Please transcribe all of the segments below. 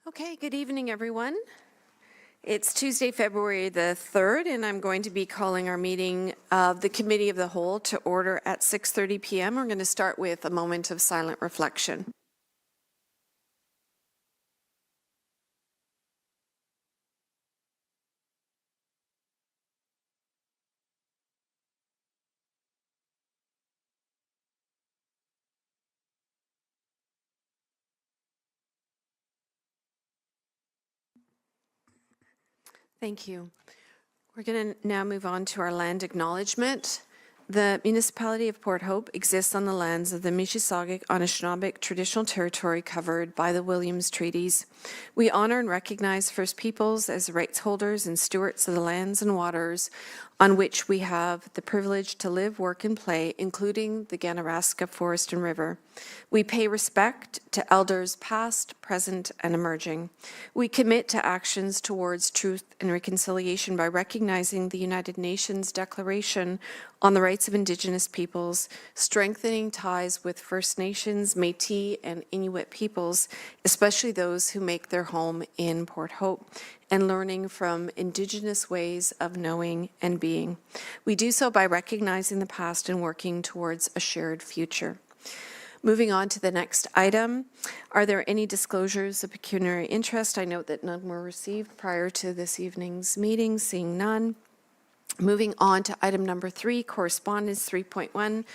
Okay, good evening, everyone. It's Tuesday, February the 3rd, and I'm going to be calling our meeting of the Committee of the Whole to order at 6:30 p.m. We're going to start with a moment of silent reflection. Thank you. We're going to now move on to our land acknowledgement. The municipality of Port Hope exists on the lands of the Mississauga Anishinaabeg traditional territory covered by the Williams Treaties. We honor and recognize First Peoples as rights holders and stewards of the lands and waters on which we have the privilege to live, work, and play, including the Ganaraska Forest and River. We pay respect to elders past, present, and emerging. We commit to actions towards truth and reconciliation by recognizing the United Nations Declaration on the Rights of Indigenous Peoples, strengthening ties with First Nations, Métis, and Inuit peoples, especially those who make their home in Port Hope, and learning from Indigenous ways of knowing and being. We do so by recognizing the past and working towards a shared future. Moving on to the next item, are there any disclosures of pecuniary interest? I note that none were received prior to this evening's meeting, seeing none. Moving on to item number 3, correspondence 3.1,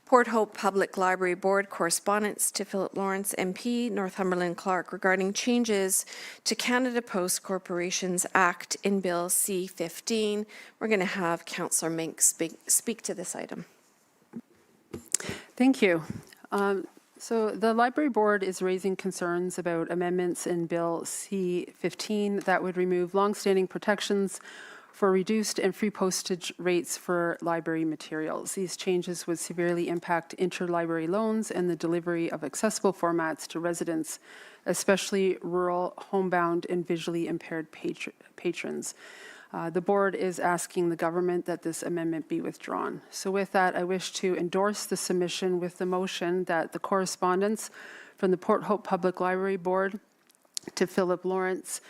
Port Hope Public Library Board correspondence to Philip Lawrence MP, Northumberland Clark, regarding changes to Canada Post Corporations Act in Bill C-15. We're going to have Councillor Mink speak to this item. Thank you. So the Library Board is raising concerns about amendments in Bill C-15 that would remove longstanding protections for reduced and free postage rates for library materials. These changes would severely impact interlibrary loans and the delivery of accessible formats to residents, especially rural, homebound, and visually impaired patrons. The board is asking the government that this amendment be withdrawn. So with that, I wish to endorse the submission with the motion that the correspondence from the Port Hope Public Library Board to Philip Lawrence,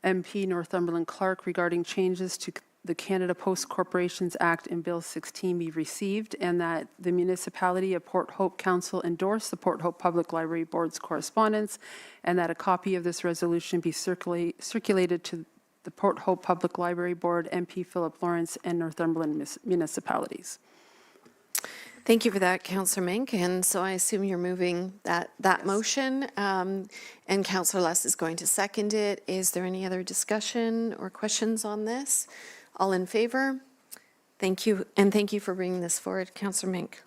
MP, Northumberland Clark, regarding changes to the Canada Post Corporations Act in Bill 16 be received, and that the municipality of Port Hope Council endorse the Port Hope Public Library Board's correspondence, and that a copy of this resolution be circulated to the Port Hope Public Library Board, MP Philip Lawrence, and Northumberland municipalities. Thank you for that, Councillor Mink. And so I assume you're moving that yes. Motion, and Councillor Less is going to second it. Is there any other discussion or questions on this? All in favor? Thank you, and thank you for bringing this forward, Councillor Mink.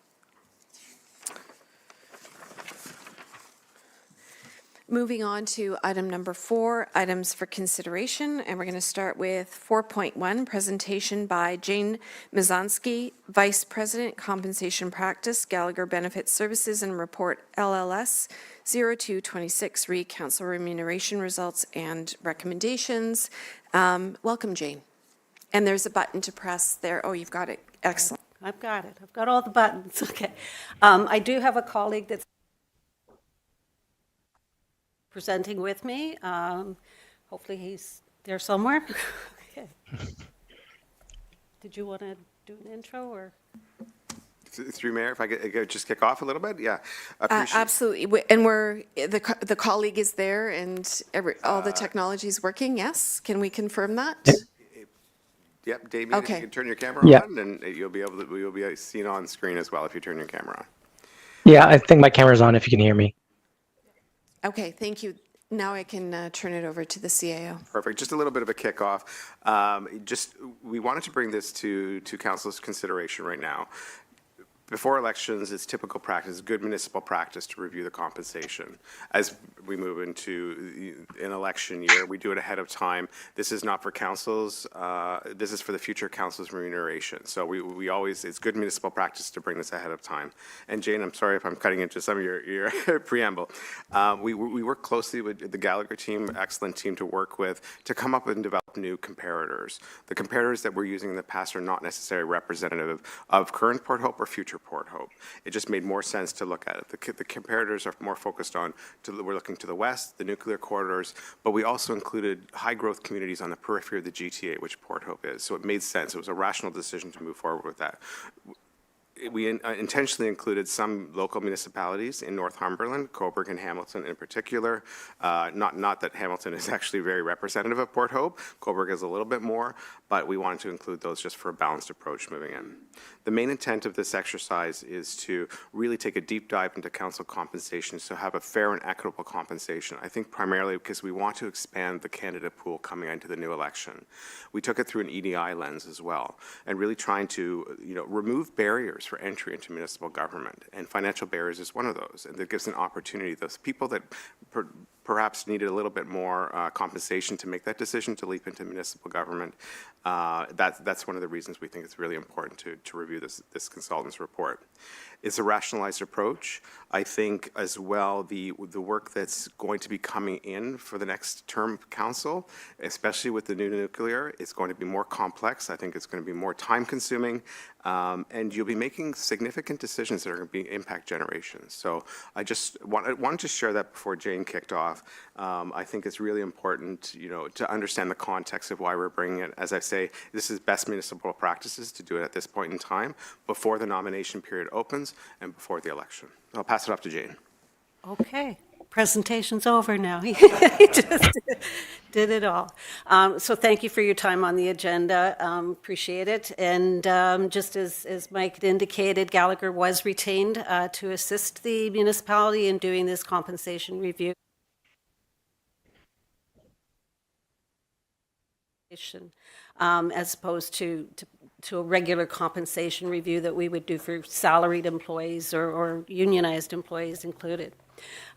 Moving on to item number 4, items for consideration, and we're going to start with 4.1, presentation by Jane Mizanski, Vice President, Compensation Practice, Gallagher Benefit Services, and report LLS 0226, read council remuneration results and recommendations. Welcome, Jane. And there's a button to press there. Oh, you've got it. Excellent. I've got it. I've got all the buttons. Okay. I do have a colleague that's presenting with me. Hopefully he's there somewhere. Okay. Did you want to do an intro or? Through Mayor, if I could just kick off a little bit, yeah. Absolutely, and we're the colleague is there, and all the technology is working. Yes, can we confirm that? Yep, Damien, okay. If you can turn your camera on, and you'll be seen on screen as well if you turn your camera on. Yeah, I think my camera's on if you can hear me. Okay, thank you. Now I can turn it over to the CAO. Perfect. Just a little bit of a kickoff. We wanted to bring this to Council's consideration right now. Before elections, it's typical practice, good municipal practice to review the compensation. As we move into an election year, we do it ahead of time. This is not for councils. This is for the future council's remuneration. So we always, it's good municipal practice to bring this ahead of time. And Jane, I'm sorry if I'm cutting into some of your preamble. We work closely with the Gallagher team, excellent team to work with, to come up and develop new comparators. The comparators that we're using in the past are not necessarily representative of current Port Hope or future enter Port Hope. It just made more sense to look at it. The comparators are more focused on, we're looking to the west, the nuclear corridors, but we also included high-growth communities on the periphery of the GTA, which Port Hope is. So it made sense. It was a rational decision to move forward with that. We intentionally included some local municipalities in Northumberland, Cobourg and Hamilton in particular. Not that Hamilton is actually very representative of Port Hope. Cobourg is a little bit more, but we wanted to include those just for a balanced approach moving in. The main intent of this exercise is to really take a deep dive into council compensation, so have a fair and equitable compensation. I think primarily because we want to expand the candidate pool coming into the new election. We took it through an EDI lens as well, and really trying to remove barriers for entry into municipal government, and financial barriers is one of those, and that gives an opportunity. Those people that perhaps needed a little bit more compensation to make that decision to leap into municipal government, that's one of the reasons we think it's really important to review this consultant's report. It's a rationalized approach. I think as well the work that's going to be coming in for the next term council, especially with the new nuclear, is going to be more complex. I think it's going to be more time consuming, and you'll be making significant decisions that are going to be impact generations. So I just wanted to share that before Jane kicked off. I think it's really important, to understand the context of why we're bringing it. As I say, this is best municipal practices to do it at this point in time, before the nomination period opens and before the election. I'll pass it off to Jane. Okay, presentation's over now. He just did it all. So thank you for your time on the agenda. Appreciate it. And just as Mike had indicated, Gallagher was retained to assist the municipality in doing this compensation review. As opposed to a regular compensation review that we would do for salaried employees or unionized employees included.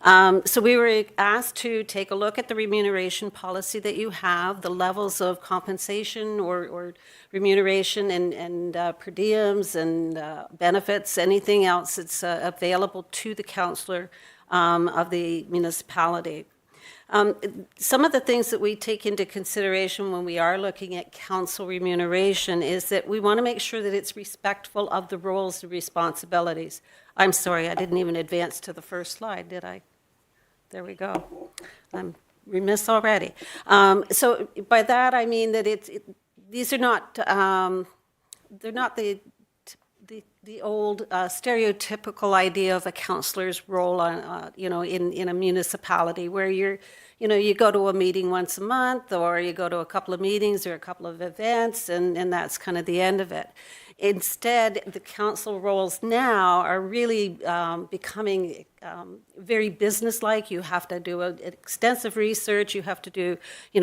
So we were asked to take a look at the remuneration policy that you have, the levels of compensation or remuneration and per diems and benefits, anything else that's available to the councillor of the municipality. Some of the things that we take into consideration when we are looking at council remuneration is that we want to make sure that it's respectful of the roles and responsibilities. I'm sorry, I didn't even advance to the first slide, did I? There we go. I'm remiss already. So by that I mean that these are not they're not the old stereotypical idea of a councillor's role on, in a municipality where you go to a meeting once a month, or you go to a couple of meetings or a couple of events, and that's kind of the end of it. Instead, the council roles now are really becoming very businesslike. You have to do extensive research. You have to do,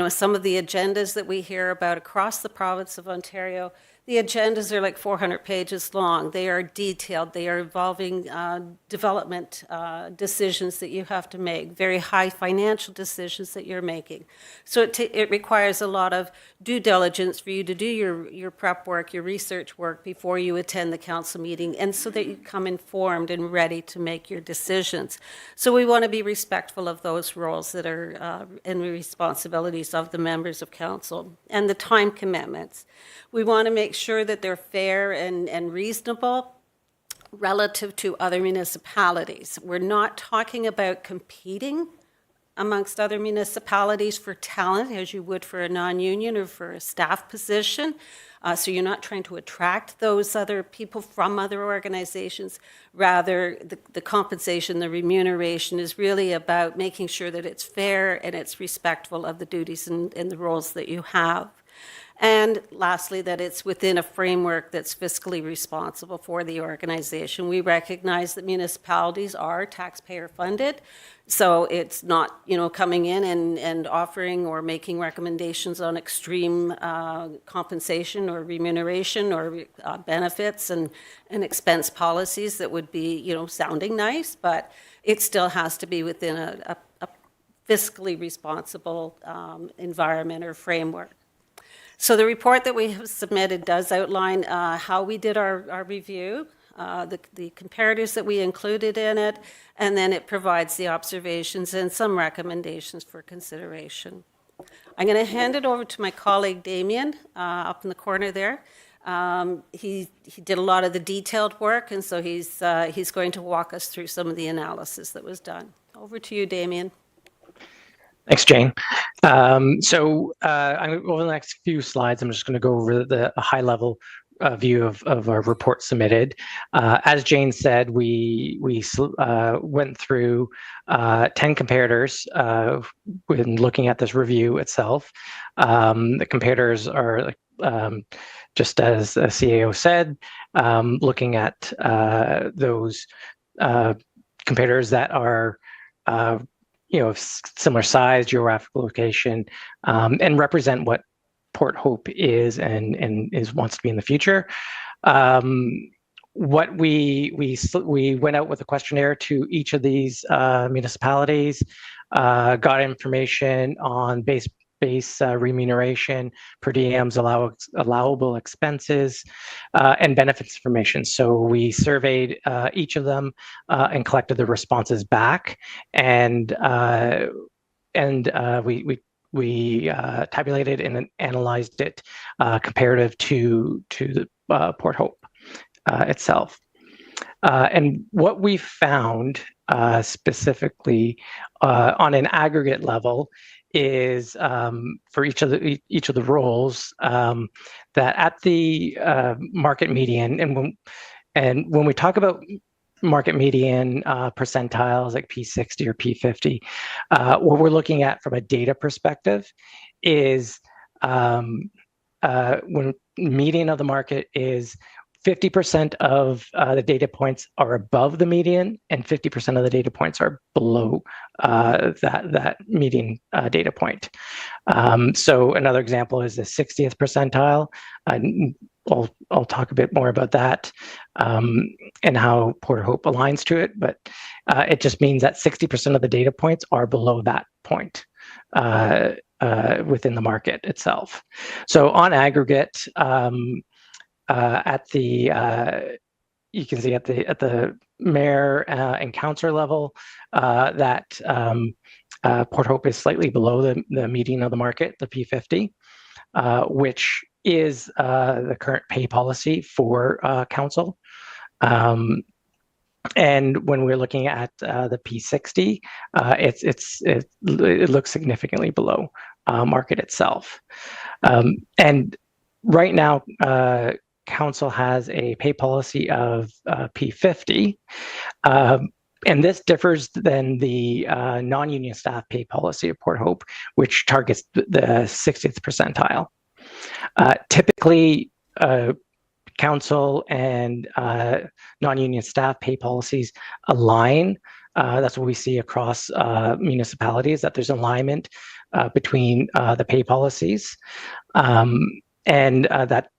some of the agendas that we hear about across the province of Ontario. The agendas are like 400 pages long. They are detailed. They are involving development decisions that you have to make, very high financial decisions that you're making. So it requires a lot of due diligence for you to do your prep work, your research work before you attend the council meeting, and so that you come informed and ready to make your decisions. So we want to be respectful of those roles that are and responsibilities of the members of council and the time commitments. We want to make sure that they're fair and reasonable relative to other municipalities. We're not talking about competing amongst other municipalities for talent as you would for a non-union or for a staff position. So you're not trying to attract those other people from other organizations. Rather, the compensation, the remuneration is really about making sure that it's fair and it's respectful of the duties and the roles that you have. And lastly, that it's within a framework that's fiscally responsible for the organization. We recognize that municipalities are taxpayer funded, so it's not, coming in and offering or making recommendations on extreme compensation or remuneration or benefits and expense policies that would be, sounding nice, but it still has to be within a fiscally responsible environment or framework. So the report that we have submitted does outline how we did our review, the comparatives that we included in it, and then it provides the observations and some recommendations for consideration. I'm going to hand it over to my colleague Damien up in the corner there He did a lot of the detailed work, and so he's going to walk us through some of the analysis that was done. Over to you, Damien. Thanks, Jane. Over the next few slides, I'm just going to go over the high-level view of our report submitted. As Jane said, we went through 10 comparators when looking at this review itself. The comparators are just as the CAO said, looking at those comparators that are similar size, geographical location, and represent what Port Hope is and wants to be in the future. What we went out with a questionnaire to each of these municipalities, got information on base remuneration, per diems, allowable expenses, and benefits information. So we surveyed each of them and collected the responses back, and we tabulated and analyzed it comparative to the Port Hope itself. And what we found specifically on an aggregate level is for each of the roles that at the market median, and when we talk about market median percentiles like P60 or P50, what we're looking at from a data perspective is when median of the market is 50% of the data points are above the median, and 50% of the data points are below that median data point. So another example is the 60th percentile. I'll talk a bit more about that and how Port Hope aligns to it, but it just means that 60% of the data points are below that point within the market itself. So on aggregate, you can see at the mayor and councillor level that Port Hope is slightly below the median of the market, the P50, which is the current pay policy for council. And when we're looking at the P60, it looks significantly below market itself. And right now, council has a pay policy of P50, and this differs than the non-union staff pay policy of Port Hope, which targets the 60th percentile. Typically, council and non-union staff pay policies align. That's what we see across municipalities, that there's alignment between the pay policies. And that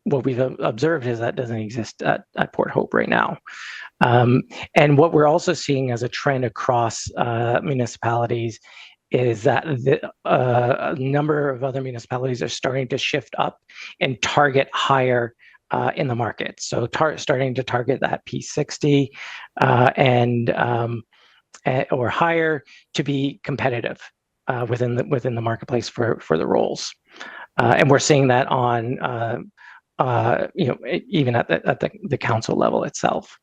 what we've observed is that doesn't exist at Port Hope right now. And what we're also seeing as a trend across municipalities is that a number of other municipalities are starting to shift up and target higher in the market. So starting to target that P60 or higher to be competitive within the marketplace for the roles. And we're seeing that on even at the council level itself.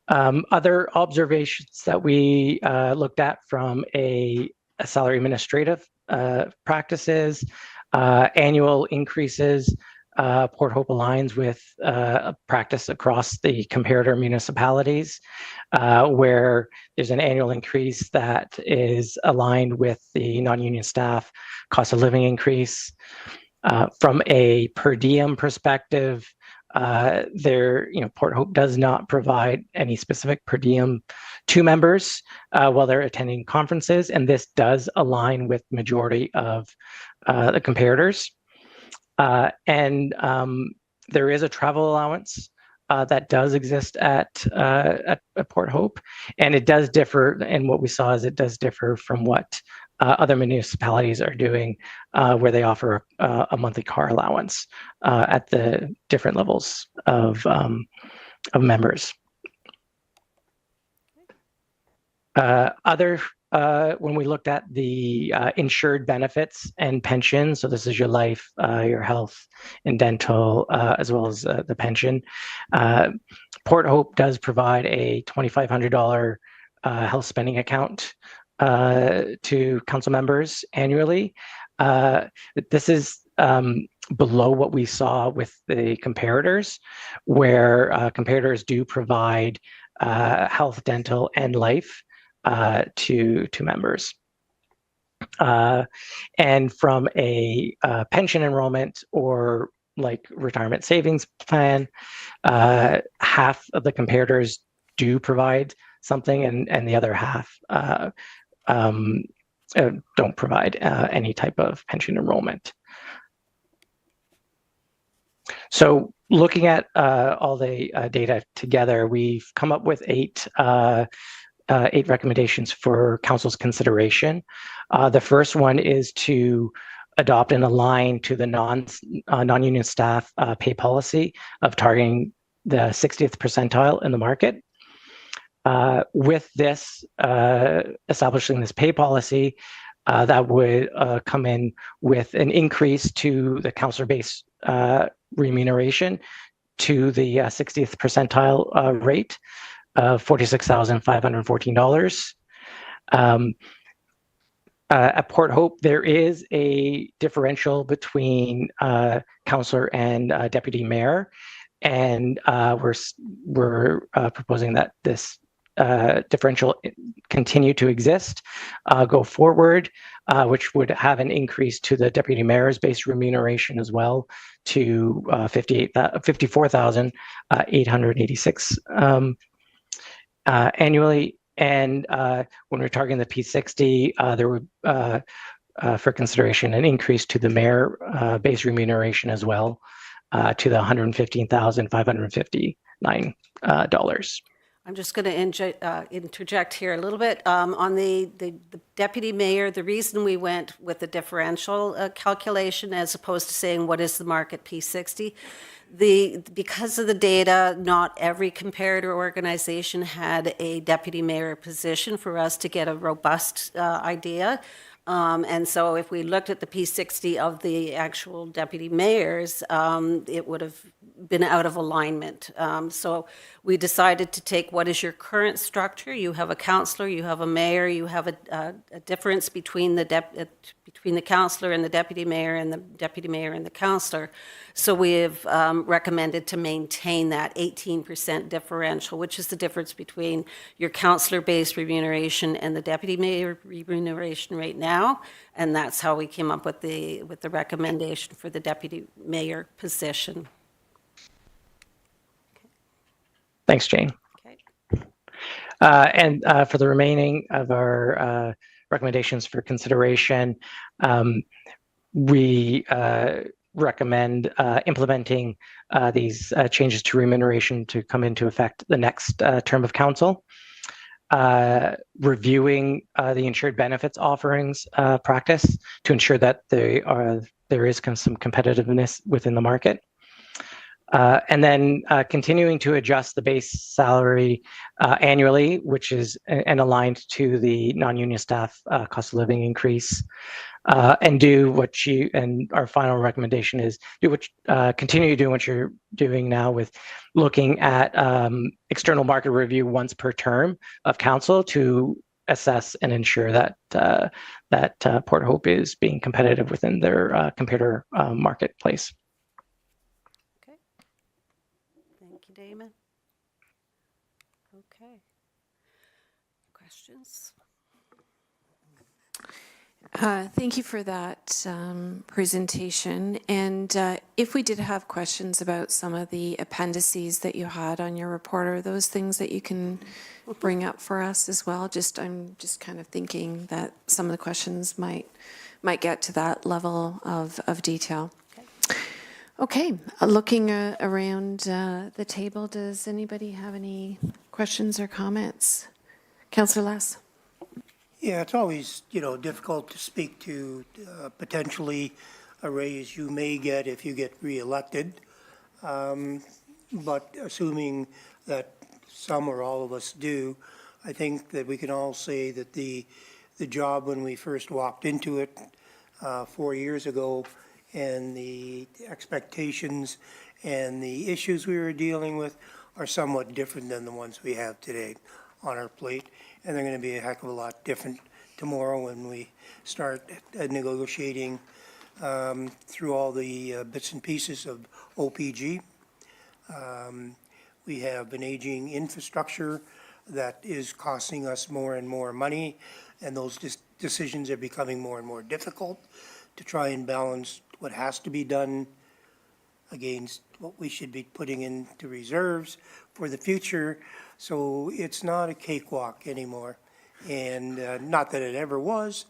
Other observations that we looked at from a salary administrative practices, annual increases. Port Hope aligns with a practice across the comparator municipalities, where there's an annual increase that is aligned with the non-union staff cost of living increase. From a per diem perspective, Port Hope does not provide any specific per diem to members while they're attending conferences, and this does align with majority of the comparators. And there is a travel allowance that does exist at Port Hope, and it does differ. And what we saw is it does differ from what other municipalities are doing, where they offer a monthly car allowance at the different levels of members. Other when we looked at the insured benefits and pensions, so this is your life, your health, and dental, as well as the pension, Port Hope does provide a $2,500 health spending account to council members annually. This is below what we saw with the comparators, where comparators do provide health, dental, and life to members. And from a pension enrollment or like retirement savings plan, half of the comparators do provide something, and the other half don't provide any type of pension enrollment. So looking at all the data together, we've come up with eight recommendations for council's consideration. The first one is to adopt and align to the non-union staff pay policy of targeting the 60th percentile in the market. With this, establishing this pay policy, that would come in with an increase to the councillor base remuneration to the 60th percentile rate of $46,514. At Port Hope, there is a differential between councillor and deputy mayor, and we're proposing that this differential continue to exist, go forward, which would have an increase to the deputy mayor's base remuneration as well to $54,886 annually. And when we're targeting the P60, there would, for consideration, an increase to the mayor base remuneration as well to the $115,559. I'm just going to interject here a little bit. On the deputy mayor, the reason we went with the differential calculation as opposed to saying what is the market P60, because of the data, not every comparator organization had a deputy mayor position for us to get a robust idea. And so if we looked at the P60 of the actual deputy mayors, it would have been out of alignment. So we decided to take what is your current structure. You have a councillor, you have a mayor, you have a difference between the councillor and the deputy mayor and the deputy mayor and the councillor. So we have recommended to maintain that 18% differential, which is the difference between your councillor-based remuneration and the deputy mayor remuneration right now. And that's how we came up with the recommendation for the deputy mayor position. Thanks, Jane. Okay. And for the remaining of our recommendations for consideration, we recommend implementing these changes to remuneration to come into effect the next term of council. Reviewing the insured benefits offerings practice to ensure that there is some competitiveness within the market. And then continuing to adjust the base salary annually, which is and aligned to the non-union staff cost of living increase, and do what you, and our final recommendation is continue doing what you're doing now with looking at external market review once per term of council to assess and ensure that Port Hope is being competitive within their comparator marketplace. Thank you, Damon. Okay. Questions? Thank you for that presentation. And if we did have questions about some of the appendices that you had on your report, are those things that you can bring up for us as well? I'm just kind of thinking that some of the questions might get to that level of detail. Okay, looking around the table, does anybody have any questions or comments? Councillor Lass. Yeah, it's always, difficult to speak to potentially a raise you may get if you get reelected. But assuming that some or all of us do, I think that we can all say that the the job when we first walked into it 4 years ago, and the expectations and the issues we were dealing with are somewhat different than the ones we have today on our plate, and they're going to be a heck of a lot different tomorrow when we start negotiating through all the bits and pieces of OPG. We have an aging infrastructure that is costing us more and more money, and those decisions are becoming more and more difficult to try and balance what has to be done against what we should be putting into reserves for the future. So it's not a cakewalk anymore. And not that it ever was,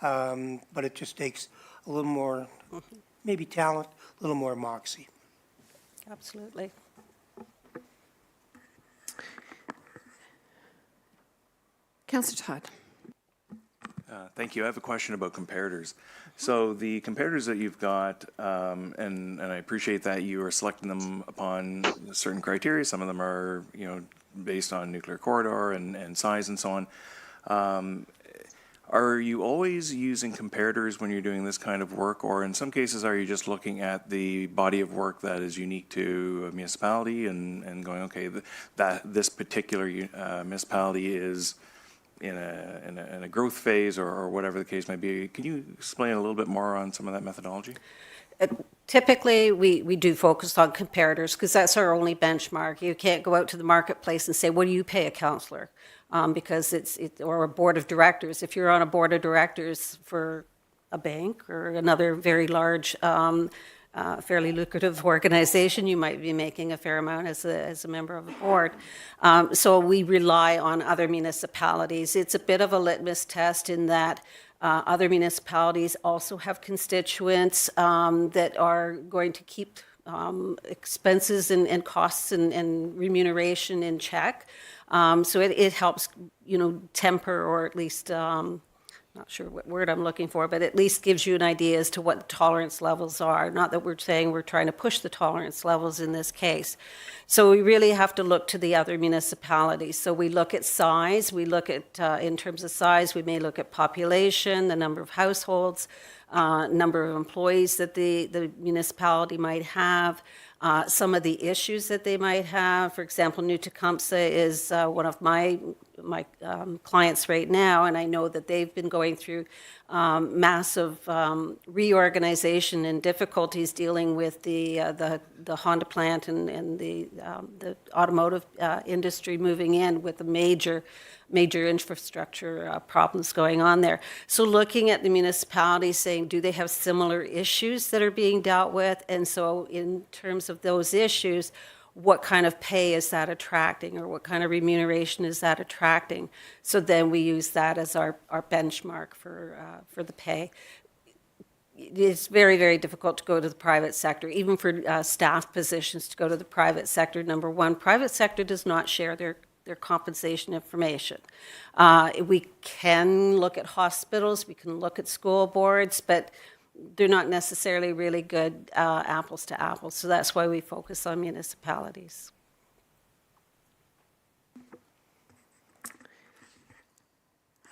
but it just takes a little more, maybe talent, a little more moxie. Absolutely. Councillor Todd. Thank you. I have a question about comparators. So the comparators that you've got, and I appreciate that you are selecting them upon certain criteria. Some of them are, based on nuclear corridor and size and so on. Are you always using comparators when you're doing this kind of work, or in some cases, are you just looking at the body of work that is unique to a municipality and going, okay, that this particular municipality is in a growth phase or whatever the case may be? Can you explain a little bit more on some of that methodology? Typically, we do focus on comparators because that's our only benchmark. You can't go out to the marketplace and say, what do you pay a councillor? Because or a board of directors. If you're on a board of directors for a bank or another very large, fairly lucrative organization, you might be making a fair amount as a member of a board. So we rely on other municipalities. It's a bit of a litmus test in that other municipalities also have constituents that are going to keep expenses and costs and remuneration in check. So it helps, temper, or at least, not sure what word I'm looking for, but at least gives you an idea as to what the tolerance levels are. Not that we're saying we're trying to push the tolerance levels in this case. So we really have to look to the other municipalities. So we look at size. We look at, in terms of size, we may look at population, the number of households, number of employees that the municipality might have, some of the issues that they might have. For example, New Tecumseh is one of my clients right now, and I know that they've been going through massive reorganization and difficulties dealing with the Honda plant and the automotive industry moving in with the major infrastructure problems going on there. So looking at the municipalities, saying, do they have similar issues that are being dealt with? And so in terms of those issues, what kind of pay is that attracting, or what kind of remuneration is that attracting? So then we use that as our benchmark for the pay. It's very, very difficult to go to the private sector, even for staff positions to go to the private sector. Number one, private sector does not share their compensation information. We can look at hospitals, we can look at school boards, but they're not necessarily really good apples to apples. So that's why we focus on municipalities.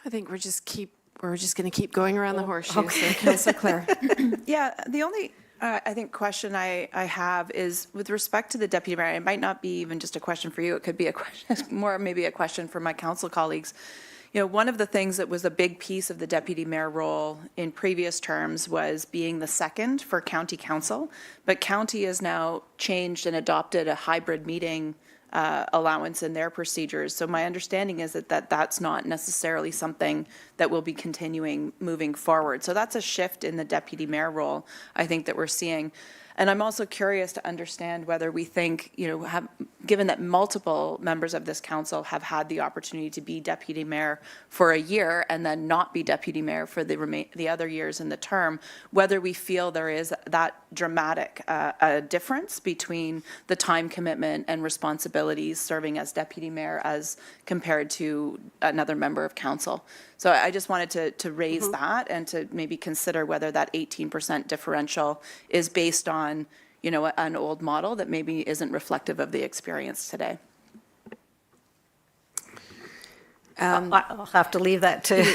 I think we're just going to keep going around the horseshoe. Okay. So Councillor Clare. Yeah, the only, I think, question I have is with respect to the deputy mayor. It might not be even just a question for you. It could be a question, more maybe a question for my council colleagues. One of the things that was a big piece of the deputy mayor role in previous terms was being the second for county council, but county has now changed and adopted a hybrid meeting allowance in their procedures. So my understanding is that that's not necessarily something that will be continuing moving forward. So that's a shift in the deputy mayor role, I think, that we're seeing. And I'm also curious to understand whether we think, given that multiple members of this council have had the opportunity to be deputy mayor for a year and then not be deputy mayor for the other years in the term, whether we feel there is that dramatic a difference between the time commitment and responsibilities serving as deputy mayor as compared to another member of council. So I just wanted to raise that and to maybe consider whether that 18% differential is based on, an old model that maybe isn't reflective of the experience today. I'll have to leave that to,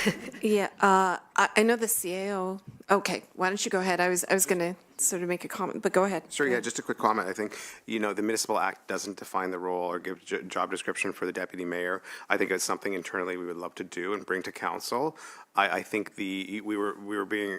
Yeah, I know the CAO, okay, why don't you go ahead? I was going to sort of make a comment, but go ahead. Sure, yeah, just a quick comment. I think, the Municipal Act doesn't define the role or give job description for the deputy mayor. I think it's something internally we would love to do and bring to council. I think we were being,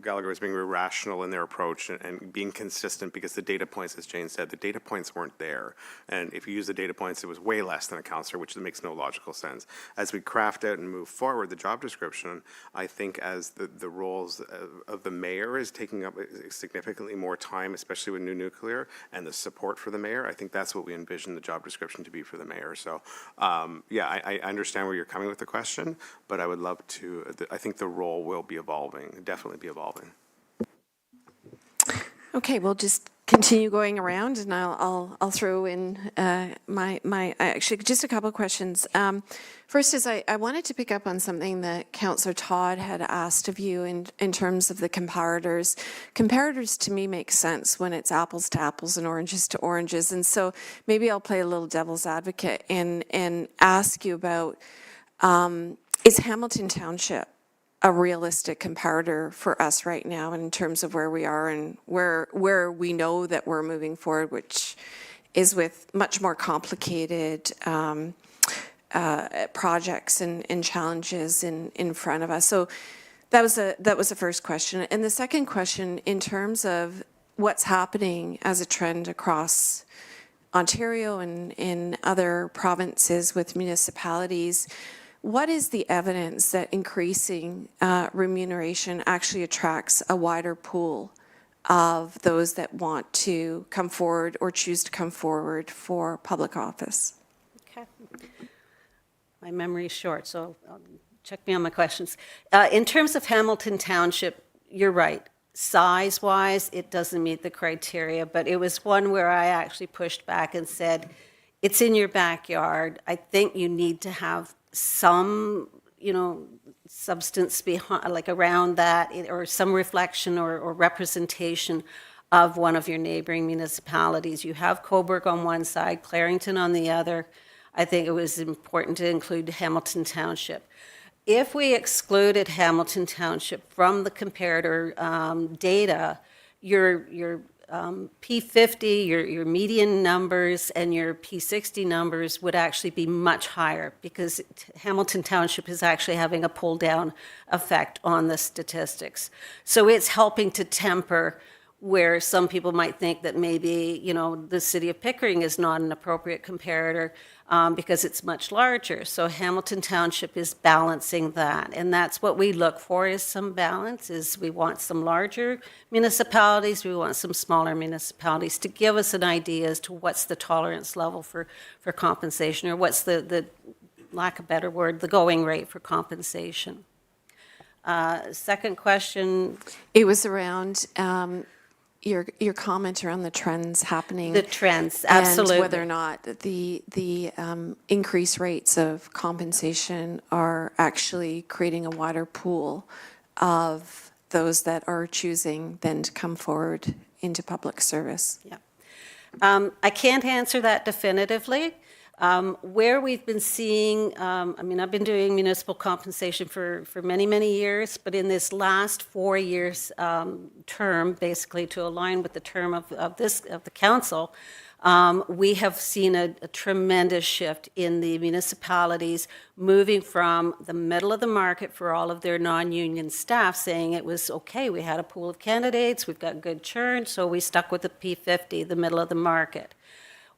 Gallagher was being very rational in their approach and being consistent because the data points, as Jane said, the data points weren't there. And if you use the data points, it was way less than a councillor, which makes no logical sense. As we craft out and move forward the job description, I think as the roles of the mayor is taking up significantly more time, especially with new nuclear, and the support for the mayor, I think that's what we envision the job description to be for the mayor. So, I understand where you're coming with the question, but I would love to, I think the role will be evolving, definitely be evolving. Okay, we'll just continue going around, and I'll throw in actually just a couple of questions. First is I wanted to pick up on something that Councillor Todd had asked of you in terms of the comparators. Comparators to me make sense when it's apples to apples and oranges to oranges, and so maybe I'll play a little devil's advocate and ask you about, is Hamilton Township a realistic comparator for us right now in terms of where we are and where we know that we're moving forward, which is with much more complicated projects and challenges in front of us. So that was the first question. And the second question, in terms of what's happening as a trend across Ontario and in other provinces with municipalities, what is the evidence that increasing remuneration actually attracts a wider pool of those that want to come forward or choose to come forward for public office? okay. My memory is short, so check me on my questions. In terms of Hamilton Township, you're right. Size-wise, it doesn't meet the criteria, but it was one where I actually pushed back and said, it's in your backyard. I think you need to have some, substance behind, like around that, or some reflection or representation of one of your neighboring municipalities. You have Cobourg on one side, Clarington on the other. I think it was important to include Hamilton Township. If we excluded Hamilton Township from the comparator data, your P50, your median numbers, and your P60 numbers would actually be much higher because Hamilton Township is actually having a pull-down effect on the statistics. So it's helping to temper where some people might think that maybe, the city of Pickering is not an appropriate comparator because it's much larger. So Hamilton Township is balancing that. And that's what we look for, is some balance, is we want some larger municipalities, we want some smaller municipalities to give us an idea as to what's the tolerance level for compensation, or what's the lack of a better word, the going rate for compensation. Second question. It was around your comment around the trends happening. The trends, absolutely. And whether or not the increased rates of compensation are actually creating a wider pool of those that are choosing then to come forward into public service. Yeah. I can't answer that definitively. Where we've been seeing, I've been doing municipal compensation for many, many years, but in this last 4 years term, basically to align with the term of the council, we have seen a tremendous shift in the municipalities moving from the middle of the market for all of their non-union staff, saying it was okay, we had a pool of candidates, we've got good churn, so we stuck with the P50, the middle of the market.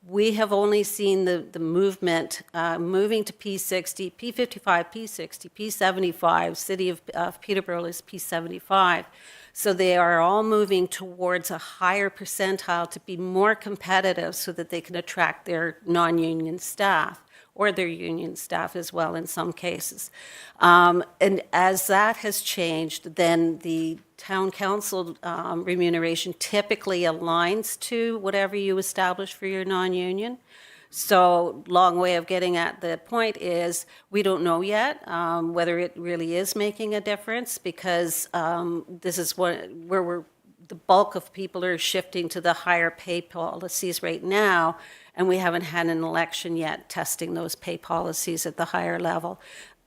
We have only seen the movement moving to P60, P55, P60, P75. City of Peterborough is P75. So they are all moving towards a higher percentile to be more competitive so that they can attract their non-union staff, or their union staff as well in some cases. And as that has changed, then the town council remuneration typically aligns to whatever you establish for your non-union. So long way of getting at the point is we don't know yet whether it really is making a difference, because this is where we're the bulk of people are shifting to the higher pay policies right now, and we haven't had an election yet testing those pay policies at the higher level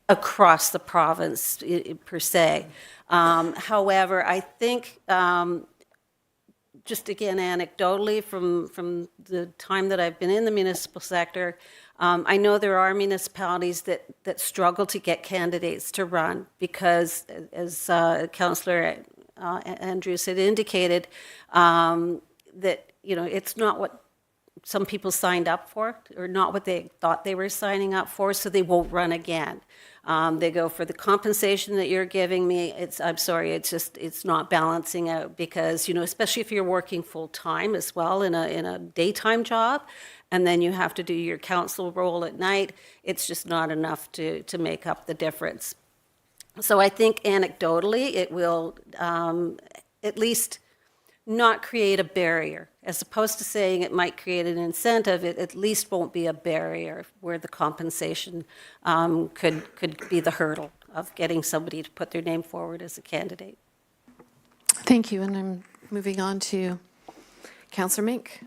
across the province per se. However, I think, just again anecdotally from the time that I've been in the municipal sector, I know there are municipalities that struggle to get candidates to run because, as Councillor Andrews had indicated, that, it's not what some people signed up for or not what they thought they were signing up for, so they won't run again. They go for the compensation that you're giving me. I'm sorry, it's not balancing out because, especially if you're working full time as well in a daytime job, and then you have to do your council role at night, it's just not enough to make up the difference. So I think anecdotally, it will at least not create a barrier. As opposed to saying it might create an incentive, it at least won't be a barrier where the compensation could be the hurdle of getting somebody to put their name forward as a candidate. Thank you, and I'm moving on to Councillor Mink.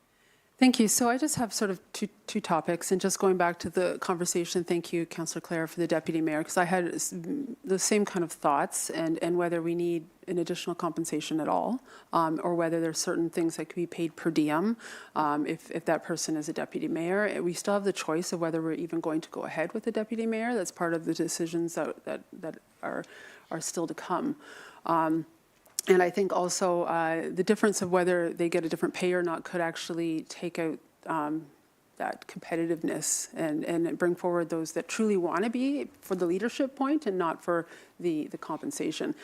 Thank you. So I just have sort of two topics, and just going back to the conversation, thank you, Councillor Clare, for the Deputy Mayor, because I had the same kind of thoughts, and whether we need an additional compensation at all, or whether there's certain things that could be paid per diem if that person is a Deputy Mayor. We still have the choice of whether we're even going to go ahead with the Deputy Mayor. That's part of the decisions that are still to come. And I think also the difference of whether they get a different pay or not could actually take out that competitiveness and bring forward those that truly want to be for the leadership point and not for the compensation.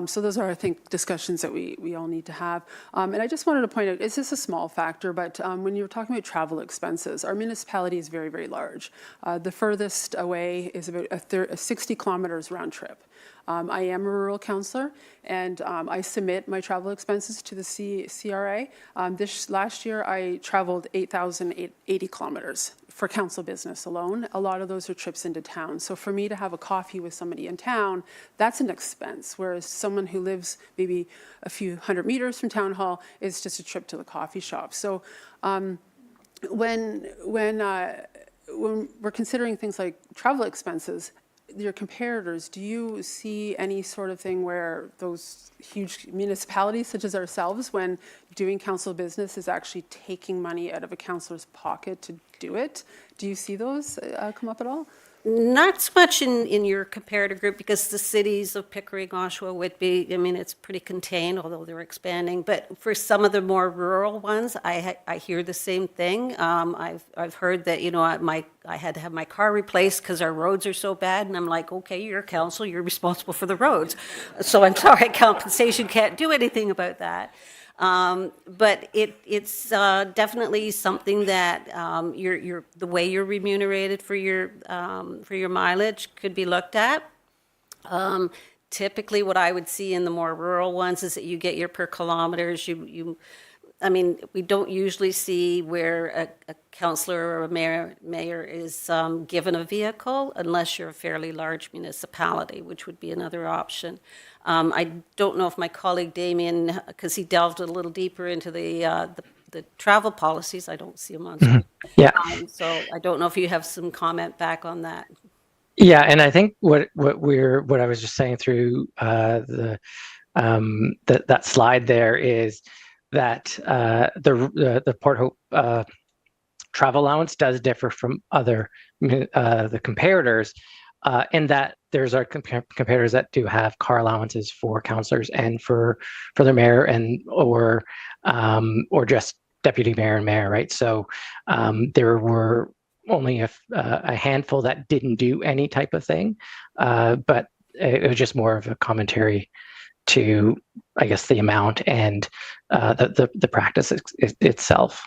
So those are, I think, discussions that we all need to have. And I just wanted to point out, it's just a small factor, but when you're talking about travel expenses, our municipality is very, very large. The furthest away is about a 60 kilometers round trip. I am a rural councillor, and I submit my travel expenses to the CRA. This last year, I traveled 8,080 kilometers for council business alone. A lot of those are trips into town. So for me to have a coffee with somebody in town, that's an expense, whereas someone who lives maybe a few hundred meters from town hall is just a trip to the coffee shop. So when we're considering things like travel expenses, your comparators, do you see any sort of thing where those huge municipalities such as ourselves, when doing council business, is actually taking money out of a councillor's pocket to do it? Do you see those come up at all? Not so much in your comparator group, because the cities of Pickering, Oshawa, Whitby, it's pretty contained, although they're expanding. But for some of the more rural ones, I hear the same thing. I've heard that, I had to have my car replaced because our roads are so bad. And I'm like, okay, you're a council, you're responsible for the roads. So I'm sorry, compensation can't do anything about that. But it's definitely something that the way you're remunerated for your mileage could be looked at. Typically, what I would see in the more rural ones is that you get your per kilometers. We don't usually see where a councillor or a mayor is given a vehicle unless you're a fairly large municipality, which would be another option. I don't know if my colleague Damien, because he delved a little deeper into the travel policies. I don't see him on screen. Yeah. So I don't know if you have some comment back on that. Yeah, and I think what I was just saying through that slide there is that the Port Hope travel allowance does differ from other the comparators in that there's our comparators that do have car allowances for councillors and for the mayor or just deputy mayor and mayor, right? So there were only a handful that didn't do any type of thing, but it was just more of a commentary to, I guess, the amount and the practice itself.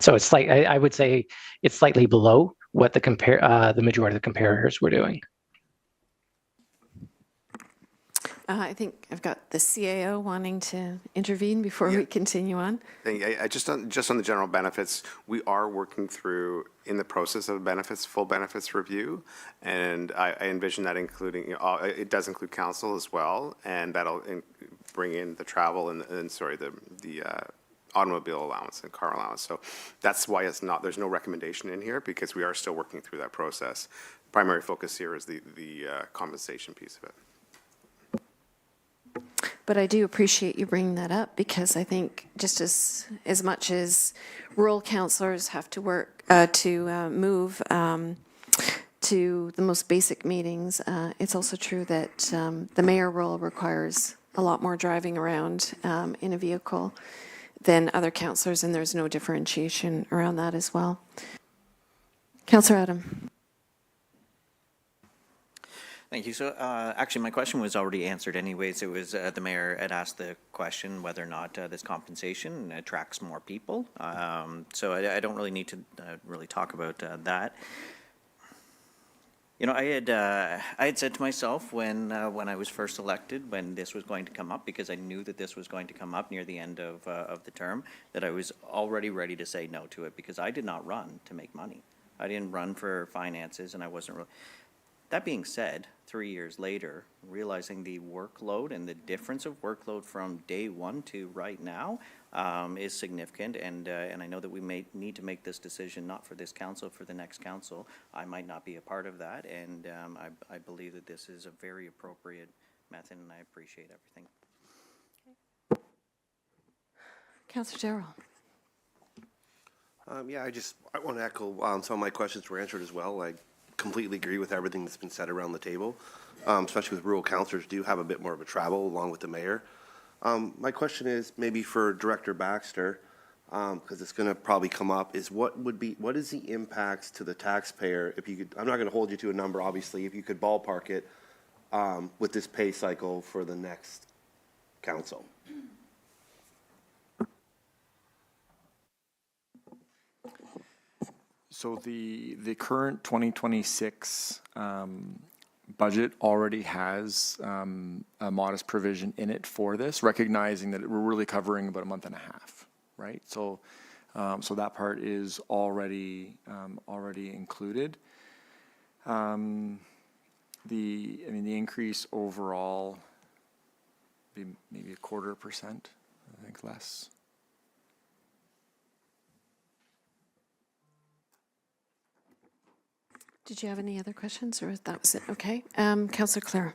So it's like I would say it's slightly below what the majority of the comparators were doing. I think I've got the CAO wanting to intervene before we continue on. I just on the general benefits, we are working through in the process of full benefits review, and I envision that including it does include council as well, and that'll bring in the travel and the automobile allowance and car allowance. So that's why there's no recommendation in here, because we are still working through that process. Primary focus here is the compensation piece of it. But I do appreciate you bringing that up, because I think just as much as rural councillors have to work to move to the most basic meetings, it's also true that the mayor role requires a lot more driving around in a vehicle than other councillors, and there's no differentiation around that as well. Councillor Adam. Thank you. So actually, my question was already answered anyways. It was the mayor had asked the question whether or not this compensation attracts more people. So I don't really need to really talk about that. You know, I had said to myself when I was first elected, when this was going to come up, because I knew that this was going to come up near the end of the term, that I was already ready to say no to it, because I did not run to make money. I didn't run for finances, and I wasn't really. That being said, 3 years later, realizing the workload and the difference of workload from day one to right now is significant, and I know that we may need to make this decision not for this council, for the next council. I might not be a part of that, and I believe that this is a very appropriate method, and I appreciate everything. Councillor Darrell. Yeah, I want to echo some of my questions were answered as well. I completely agree with everything that's been said around the table, especially with rural councillors do have a bit more of a travel along with the mayor. My question is maybe for Director Baxter, because it's going to probably come up, is what is the impacts to the taxpayer if you could, I'm not going to hold you to a number, obviously, if you could ballpark it with this pay cycle for the next council? So the current 2026 budget already has a modest provision in it for this, recognizing that we're really covering about a month and a half, right? So so that part is already included. The increase overall be maybe 0.25%, I think less. Did you have any other questions, or that was it? Okay. Councillor Clara.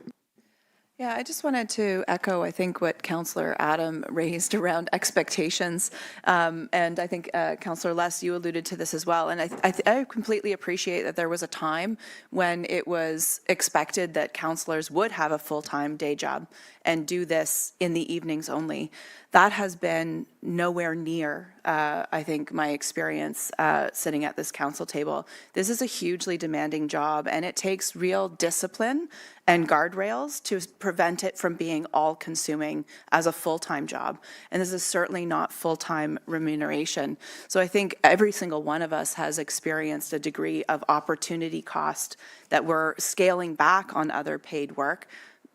Yeah, I just wanted to echo, I think, what Councillor Adam raised around expectations. And I think, Councillor Les, you alluded to this as well. And I completely appreciate that there was a time when it was expected that councillors would have a full-time day job and do this in the evenings only. That has been nowhere near, I think, my experience sitting at this council table. This is a hugely demanding job, and it takes real discipline and guardrails to prevent it from being all-consuming as a full-time job. And this is certainly not full-time remuneration. So I think every single one of us has experienced a degree of opportunity cost that we're scaling back on other paid work,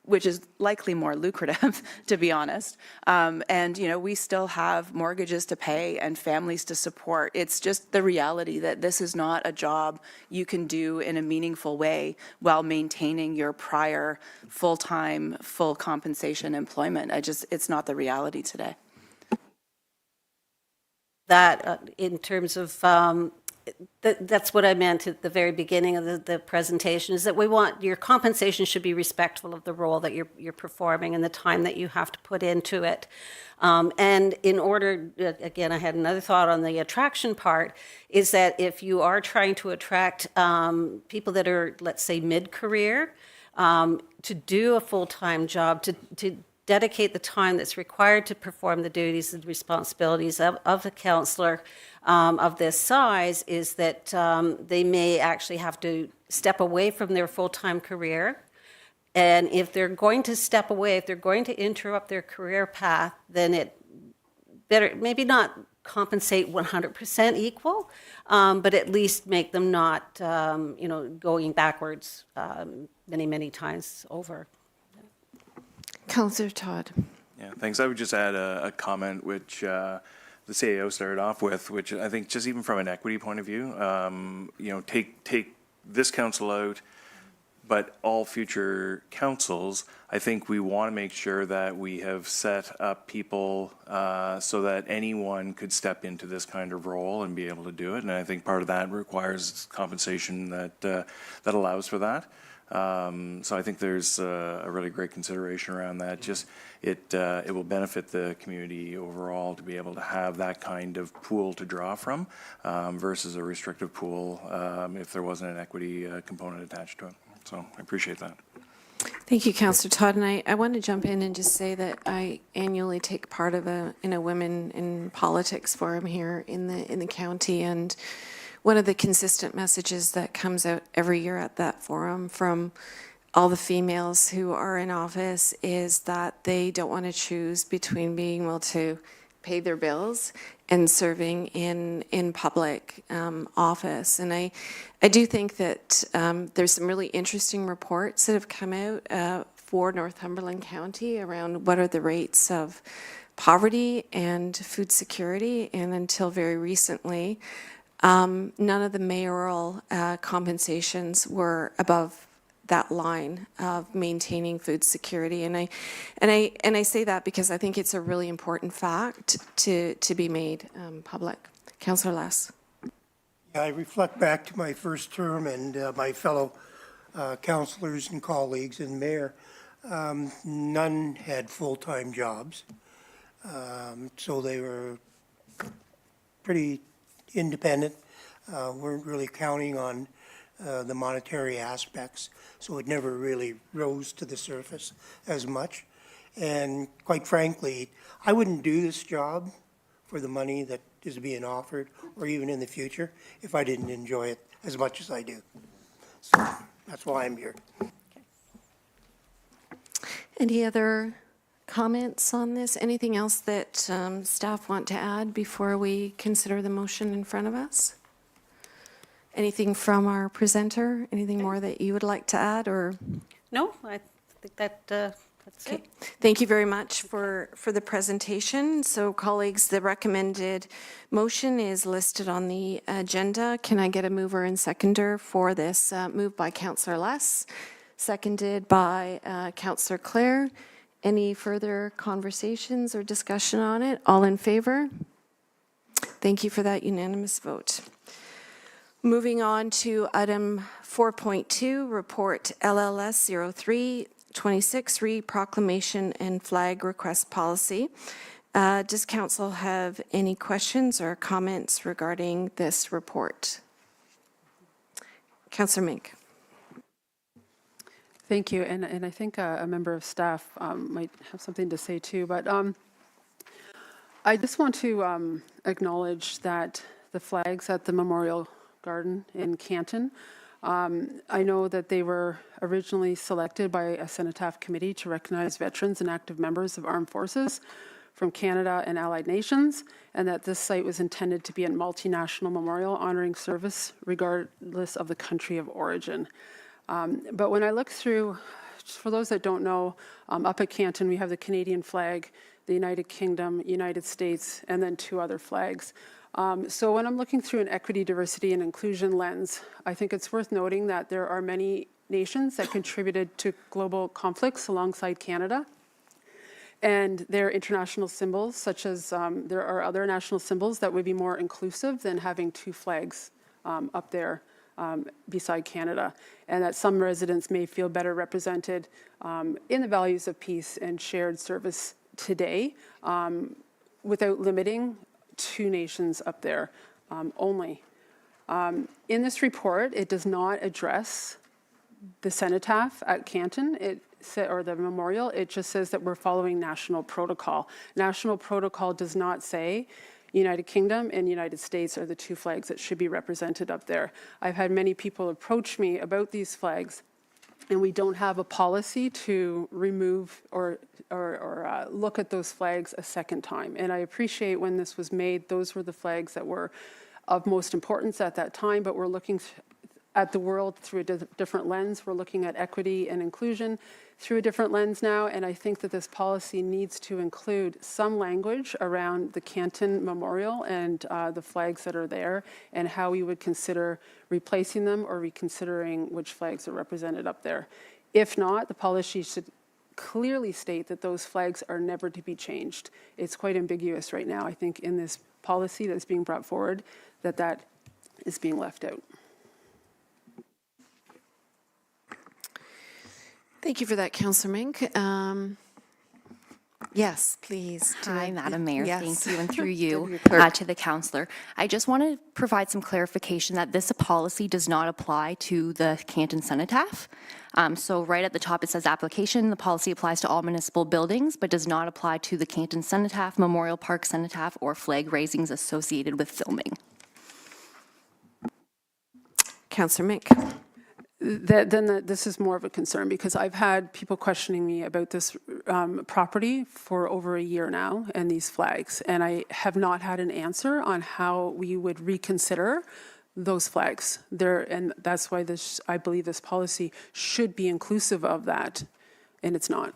which is likely more lucrative, to be honest. And, you know, we still have mortgages to pay and families to support. It's just the reality that this is not a job you can do in a meaningful way while maintaining your prior full-time, full compensation employment. It's not the reality today. That in terms of that's what I meant at the very beginning of the presentation, is that we want your compensation should be respectful of the role that you're performing and the time that you have to put into it. And in order, again, I had another thought on the attraction part, is that if you are trying to attract people that are, let's say, mid-career, to do a full-time job, to dedicate the time that's required to perform the duties and responsibilities of a councillor of this size, is that they may actually have to step away from their full-time career. And if they're going to step away, if they're going to interrupt their career path, then it better maybe not compensate 100% equal, but at least make them not, going backwards many, many times over. Councillor Todd. Yeah, thanks. I would just add a comment which the CAO started off with, which I think just even from an equity point of view, take this council out, but all future councils, I think we want to make sure that we have set up people so that anyone could step into this kind of role and be able to do it. And I think part of that requires compensation that allows for that. So I think there's a really great consideration around that. Just it will benefit the community overall to be able to have that kind of pool to draw from versus a restrictive pool if there wasn't an equity component attached to it. So I appreciate that. Thank you, Councillor Todd. And I want to jump in and just say that I annually take part in a Women in Politics forum here in the county, and one of the consistent messages that comes out every year at that forum from all the females who are in office is that they don't want to choose between being able to pay their bills and serving in public office. And I do think that there's some really interesting reports that have come out for Northumberland County around what are the rates of poverty and food security. And until very recently, none of the mayoral compensations were above that line of maintaining food security. And I say that because I think it's a really important fact to be made public. Councillor Less. Yeah, I reflect back to my first term and my fellow councillors and colleagues and mayor. None had full-time jobs. So they were pretty independent, weren't really counting on the monetary aspects, so it never really rose to the surface as much. And quite frankly, I wouldn't do this job for the money that is being offered, or even in the future, if I didn't enjoy it as much as I do. So that's why I'm here. Any other comments on this? Anything else that staff want to add before we consider the motion in front of us? Anything from our presenter? Anything more that you would like to add, or? No, I think that's Okay. it. Thank you very much for the presentation. So colleagues, the recommended motion is listed on the agenda. Can I get a mover and seconder for this? Moved by Councillor Less, seconded by Councillor Clare. Any further conversations or discussion on it? All in favor? Thank you for that unanimous vote. Moving on to item 4.2, report LLS 03-26, proclamation and flag request policy. Does council have any questions or comments regarding this report? Councillor Mink. Thank you, and I think a member of staff might have something to say too, but I just want to acknowledge that the flags at the Memorial Garden in Canton, I know that they were originally selected by a Cenotaph committee to recognize veterans and active members of armed forces from Canada and allied nations, and that this site was intended to be a multinational memorial honoring service regardless of the country of origin. But when I look through, for those that don't know, up at Canton we have the Canadian flag, the United Kingdom, United States, and then 2 other flags. So when I'm looking through an equity, diversity, and inclusion lens, I think it's worth noting that there are many nations that contributed to global conflicts alongside Canada. And their international symbols, such as there are other national symbols that would be more inclusive than having 2 flags up there beside Canada. And that some residents may feel better represented in the values of peace and shared service today without limiting 2 nations up there only. In this report, it does not address the cenotaph at Canton or the memorial. It just says that we're following national protocol. National protocol does not say United Kingdom and United States are the 2 flags that should be represented up there. I've had many people approach me about these flags, and we don't have a policy to remove or look at those flags a second time. And I appreciate when this was made, those were the flags that were of most importance at that time, but we're looking at the world through a different lens. We're looking at equity and inclusion through a different lens now, and I think that this policy needs to include some language around the Canton Memorial and the flags that are there, and how we would consider replacing them or reconsidering which flags are represented up there. If not, the policy should clearly state that those flags are never to be changed. It's quite ambiguous right now, I think, in this policy that's being brought forward, that is being left out. Thank you for that, Councillor Mink. Yes, please. Hi, Madam Mayor. Yes. Thank you, and through you Clerk. to the councillor. I just want to provide some clarification that this policy does not apply to the Canton Cenotaph. So right at the top, it says application. The policy applies to all municipal buildings, but does not apply to the Canton Cenotaph, Memorial Park Cenotaph, or flag raisings associated with filming. Councillor Mink. This is more of a concern, because I've had people questioning me about this property for over a year now and these flags, and I have not had an answer on how we would reconsider those flags there, and that's why I believe this policy should be inclusive of that, and it's not.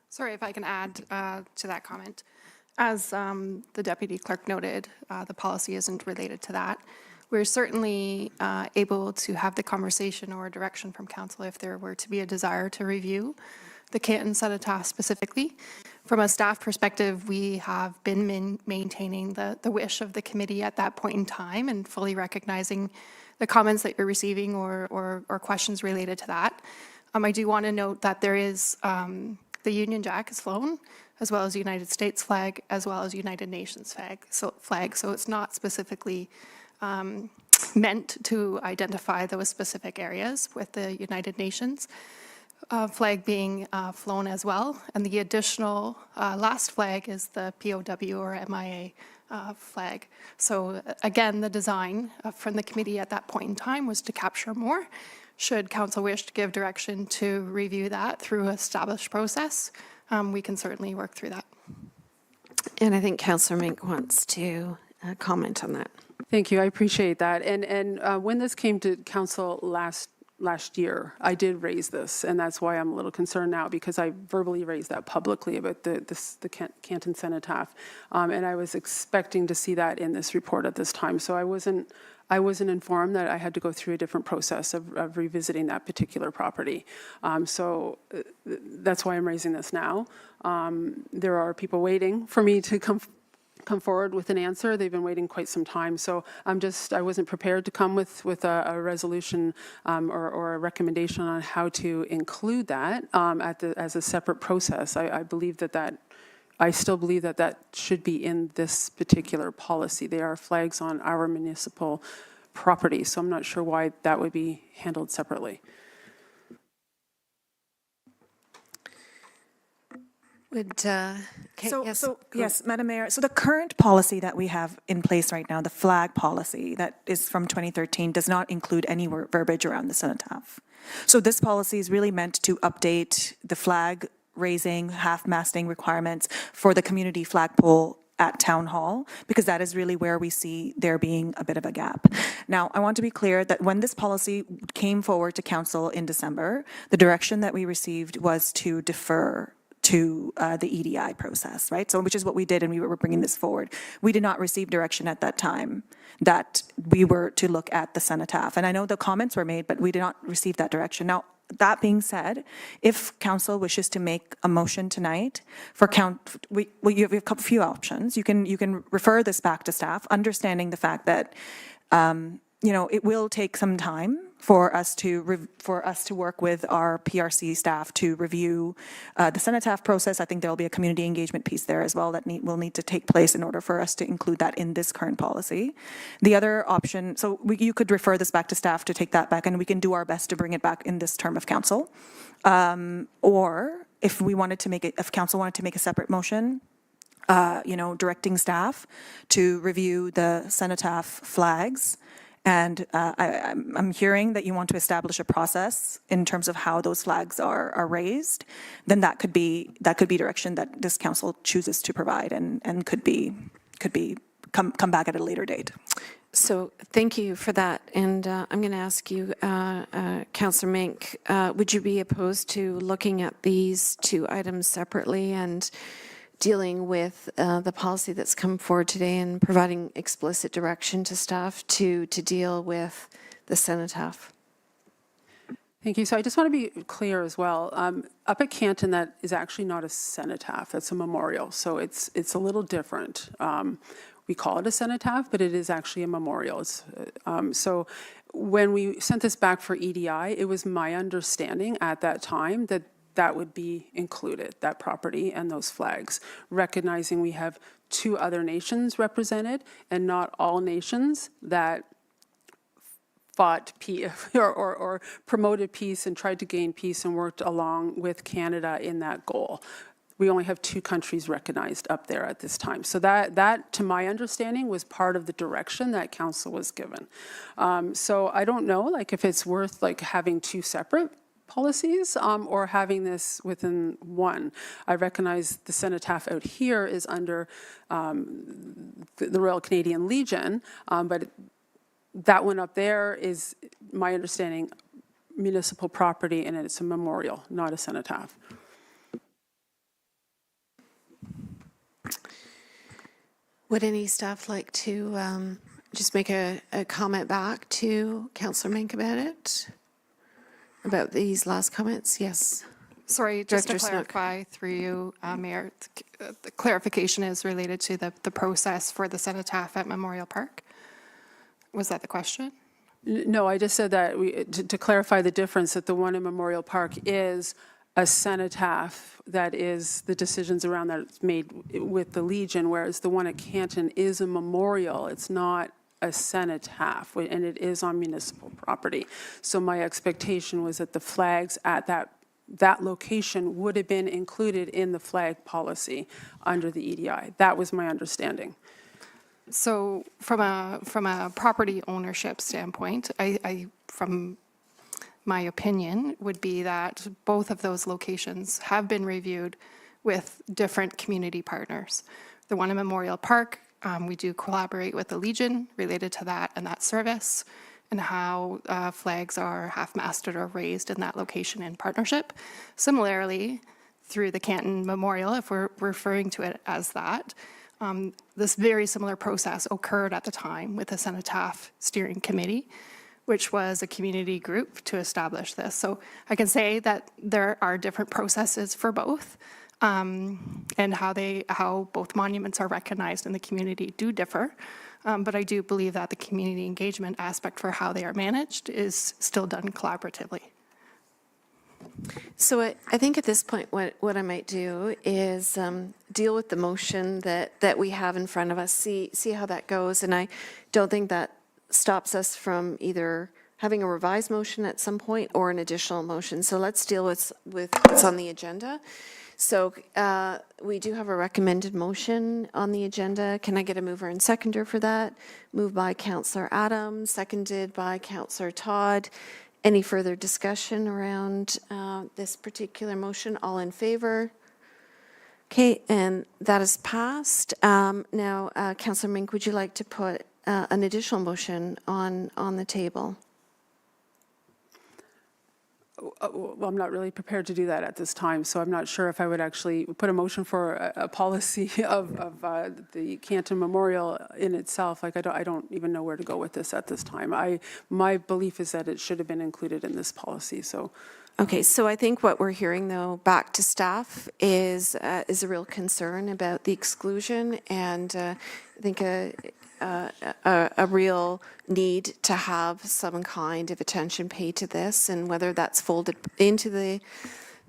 Sorry if I can add to that comment. As the Deputy Clerk noted, the policy isn't related to that. We're certainly able to have the conversation or direction from Council if there were to be a desire to review the Canton Cenotaph specifically. From a staff perspective, we have been maintaining the wish of the committee at that point in time and fully recognizing the comments that you're receiving or questions related to that. I do want to note that there is the Union Jack is flown, as well as the United States flag, as well as United Nations flag. So it's not specifically meant to identify those specific areas, with the United Nations flag being flown as well. And the additional last flag is the POW or MIA flag. So again, the design from the committee at that point in time was to capture more. Should council wish to give direction to review that through an established process, we can certainly work through that. And I think Councillor Mink wants to comment on that. Thank you, I appreciate that. And when this came to council last year, I did raise this, and that's why I'm a little concerned now, because I verbally raised that publicly about the Canton Cenotaph, and I was expecting to see that in this report at this time. So I wasn't informed that I had to go through a different process of revisiting that particular property. So that's why I'm raising this now. There are people waiting for me to come forward with an answer. They've been waiting quite some time. So I wasn't prepared to come with a resolution or a recommendation on how to include that as a separate process. I still believe that should be in this particular policy. They are flags on our municipal property, so I'm not sure why that would be handled separately. Yes, Madam Mayor. So the current policy that we have in place right now, the flag policy that is from 2013, does not include any verbiage around the cenotaph. So this policy is really meant to update the flag raising, half-masting requirements for the community flagpole at Town Hall, because that is really where we see there being a bit of a gap. Now, I want to be clear that when this policy came forward to Council in December, the direction that we received was to defer to the EDI process, right? So, which is what we did, and we were bringing this forward. We did not receive direction at that time that we were to look at the cenotaph. And I know the comments were made, but we did not receive that direction. Now, that being said, if council wishes to make a motion tonight for you have a few options. You can refer this back to staff, understanding the fact that it will take some time for us to work with our PRC staff to review the cenotaph process. I think there will be a community engagement piece there as well that will need to take place in order for us to include that in this current policy. The other option, you could refer this back to staff to take that back, and we can do our best to bring it back in this term of council. Or if council wanted to make a separate motion, directing staff to review the cenotaph flags. And I'm hearing that you want to establish a process in terms of how those flags are raised. Then that could be direction that this council chooses to provide, and could be could be come back at a later date. So thank you for that. And I'm going to ask you, Councillor Mink, would you be opposed to looking at these two items separately and dealing with the policy that's come forward today and providing explicit direction to staff to deal with the cenotaph? Thank you. So I just want to be clear as well. Up at Canton, that is actually not a cenotaph. That's a memorial. So it's a little different. We call it a cenotaph, but it is actually a memorial. So when we sent this back for EDI, it was my understanding at that time that that would be included, that property and those flags, recognizing we have 2 other nations represented and not all nations that fought peace or promoted peace and tried to gain peace and worked along with Canada in that goal. We only have 2 countries recognized up there at this time. So that, to my understanding, was part of the direction that council was given. So I don't know, like, if it's worth like having 2 separate policies or having this within one. I recognize the cenotaph out here is under the Royal Canadian Legion, but that one up there is, my understanding, municipal property, and it's a memorial, not a cenotaph. Would any staff like to just make a comment back to Councillor Mink about it? About these last comments? Yes. Sorry, just to Director Snook. clarify through you, Mayor, the clarification is related to the process for the cenotaph at Memorial Park. Was that the question? No, I just said that to clarify the difference, that the one in Memorial Park is a cenotaph, that is the decisions around that it's made with the Legion, whereas the one at Canton is a memorial. It's not a cenotaph, and it is on municipal property. So my expectation was that the flags at that location would have been included in the flag policy under the EDI. That was my understanding. So from a property ownership standpoint, from my opinion would be that both of those locations have been reviewed with different community partners. The one in Memorial Park, we do collaborate with the Legion related to that and that service, and how flags are half-masted or raised in that location in partnership. Similarly, through the Canton Memorial, if we're referring to it as that, this very similar process occurred at the time with the Cenotaph Steering Committee, which was a community group to establish this. So I can say that there are different processes for both, and how both monuments are recognized in the community do differ. But I do believe that the community engagement aspect for how they are managed is still done collaboratively. So I think at this point, what I might do is deal with the motion that we have in front of us, see how that goes. And I don't think that stops us from either having a revised motion at some point or an additional motion. So let's deal with what's on the agenda. So we do have a recommended motion on the agenda. Can I get a mover and seconder for that? Moved by Councillor Adams, seconded by Councillor Todd. Any further discussion around this particular motion? All in favor? Okay, and that is passed. Now, Councillor Mink, would you like to put an additional motion on the table? Well, I'm not really prepared to do that at this time, so I'm not sure if I would actually put a motion for a policy of the Canton Memorial in itself. Like, I don't even know where to go with this at this time. My belief is that it should have been included in this policy, so. Okay, so I think what we're hearing, though, back to staff is a real concern about the exclusion, and I think a real need to have some kind of attention paid to this, and whether that's folded into the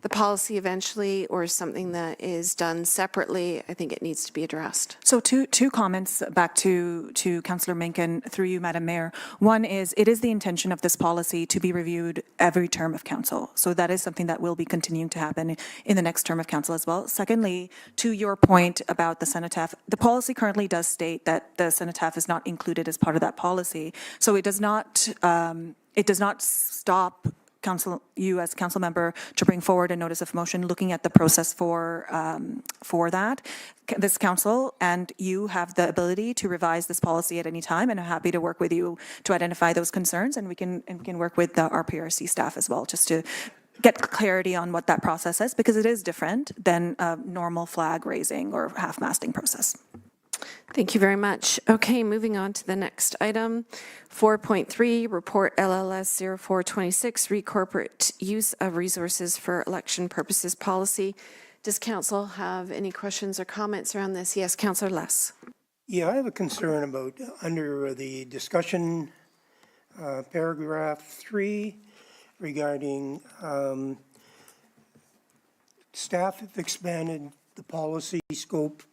policy eventually or something that is done separately, I think it needs to be addressed. So two comments back to Councillor Mink and through you, Madam Mayor. One is, it is the intention of this policy to be reviewed every term of council. So that is something that will be continuing to happen in the next term of council as well. Secondly, to your point about the cenotaph, the policy currently does state that the cenotaph is not included as part of that policy. So it does not stop you as council member to bring forward a notice of motion looking at the process for that. This council and you have the ability to revise this policy at any time, and I'm happy to work with you to identify those concerns, and we can work with the RPRC staff as well, just to get clarity on what that process is, because it is different than a normal flag raising or half-masting process. Thank you very much. Okay, moving on to the next item. 4.3, Report LLS 0426, Corporate Use of Resources for Election Purposes Policy. Does council have any questions or comments around this? Yes, Councillor Less. Yeah, I have a concern about under the discussion, paragraph 3, regarding staff have expanded the policy scope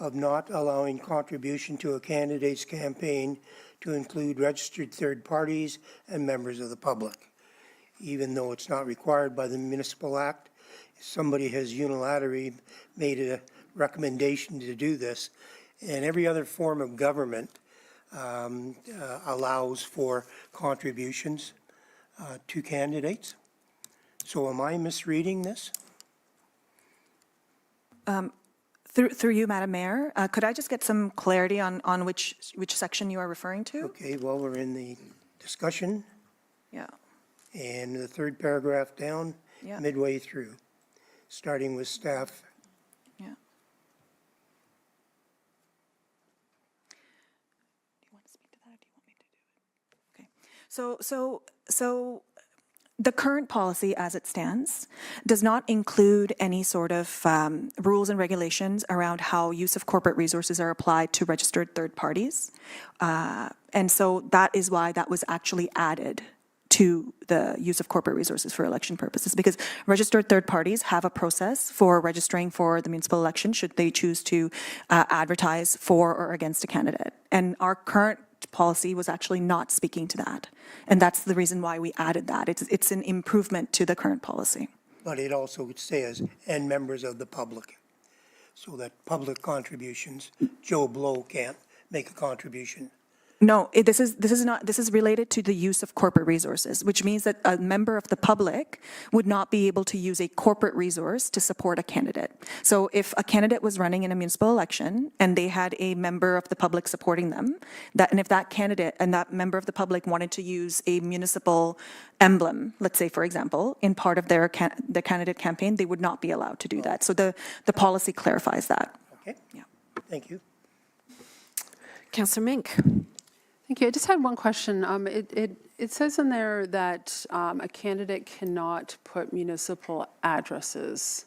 of not allowing contribution to a candidate's campaign to include registered third parties and members of the public. Even though it's not required by the Municipal Act, somebody has unilaterally made a recommendation to do this, and every other form of government allows for contributions to candidates. So am I misreading this? Through you, Madam Mayor, could I just get some clarity on which section you are referring to? Okay, well, we're in the discussion, Yeah. and the third paragraph down, Yeah. midway through, starting with staff. Yeah. Do you want to speak to that, or do you want me to do it? Okay. So the current policy as it stands does not include any sort of rules and regulations around how use of corporate resources are applied to registered third parties. And so that is why that was actually added to the use of corporate resources for election purposes, because registered third parties have a process for registering for the municipal election should they choose to advertise for or against a candidate. And our current policy was actually not speaking to that. And that's the reason why we added that. It's an improvement to the current policy. But it also says, and members of the public, so that public contributions, Joe Blow can't make a contribution. No, this is related to the use of corporate resources, which means that a member of the public would not be able to use a corporate resource to support a candidate. So if a candidate was running in a municipal election and they had a member of the public supporting them, and if that candidate and that member of the public wanted to use a municipal emblem, let's say, for example, in part of their candidate campaign, they would not be allowed to do that. So the policy clarifies that. Okay? Yeah. Thank you. Councillor Mink. Thank you. I just had one question. It says in there that a candidate cannot put municipal addresses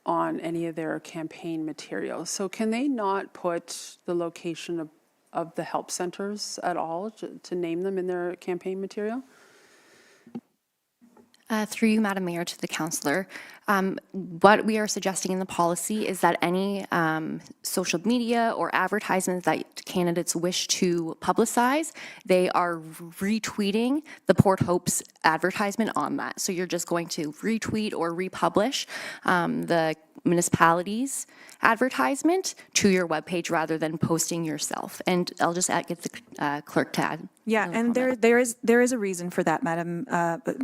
on any of their campaign materials. So can they not put the location of the help centers at all to name them in their campaign material? Through you, Madam Mayor, to the councillor, what we are suggesting in the policy is that any social media or advertisements that candidates wish to publicize, they are retweeting the Port Hope's advertisement on that. So you're just going to retweet or republish the municipality's advertisement to your webpage rather than posting yourself. And I'll just get the clerk to add. Yeah, and there is a reason for that, Madam,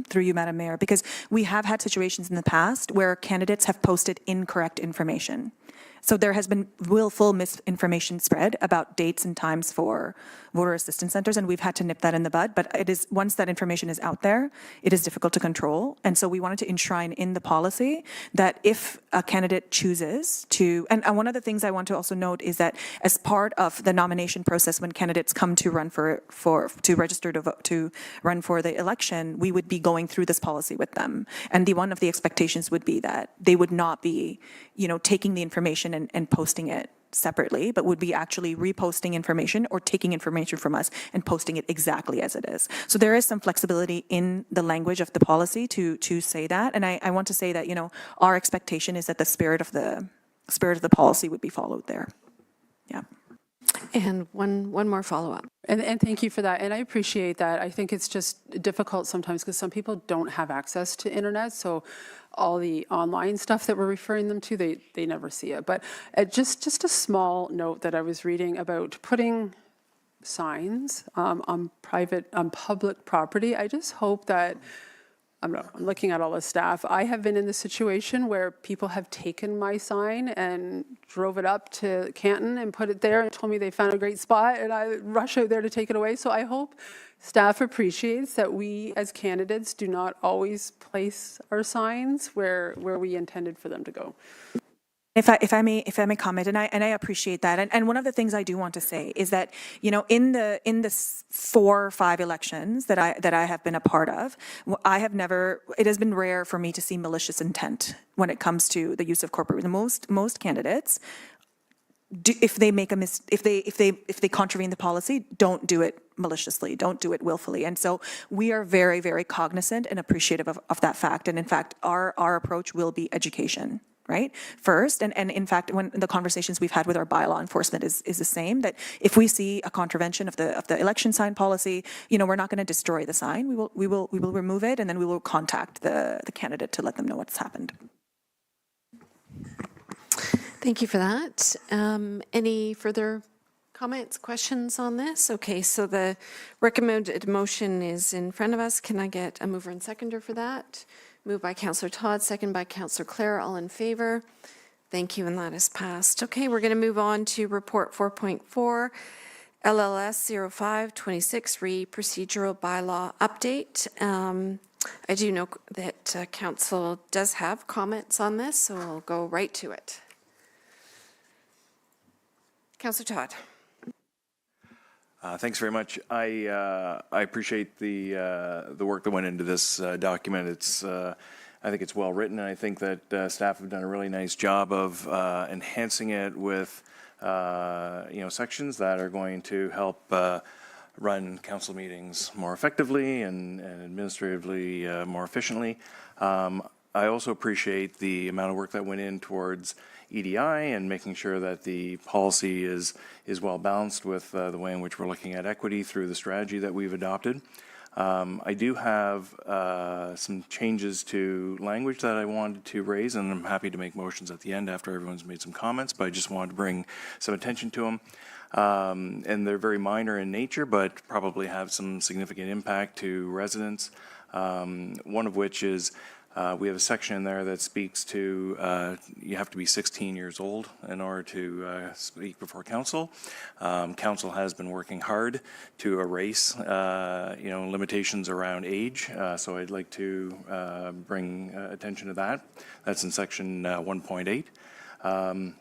through you, Madam Mayor, because we have had situations in the past where candidates have posted incorrect information. So there has been willful misinformation spread about dates and times for voter assistance centers, and we've had to nip that in the bud. But it is, once that information is out there, it is difficult to control. And so we wanted to enshrine in the policy that if a candidate chooses to, and one of the things I want to also note is that as part of the nomination process, when candidates come to run to register to vote, to run for the election, we would be going through this policy with them. And one of the expectations would be that they would not be, taking the information and posting it separately, but would be actually reposting information or taking information from us and posting it exactly as it is. So there is some flexibility in the language of the policy to say that. And I want to say that, our expectation is that the spirit of the policy would be followed there. Yeah. And one more follow-up. And thank you for that. And I appreciate that. I think it's just difficult sometimes because some people don't have access to internet. So all the online stuff that we're referring them to, they never see it. But just a small note that I was reading about putting signs on public property. I just hope that I'm looking at all the staff. I have been in the situation where people have taken my sign and drove it up to Canton and put it there and told me they found a great spot, and I rush out there to take it away. So I hope staff appreciates that we as candidates do not always place our signs where we intended for them to go. If I may comment, and I appreciate that. And one of the things I do want to say is that, you know, in the 4 or 5 elections that I have been a part of, it has been rare for me to see malicious intent when it comes to the use of corporate. Most candidates, if they contravene the policy, don't do it maliciously, don't do it willfully. And so we are very, very cognizant and appreciative of that fact. And in fact, our approach will be education. Right? First, and in fact, when the conversations we've had with our bylaw enforcement is the same, that if we see a contravention of the election sign policy, you know, we're not going to destroy the sign. We will remove it, and then we will contact the candidate to let them know what's happened. Thank you for that. Any further comments, questions on this? Okay, so the recommended motion is in front of us. Can I get a mover and seconder for that? Moved by Councillor Todd, second by Councillor Clare. All in favor? Thank you, and that is passed. Okay, we're going to move on to Report 4.4, LLS 0526, Procedural Bylaw Update. I do know that Council does have comments on this, so we'll go right to it. Councillor Todd. Thanks very much. I appreciate the work that went into this document. I think it's well written, and I think that staff have done a really nice job of enhancing it with sections that are going to help run council meetings more effectively and administratively more efficiently. I also appreciate the amount of work that went in towards EDI and making sure that the policy is well balanced with the way in which we're looking at equity through the strategy that we've adopted. I do have some changes to language that I wanted to raise, and I'm happy to make motions at the end after everyone's made some comments, but I just wanted to bring some attention to them. And they're very minor in nature, but probably have some significant impact to residents. One of which is we have a section in there that speaks to you have to be 16 years old in order to speak before council. Council has been working hard to erase limitations around age, so I'd like to bring attention to that. That's in section 1.8.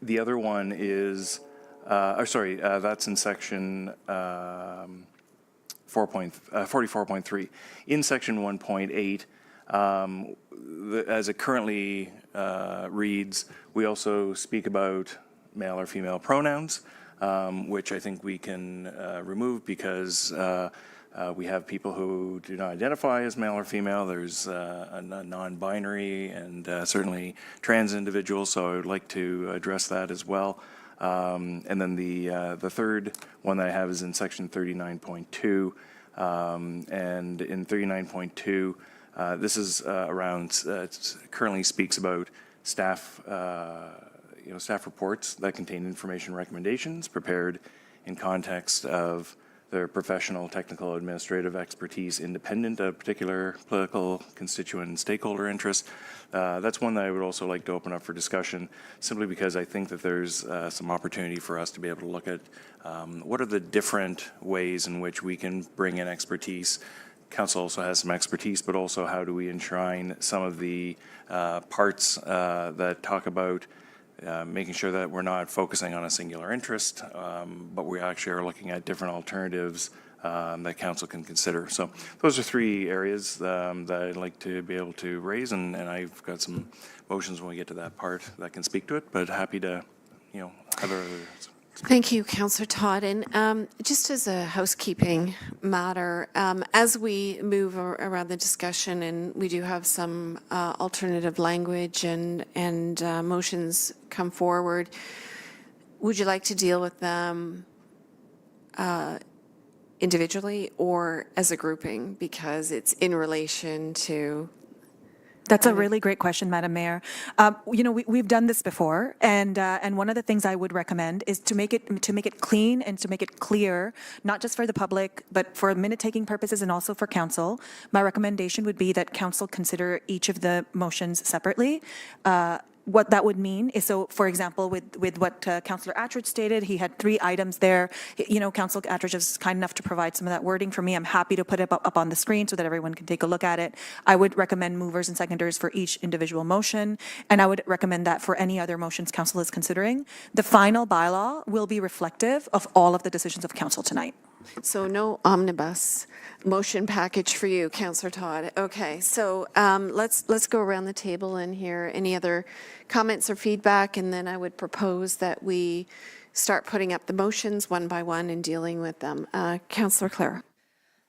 The other one is, that's in section 44.3. In section 1.8, as it currently reads, we also speak about male or female pronouns, which I think we can remove because we have people who do not identify as male or female. There's a non-binary and certainly trans individuals, so I would like to address that as well. And then the third one that I have is in section 39.2, and in 39.2, this is around, it currently speaks about staff, staff reports that contain information recommendations prepared in context of their professional, technical, administrative expertise independent of particular political, constituent, and stakeholder interests. That's one that I would also like to open up for discussion, simply because I think that there's some opportunity for us to be able to look at what are the different ways in which we can bring in expertise. Council also has some expertise, but also how do we enshrine some of the parts that talk about making sure that we're not focusing on a singular interest, but we actually are looking at different alternatives that council can consider. So those are 3 areas that I'd like to be able to raise, and I've got some motions when we get to that part that can speak to it, but happy to, have a... Thank you, Councillor Todd. And just as a housekeeping matter, as we move around the discussion, and we do have some alternative language and motions come forward, would you like to deal with them individually or as a grouping, because it's in relation to That's a really great question, Madam Mayor. We've done this before, and one of the things I would recommend is to make it clean and to make it clear, not just for the public, but for minute-taking purposes and also for council. My recommendation would be that council consider each of the motions separately. What that would mean is, so for example, with what Councillor Attridge stated, he had 3 items there. Councillor Attridge is kind enough to provide some of that wording for me. I'm happy to put it up on the screen so that everyone can take a look at it. I would recommend movers and seconders for each individual motion, and I would recommend that for any other motions council is considering. The final bylaw will be reflective of all of the decisions of council tonight. So no omnibus motion package for you, Councillor Todd. Okay, so let's go around the table and hear any other comments or feedback, and then I would propose that we start putting up the motions one by one and dealing with them. Councillor Clara.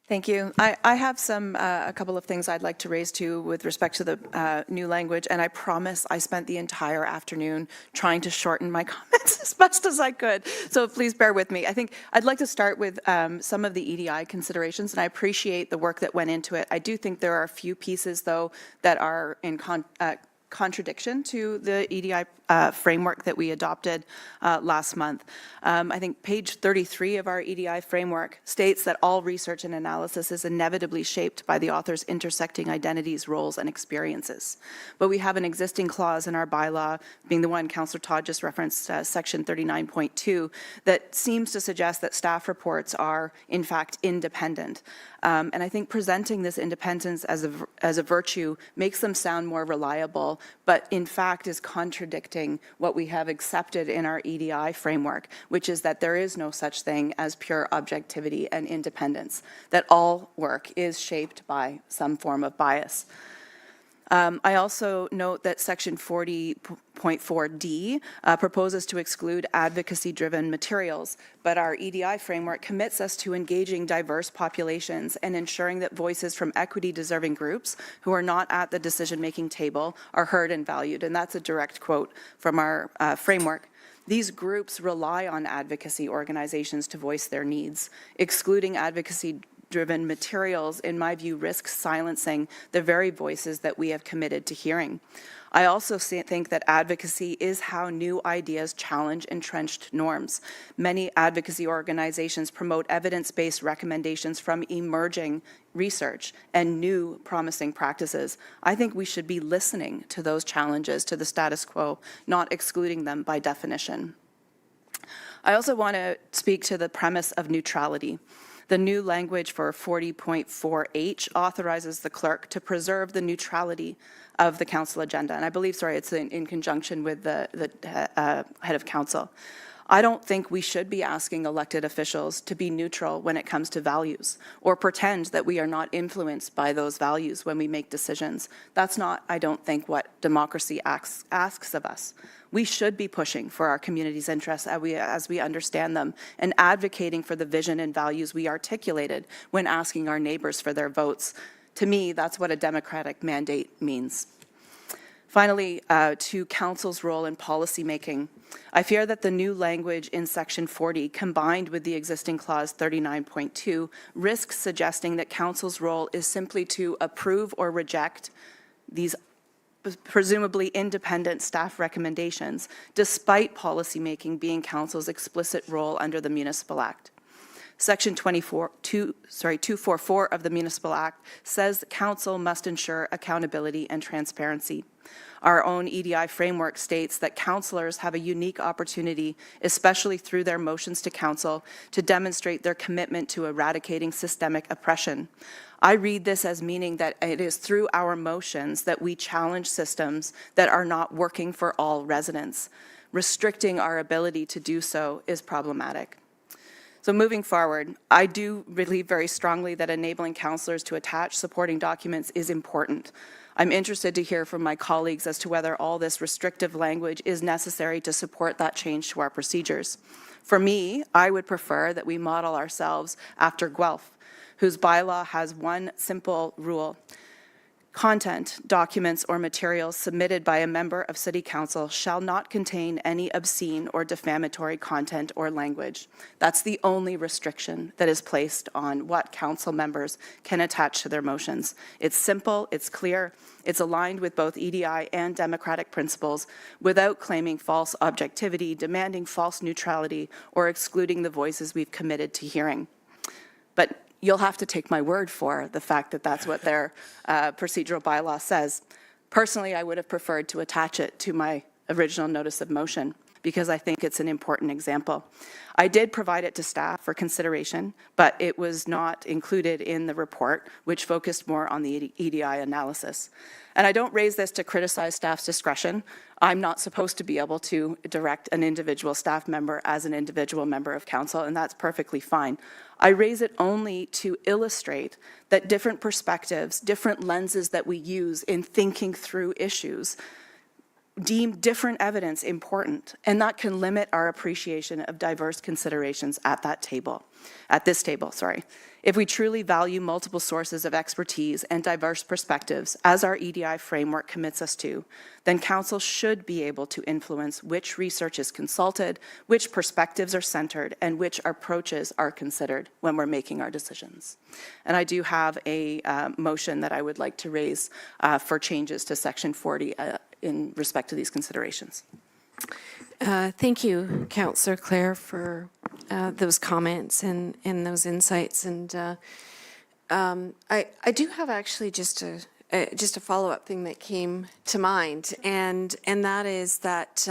Thank you. I have a couple of things I'd like to raise too with respect to the new language, and I promise I spent the entire afternoon trying to shorten my comments as best as I could, so please bear with me. I think I'd like to start with some of the EDI considerations, and I appreciate the work that went into it. I do think there are a few pieces, though, that are in contradiction to the EDI framework that we adopted last month. I think page 33 of our EDI framework states that all research and analysis is inevitably shaped by the author's intersecting identities, roles, and experiences. But we have an existing clause in our bylaw, being the one Councillor Todd just referenced, section 39.2, that seems to suggest that staff reports are, in fact, independent. And I think presenting this independence as a virtue makes them sound more reliable, but in fact is contradicting what we have accepted in our EDI framework, which is that there is no such thing as pure objectivity and independence, that all work is shaped by some form of bias. I also note that section 40.4D proposes to exclude advocacy-driven materials, but our EDI framework commits us to engaging diverse populations and ensuring that voices from equity-deserving groups who are not at the decision-making table are heard and valued, and that's a direct quote from our framework. These groups rely on advocacy organizations to voice their needs. Excluding advocacy-driven materials, in my view, risks silencing the very voices that we have committed to hearing. I also think that advocacy is how new ideas challenge entrenched norms. Many advocacy organizations promote evidence-based recommendations from emerging research and new promising practices. I think we should be listening to those challenges to the status quo, not excluding them by definition. I also want to speak to the premise of neutrality. The new language for 40.4H authorizes the clerk to preserve the neutrality of the council agenda. And I believe, it's in conjunction with the head of council. I don't think we should be asking elected officials to be neutral when it comes to values or pretend that we are not influenced by those values when we make decisions. That's not, I don't think, what democracy asks of us. We should be pushing for our community's interests as we understand them and advocating for the vision and values we articulated when asking our neighbors for their votes. To me, that's what a democratic mandate means. Finally, to council's role in policymaking. I fear that the new language in section 40, combined with the existing clause 39.2, risks suggesting that council's role is simply to approve or reject these presumably independent staff recommendations, despite policymaking being council's explicit role under the Municipal Act. Section 244 of the Municipal Act says council must ensure accountability and transparency. Our own EDI framework states that councillors have a unique opportunity, especially through their motions to council, to demonstrate their commitment to eradicating systemic oppression. I read this as meaning that it is through our motions that we challenge systems that are not working for all residents. Restricting our ability to do so is problematic. So moving forward, I do believe very strongly that enabling councillors to attach supporting documents is important. I'm interested to hear from my colleagues as to whether all this restrictive language is necessary to support that change to our procedures. For me, I would prefer that we model ourselves after Guelph, whose bylaw has one simple rule. Content, documents, or materials submitted by a member of City Council shall not contain any obscene or defamatory content or language. That's the only restriction that is placed on what council members can attach to their motions. It's simple, it's clear, it's aligned with both EDI and democratic principles without claiming false objectivity, demanding false neutrality, or excluding the voices we've committed to hearing. But you'll have to take my word for the fact that that's what their procedural bylaw says. Personally, I would have preferred to attach it to my original notice of motion because I think it's an important example. I did provide it to staff for consideration, but it was not included in the report, which focused more on the EDI analysis. And I don't raise this to criticize staff's discretion. I'm not supposed to be able to direct an individual staff member as an individual member of council, and that's perfectly fine. I raise it only to illustrate that different perspectives, different lenses that we use in thinking through issues deem different evidence important, and that can limit our appreciation of diverse considerations at this table. If we truly value multiple sources of expertise and diverse perspectives, as our EDI framework commits us to, then council should be able to influence which research is consulted, which perspectives are centered, and which approaches are considered when we're making our decisions. And I do have a motion that I would like to raise for changes to Section 40 in respect to these considerations. Thank you, Councillor Clare, for those comments and those insights. And I do have actually just a follow-up thing that came to mind, and that is that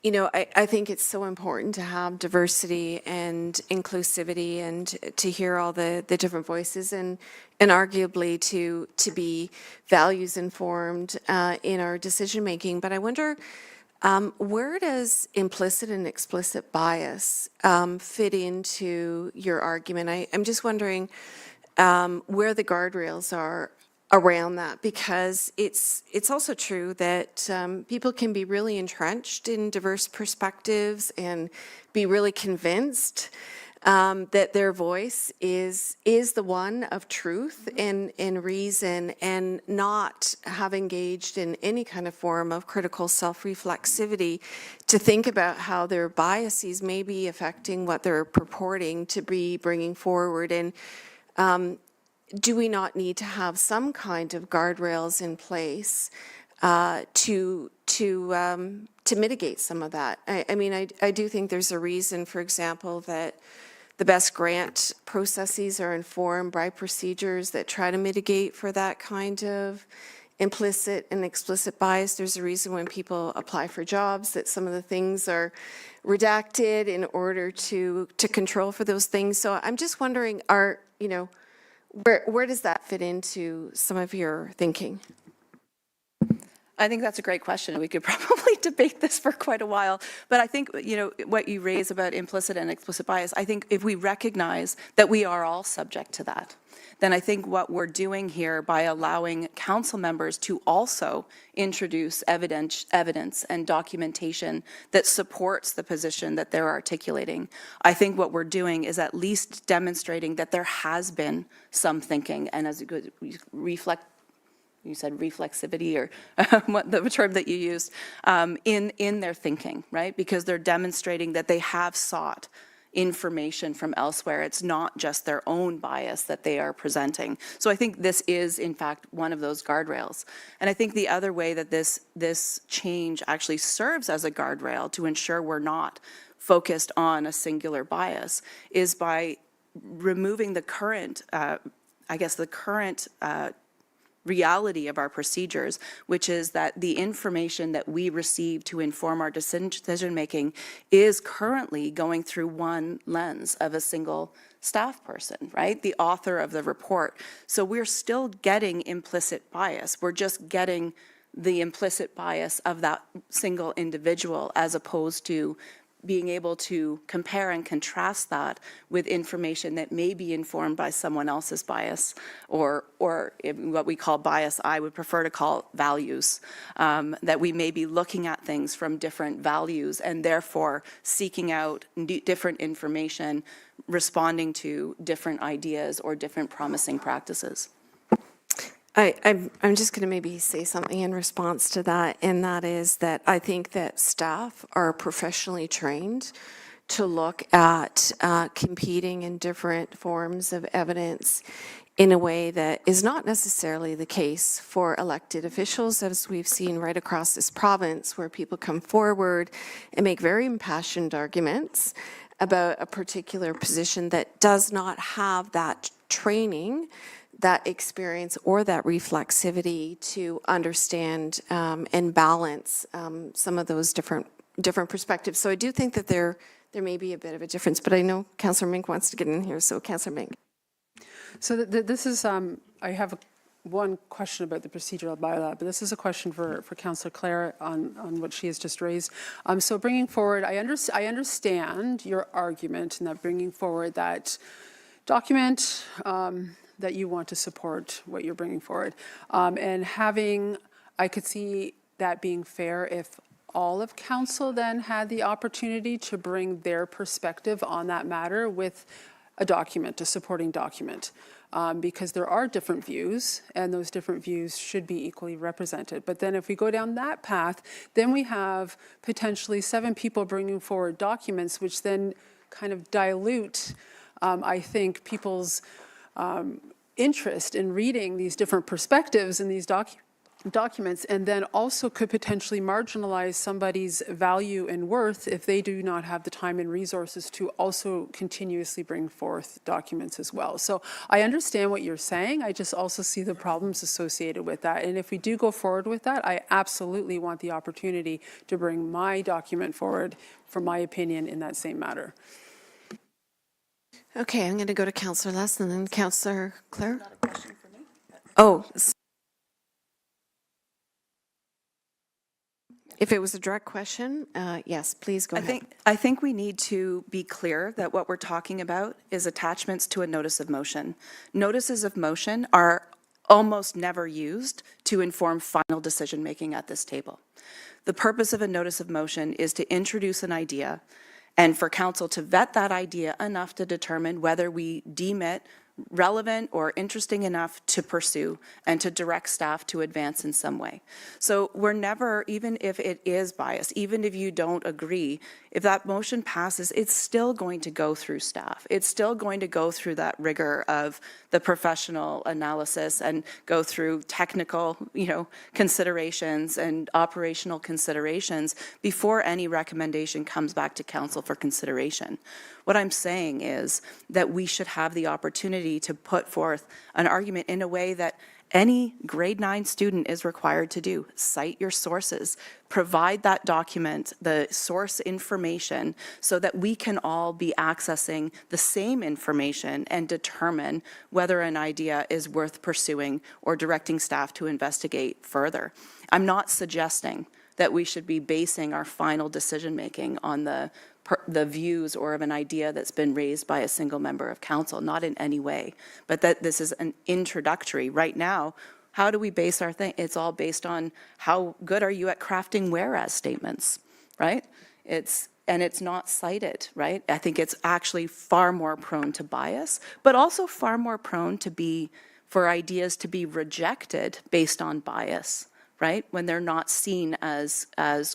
you know, I think it's so important to have diversity and inclusivity and to hear all the different voices and arguably to be values informed in our decision making. But I wonder, where does implicit and explicit bias fit into your argument? I'm just wondering where the guardrails are around that, because it's also true that people can be really entrenched in diverse perspectives and be really convinced that their voice is the one of truth and reason, and not have engaged in any kind of form of critical self-reflexivity to think about how their biases may be affecting what they're purporting to be bringing forward. And do we not need to have some kind of guardrails in place to mitigate some of that? I mean, I do think there's a reason, for example, that the best grant processes are informed by procedures that try to mitigate for that kind of implicit and explicit bias. There's a reason when people apply for jobs that some of the things are redacted in order to control for those things. So I'm just wondering, where does that fit into some of your thinking? I think that's a great question. We could probably debate this for quite a while. But I think, what you raise about implicit and explicit bias, I think if we recognize that we are all subject to that, then I think what we're doing here by allowing council members to also introduce evidence and documentation that supports the position that they're articulating, I think what we're doing is at least demonstrating that there has been some thinking, and as you said reflexivity, or what the term that you used, in their thinking, right? Because they're demonstrating that they have sought information from elsewhere. It's not just their own bias that they are presenting. So I think this is, in fact, one of those guardrails. And I think the other way that this change actually serves as a guardrail to ensure we're not focused on a singular bias is by removing the current, reality of our procedures, which is that the information that we receive to inform our decision-making is currently going through one lens of a single staff person, right? The author of the report. So we're still getting implicit bias. We're just getting the implicit bias of that single individual, as opposed to being able to compare and contrast that with information that may be informed by someone else's bias, or what we call bias, I would prefer to call values, that we may be looking at things from different values and therefore seeking out different information, responding to different ideas or different promising practices. I'm just going to maybe say something in response to that, and that is that I think that staff are professionally trained to look at competing and different forms of evidence in a way that is not necessarily the case for elected officials, as we've seen right across this province, where people come forward and make very impassioned arguments about a particular position that does not have that training, that experience, or that reflexivity to understand and balance some of those different perspectives. So I do think that there may be a bit of a difference, but I know Councillor Mink wants to get in here, so Councillor Mink. So this is, I have one question about the procedural bylaw, but this is a question for Councillor Clare on what she has just raised. So bringing forward, I understand your argument in that bringing forward that document that you want to support what you're bringing forward. And I could see that being fair if all of council then had the opportunity to bring their perspective on that matter with a document, a supporting document, because there are different views, and those different views should be equally represented. But then if we go down that path, then we have potentially 7 people bringing forward documents, which then kind of dilute, I think, people's interest in reading these different perspectives in these documents, and then also could potentially marginalize somebody's value and worth if they do not have the time and resources to also continuously bring forth documents as well. So I understand what you're saying. I just also see the problems associated with that. And if we do go forward with that, I absolutely want the opportunity to bring my document forward for my opinion in that same matter. Okay, I'm going to go to Councillor Les and then Councillor Clare. Not a question for me. Oh. If it was a direct question, yes, please go ahead. I think we need to be clear that what we're talking about is attachments to a notice of motion. Notices of motion are almost never used to inform final decision-making at this table. The purpose of a notice of motion is to introduce an idea and for council to vet that idea enough to determine whether we deem it relevant or interesting enough to pursue and to direct staff to advance in some way. So we're never, even if it is biased, even if you don't agree, if that motion passes, it's still going to go through staff. It's still going to go through that rigor of the professional analysis and go through technical, considerations and operational considerations before any recommendation comes back to council for consideration. What I'm saying is that we should have the opportunity to put forth an argument in a way that any grade 9 student is required to do. Cite your sources, provide that document, the source information, so that we can all be accessing the same information and determine whether an idea is worth pursuing or directing staff to investigate further. I'm not suggesting that we should be basing our final decision-making on the views or of an idea that's been raised by a single member of council, not in any way, but that this is an introductory. Right now, how do we base our thing? It's all based on how good are you at crafting whereas statements, right? It's not cited, right? I think it's actually far more prone to bias, but also far more prone for ideas to be rejected based on bias, right? When they're not seen as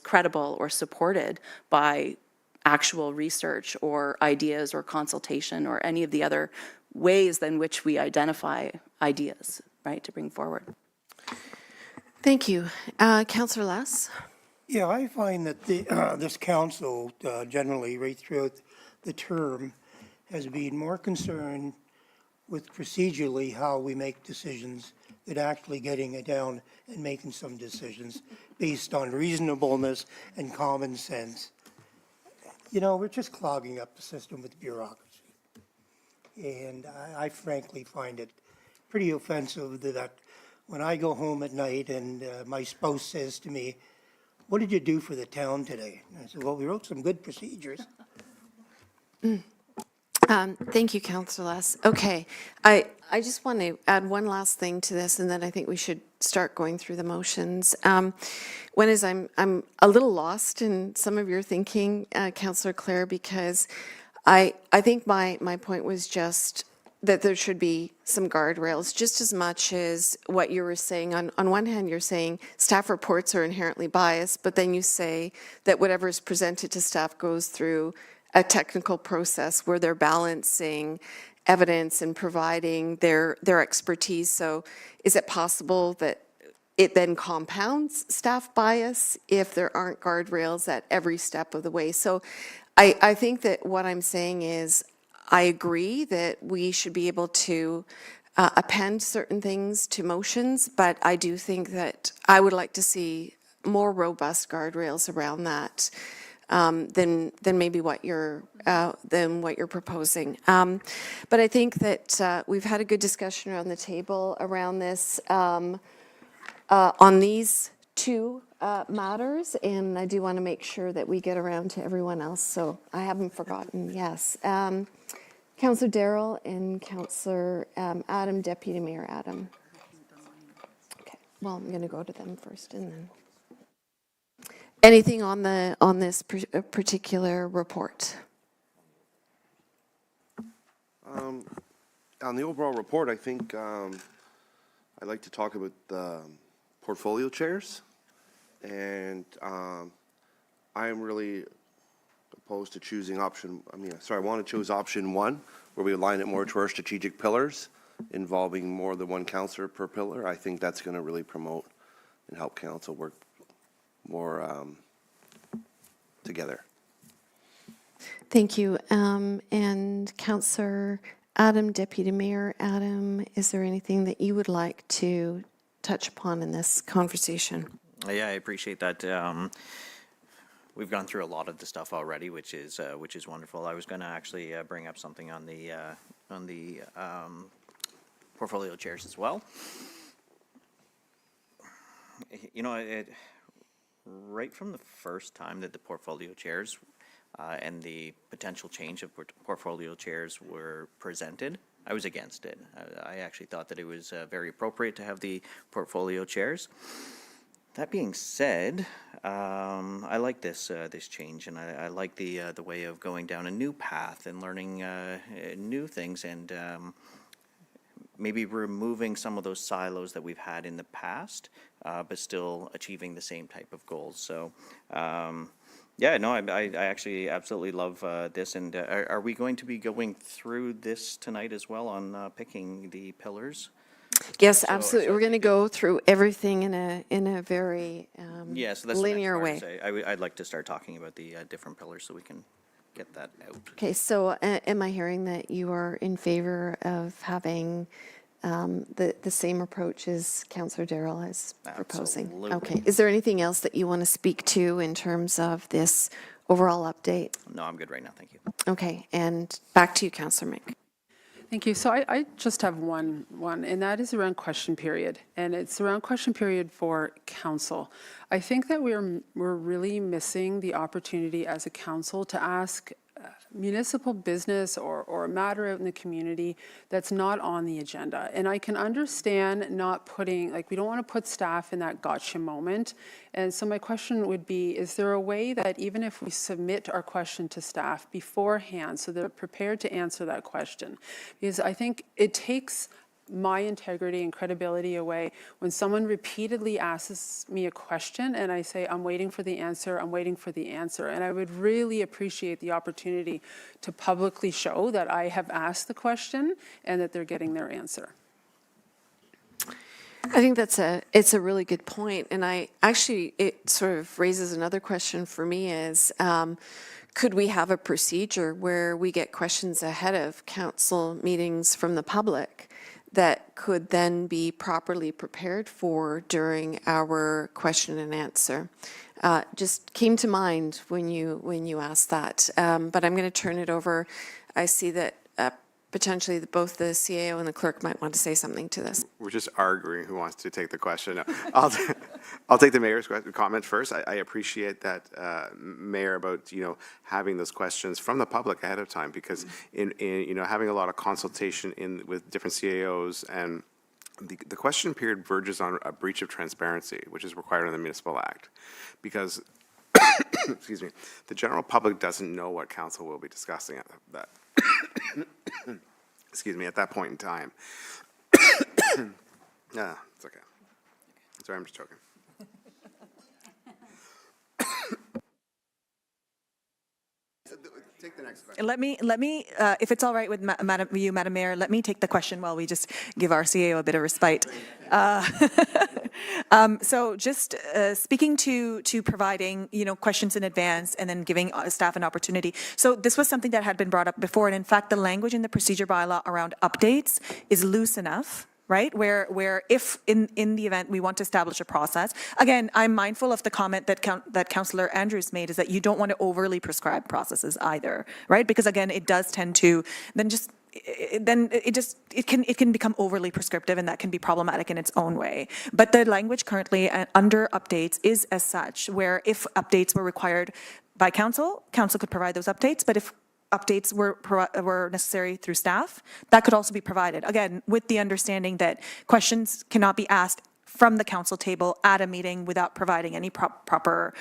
credible or supported by actual research or ideas or consultation or any of the other ways in which we identify ideas, right, to bring forward. Thank you. Councillor Les? Yeah, I find that this council generally right throughout the term has been more concerned with procedurally how we make decisions than actually getting it down and making some decisions based on reasonableness and common sense. We're just clogging up the system with bureaucracy. And I frankly find it pretty offensive that when I go home at night and my spouse says to me, "What did you do for the town today?" And I said, "Well, we wrote some good procedures." Thank you, Councillor Les. Okay, I just want to add one last thing to this, and then I think we should start going through the motions. One is I'm a little lost in some of your thinking, Councillor Clare, because I think my point was just that there should be some guardrails, just as much as what you were saying. On one hand, you're saying staff reports are inherently biased, but then you say that whatever is presented to staff goes through a technical process where they're balancing evidence and providing their expertise. So is it possible that it then compounds staff bias if there aren't guardrails at every step of the way? So I think that what I'm saying is I agree that we should be able to append certain things to motions, but I do think that I would like to see more robust guardrails around that than maybe what you're proposing. But I think that we've had a good discussion around the table around this on these two matters, and I do want to make sure that we get around to everyone else. So I haven't forgotten. Yes, Councillor Darrell and Councillor Adam, Deputy Mayor Adam. Okay. Well, I'm going to go to them first, and then. Anything on this particular report? On the overall report, I think I'd like to talk about the portfolio chairs. And I am really opposed to choosing I want to choose option 1, where we align it more to our strategic pillars, involving more than one councillor per pillar. I think that's going to really promote and help council work more together. Thank you. And Councillor Adam, Deputy Mayor Adam, is there anything that you would like to touch upon in this conversation? Yeah, I appreciate that. We've gone through a lot of the stuff already, which is wonderful. I was going to actually bring up something on the portfolio chairs as well. You know, right from the first time that the portfolio chairs and the potential change of portfolio chairs were presented, I was against it. I actually thought that it was very appropriate to have the portfolio chairs. That being said, I like this change, and I like the way of going down a new path and learning new things, and maybe removing some of those silos that we've had in the past, but still achieving the same type of goals. So, yeah, no, I actually absolutely love this. And are we going to be going through this tonight as well on picking the pillars? Yes, absolutely. We're going to go through everything in a very Yeah, so that's linear the way. next part. I'd like to start talking about the different pillars so we can get that out. Okay, so am I hearing that you are in favor of having the same approach as Councillor Darrell is proposing? Absolutely. Okay. Is there anything else that you want to speak to in terms of this overall update? No, I'm good right now. Thank you. Okay, and back to you, Councillor Mick. Thank you. So I just have one, and that is around question period, and it's around question period for council. I think that we're really missing the opportunity as a council to ask municipal business or a matter out in the community that's not on the agenda. And I can understand not putting, we don't want to put staff in that gotcha moment. And so my question would be, is there a way that even if we submit our question to staff beforehand so they're prepared to answer that question? Because I think it takes my integrity and credibility away when someone repeatedly asks me a question and I say, I'm waiting for the answer, I'm waiting for the answer. And I would really appreciate the opportunity to publicly show that I have asked the question and that they're getting their answer. I think it's a really good point, and it sort of raises another question for me is, could we have a procedure where we get questions ahead of council meetings from the public that could then be properly prepared for during our question and answer? Just came to mind when you asked that, but I'm going to turn it over. I see that potentially both the CAO and the clerk might want to say something to this. We're just arguing who wants to take the question. I'll take the mayor's comment first. I appreciate that, Mayor, about having those questions from the public ahead of time, because in having a lot of consultation with different CAOs, and the question period verges on a breach of transparency, which is required in the Municipal Act, because excuse me, the general public doesn't know what council will be discussing at that. excuse me, at that point in time. It's okay. Sorry, I'm just joking. Take the next question. Let me, if it's all right with Madam Mayor, let me take the question while we just give our CAO a bit of respite. So just speaking to providing, questions in advance and then giving staff an opportunity. So this was something that had been brought up before, and in fact, the language in the procedure bylaw around updates is loose enough, right? Where if in the event we want to establish a process, again, I'm mindful of the comment that Councillor Andrews made, is that you don't want to overly prescribe processes either, right? Because again, it does tend to it can become overly prescriptive, and that can be problematic in its own way. But the language currently under updates is as such, where if updates were required by council could provide those updates, but if updates were necessary through staff, that could also be provided. Again, with the understanding that questions cannot be asked from the council table at a meeting without providing any proper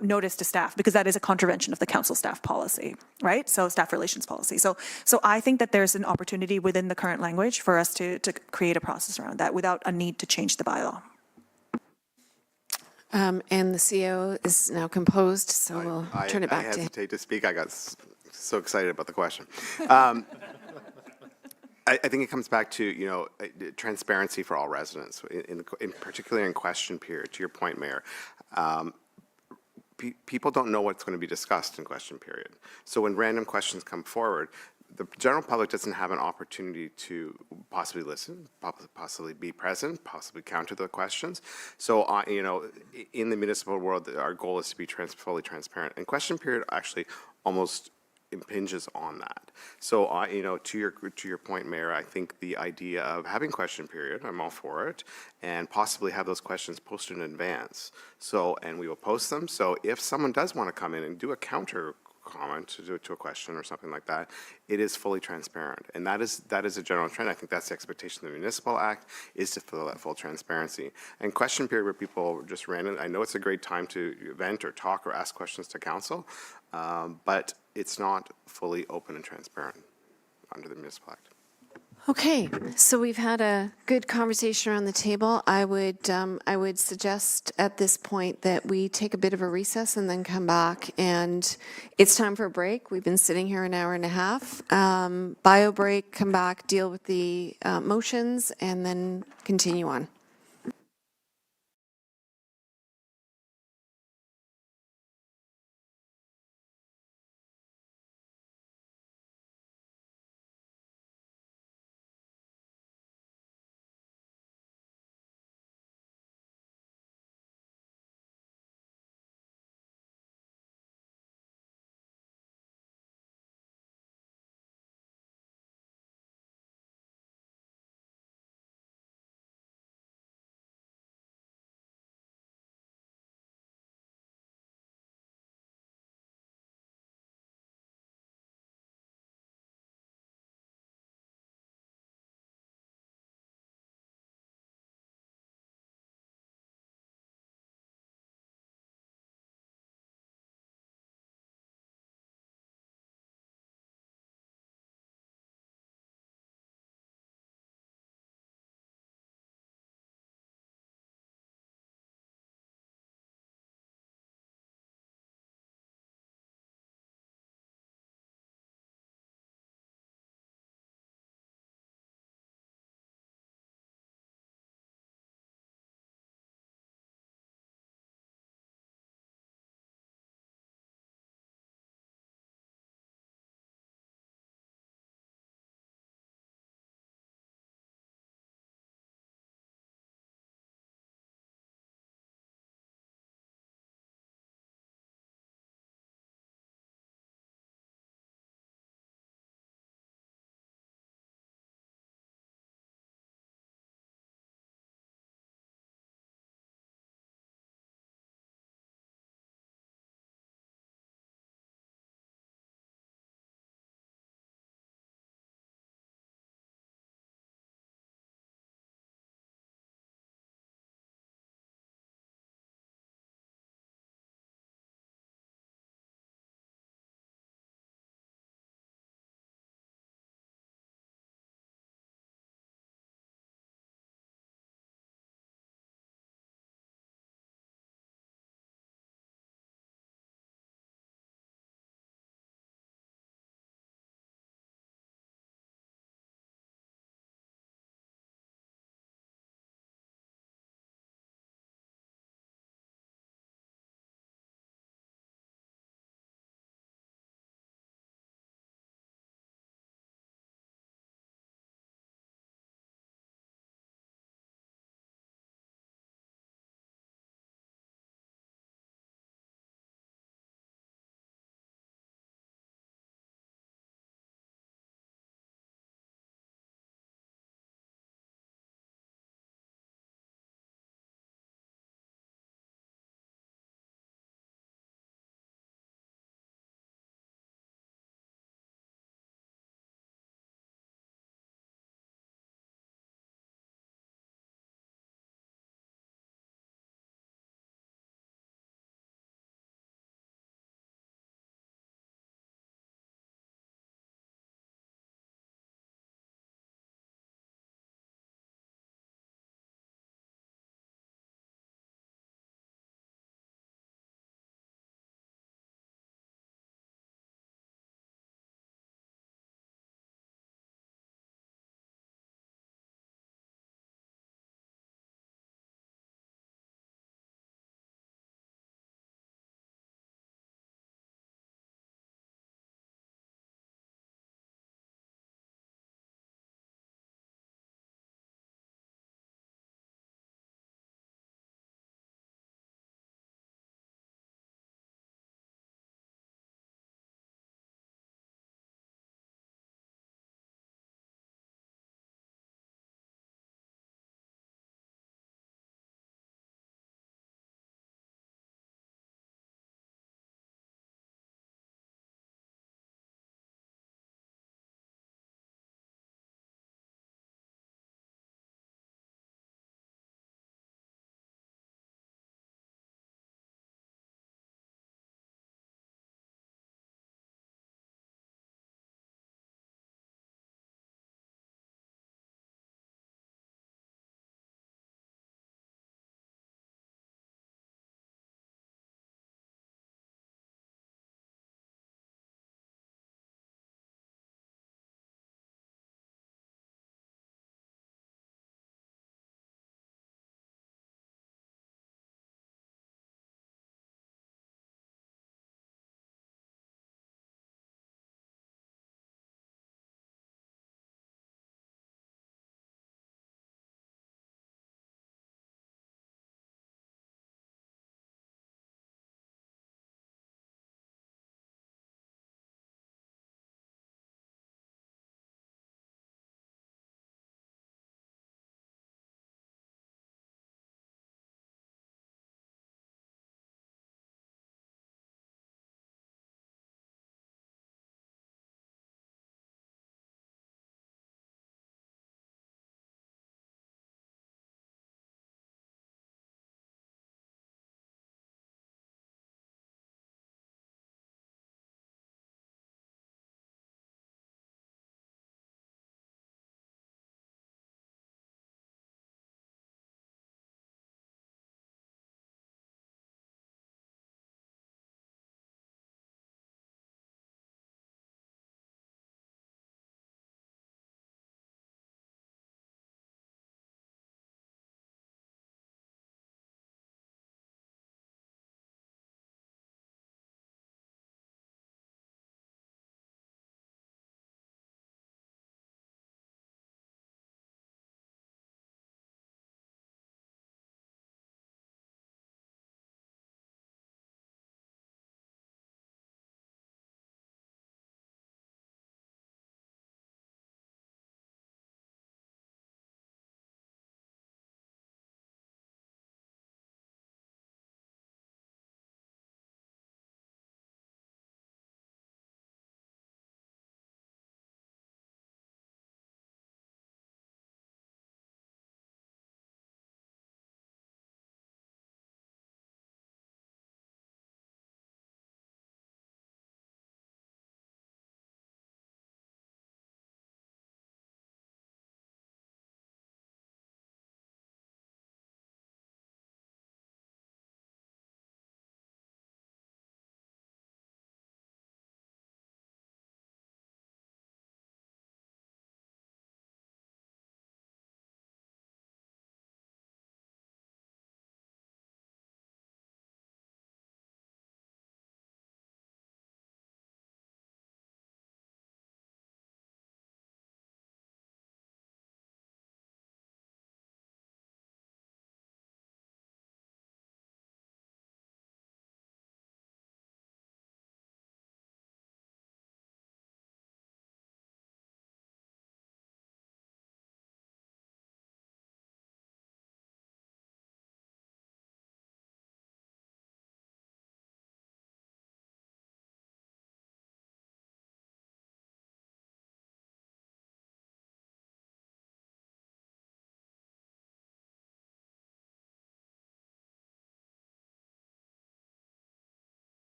notice to staff, because that is a contravention of the council staff policy, right? So staff relations policy. So I think that there's an opportunity within the current language for us to create a process around that without a need to change the bylaw. And the CEO is now composed, so we'll turn it back I to him. hesitate to speak. I got so excited about the question. I think it comes back to, transparency for all residents, in particular in question period, to your point, Mayor. People don't know what's going to be discussed in question period. So when random questions come forward, the general public doesn't have an opportunity to possibly listen, possibly be present, possibly counter the questions. So, in the municipal world, our goal is to be fully transparent. And question period actually almost impinges on that. So, to your point, Mayor, I think the idea of having question period, I'm all for it, and possibly have those questions posted in advance. So, and we will post them. So, if someone does want to come in and do a counter comment to a question or something like that, it is fully transparent, and that is a general trend. I think that's the expectation of the Municipal Act, is to fill that full transparency. And question period where people just random, I know it's a great time to vent or talk or ask questions to council, but it's not fully open and transparent under the Municipal Act. Okay, so we've had a good conversation around the table. I would suggest at this point that we take a bit of a recess and then come back, and it's time for a break. We've been sitting here an hour and a half. Bio break, come back, deal with the motions, and then continue on.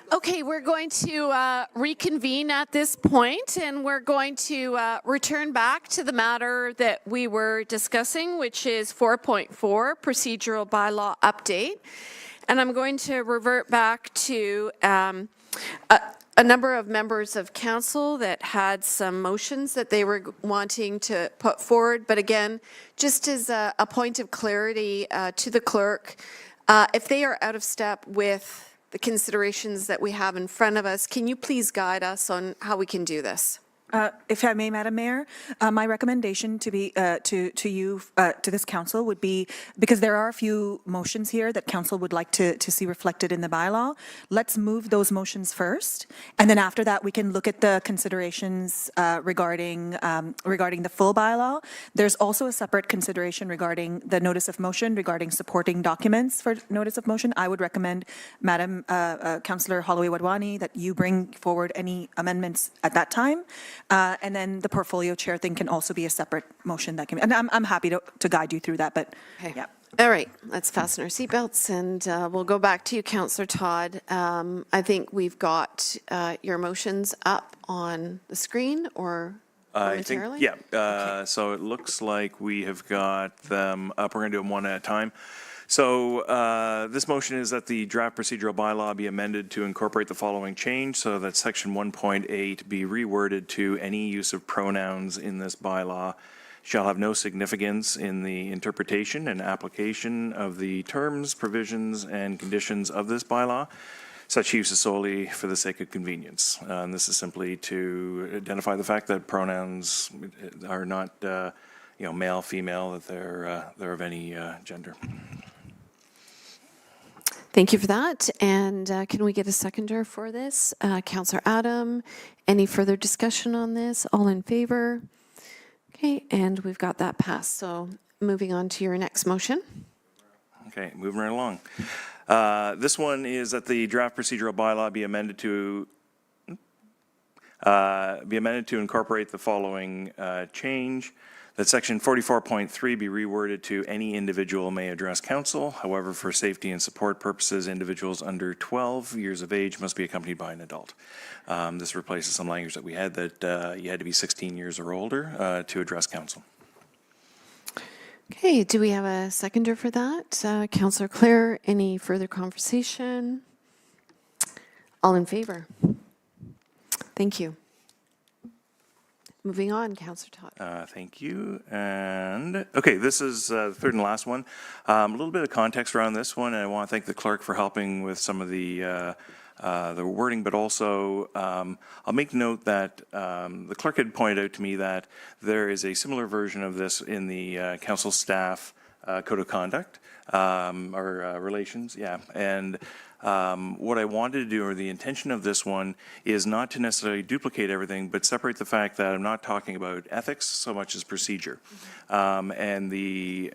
Okay, we're going to reconvene at this point, and we're going to return back to the matter that we were discussing, which is 4.4, procedural bylaw update. And I'm going to revert back to a number of members of council that had some motions that they were wanting to put forward. But again, just as a point of clarity to the clerk, if they are out of step with the considerations that we have in front of us, can you please guide us on how we can do this? If I may, Madam Mayor, my recommendation to be, to you, to this council would be, because there are a few motions here that council would like to see reflected in the bylaw, let's move those motions first, and then after that, we can look at the considerations regarding the full bylaw. There's also a separate consideration regarding the notice of motion, regarding supporting documents for notice of motion. I would recommend, Madam Councillor Holloway Wadwani, that you bring forward any amendments at that time. And then the portfolio chair thing can also be a separate motion that can, and I'm happy to guide you through that, but yeah. All right, let's fasten our seatbelts, and we'll go back to you, Councillor Todd. I think we've got your motions up on the screen, or I think, momentarily? yeah. So it looks like we have got them up. We're going to do them one at a time. So this motion is that the draft procedural bylaw be amended to incorporate the following change, so that section 1.8 be reworded to any use of pronouns in this bylaw shall have no significance in the interpretation and application of the terms, provisions, and conditions of this bylaw. Such use is solely for the sake of convenience. And this is simply to identify the fact that pronouns are not, male, female, that they're of any gender. Thank you for that. And can we get a seconder for this? Councillor Adam, any further discussion on this? All in favor? Okay, and we've got that passed. So moving on to your next motion. Okay, moving right along. This one is that the draft procedural bylaw be amended to incorporate the following change. That section 44.3 be reworded to any individual may address council. However, for safety and support purposes, individuals under 12 years of age must be accompanied by an adult. This replaces some language that we had that you had to be 16 years or older to address council. Okay, do we have a seconder for that? Councillor Clare, any further conversation? All in favor? Thank you. Moving on, Councillor Todd. Thank you. And, okay, this is the third and last one. A little bit of context around this one, and I want to thank the clerk for helping with some of the wording, but also I'll make note that the clerk had pointed out to me that there is a similar version of this in the council staff code of conduct or relations, yeah. And what I wanted to do, or the intention of this one, is not to necessarily duplicate everything, but separate the fact that I'm not talking about ethics so much as procedure. And the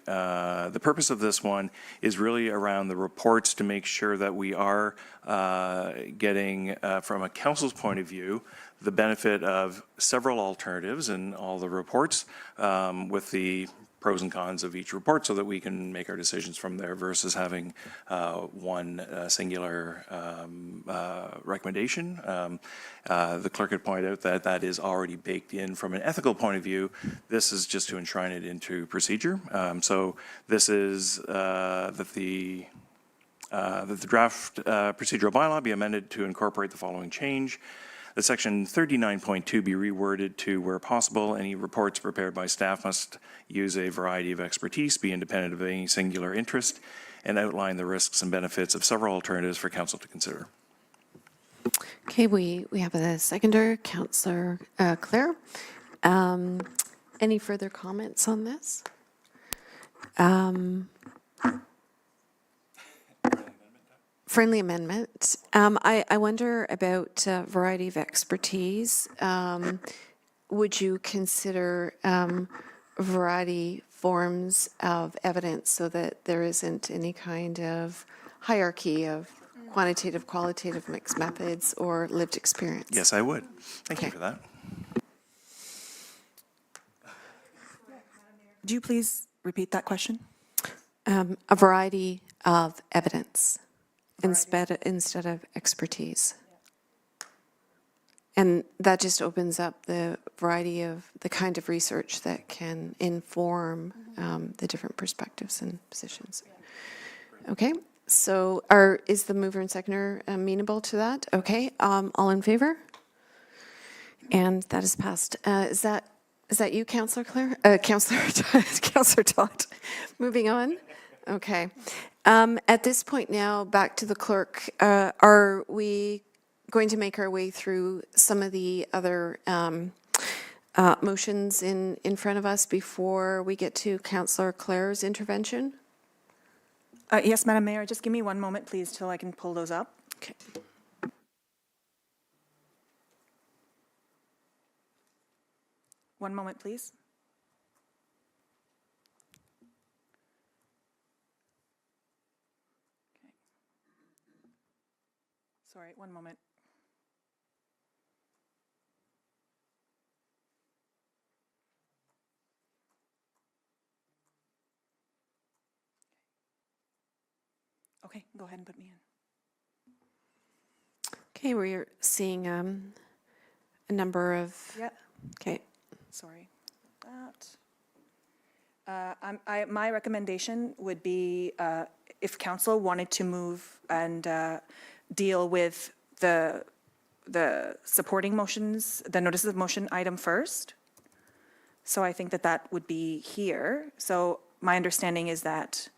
purpose of this one is really around the reports to make sure that we are getting, from a council's point of view, the benefit of several alternatives in all the reports with the pros and cons of each report so that we can make our decisions from there versus having one singular recommendation. The clerk had pointed out that that is already baked in from an ethical point of view. This is just to enshrine it into procedure. So this is that the draft procedural bylaw be amended to incorporate the following change. That section 39.2 be reworded to, where possible, any reports prepared by staff must use a variety of expertise, be independent of any singular interest, and outline the risks and benefits of several alternatives for council to consider. Okay, we have a seconder, Councillor Clare. Any further comments on this? Friendly amendment. I wonder about variety of expertise. Would you consider variety forms of evidence so that there isn't any kind of hierarchy of quantitative, qualitative, mixed methods, or lived experience? Yes, I would. Thank you for that. Do you please repeat that question? A variety of evidence instead of expertise. And that just opens up the variety of the kind of research that can inform the different perspectives and positions. Okay, so is the mover and seconder amenable to that? Okay, all in favor? And that is passed. Is that you, Councillor Clare? Councillor Todd. Moving on. Okay. At this point now, back to the clerk. Are we going to make our way through some of the other motions in front of us before we get to Councillor Clare's intervention? Yes, Madam Mayor, just give me one moment, please, till I can pull those up. Okay. One moment, please. Okay. Sorry, one moment. Okay, go ahead and put me in. Okay, we're seeing a number of. Yeah. Okay. Sorry. My recommendation would be if council wanted to move and deal with the supporting motions, the notices of motion item first. So I think that would be here. So my understanding is that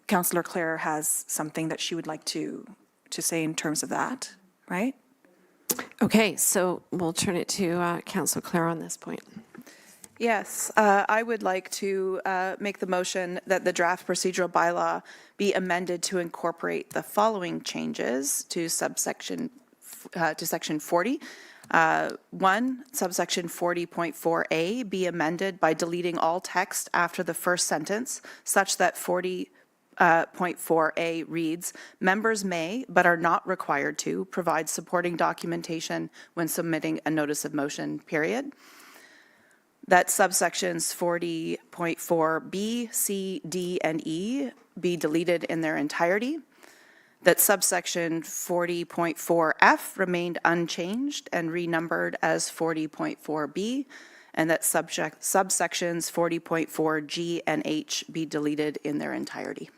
Councillor Clare has something that she would like to say in terms of that, right? Okay, so we'll turn it to Councillor Clare on this point. Yes, I would like to make the motion that the draft procedural bylaw be amended to incorporate the following changes to section 40. 1, subsection 40.4A be amended by deleting all text after the first sentence such that 40.4A reads, members may, but are not required to, provide supporting documentation when submitting a notice of motion, period. That subsections 40.4B, C, D, and E be deleted in their entirety. That subsection 40.4F remained unchanged and renumbered as 40.4B, and that subsections 40.4G and H be deleted in their entirety.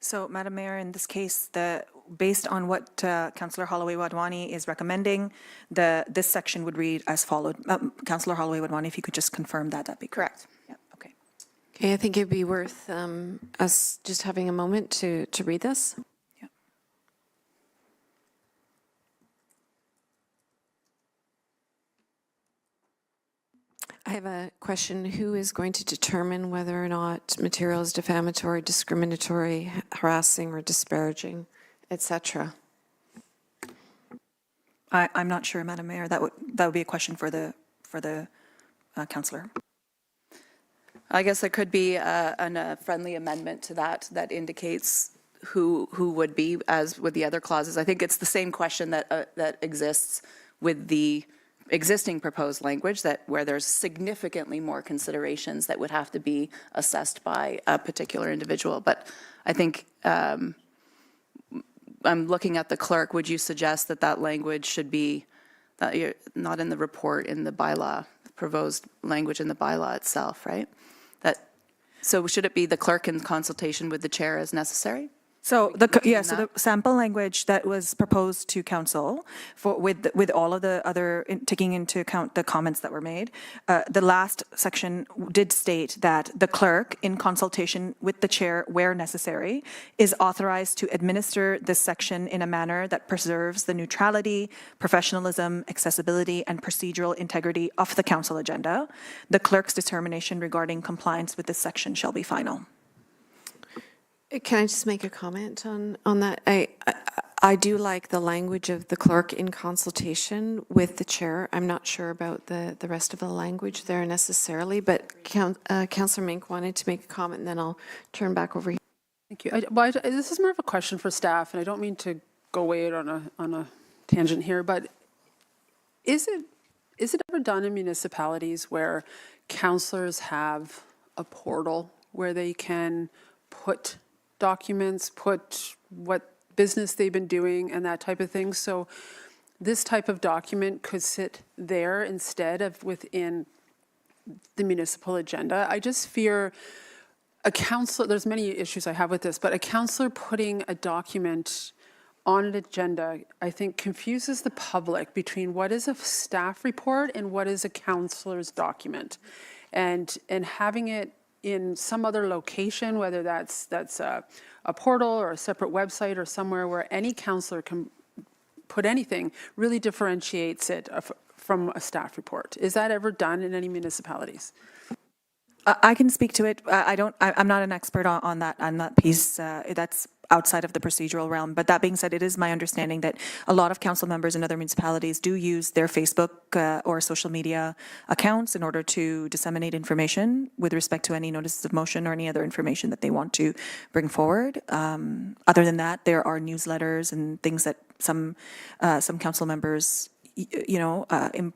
So, Madam Mayor, in this case, based on what Councillor Holloway-Wadhwani is recommending, this section would read as followed. Councillor Holloway-Wadhwani, if you could just confirm that, that'd be correct. Yeah, okay. Okay, I think it'd be worth us just having a moment to read this. Yeah. I have a question. Who is going to determine whether or not material is defamatory, discriminatory, harassing, or disparaging, etc.? I'm not sure, Madam Mayor. That would be a question for the councillor. I guess there could be a friendly amendment to that indicates who would be, as with the other clauses. I think it's the same question that exists with the existing proposed language, where there's significantly more considerations that would have to be assessed by a particular individual. But I think I'm looking at the clerk. Would you suggest that language should be not in the report, in the bylaw, the proposed language in the bylaw itself, right? So should it be the clerk in consultation with the chair as necessary? So the sample language that was proposed to council with all of the other, taking into account the comments that were made, the last section did state that the clerk, in consultation with the chair where necessary, is authorized to administer this section in a manner that preserves the neutrality, professionalism, accessibility, and procedural integrity of the council agenda. The clerk's determination regarding compliance with this section shall be final. Can I just make a comment on that? I do like the language of the clerk in consultation with the chair. I'm not sure about the rest of the language there necessarily, but Councillor Mink wanted to make a comment, and then I'll turn back over here. Thank you. This is more of a question for staff, and I don't mean to go away on a tangent here, but is it ever done in municipalities where councillors have a portal where they can put documents, put what business they've been doing and that type of thing. So this type of document could sit there instead of within the municipal agenda. I just fear a councillor, there's many issues I have with this, but a councillor putting a document on an agenda, I think confuses the public between what is a staff report and what is a councillor's document. And having it in some other location, whether that's a portal or a separate website or somewhere where any councillor can put anything, really differentiates it from a staff report. Is that ever done in any municipalities? I can speak to it. I'm not an expert on that piece. That's outside of the procedural realm. But that being said, it is my understanding that a lot of council members in other municipalities do use their Facebook or social media accounts in order to disseminate information with respect to any notices of motion or any other information that they want to bring forward. Other than that, there are newsletters and things that some council members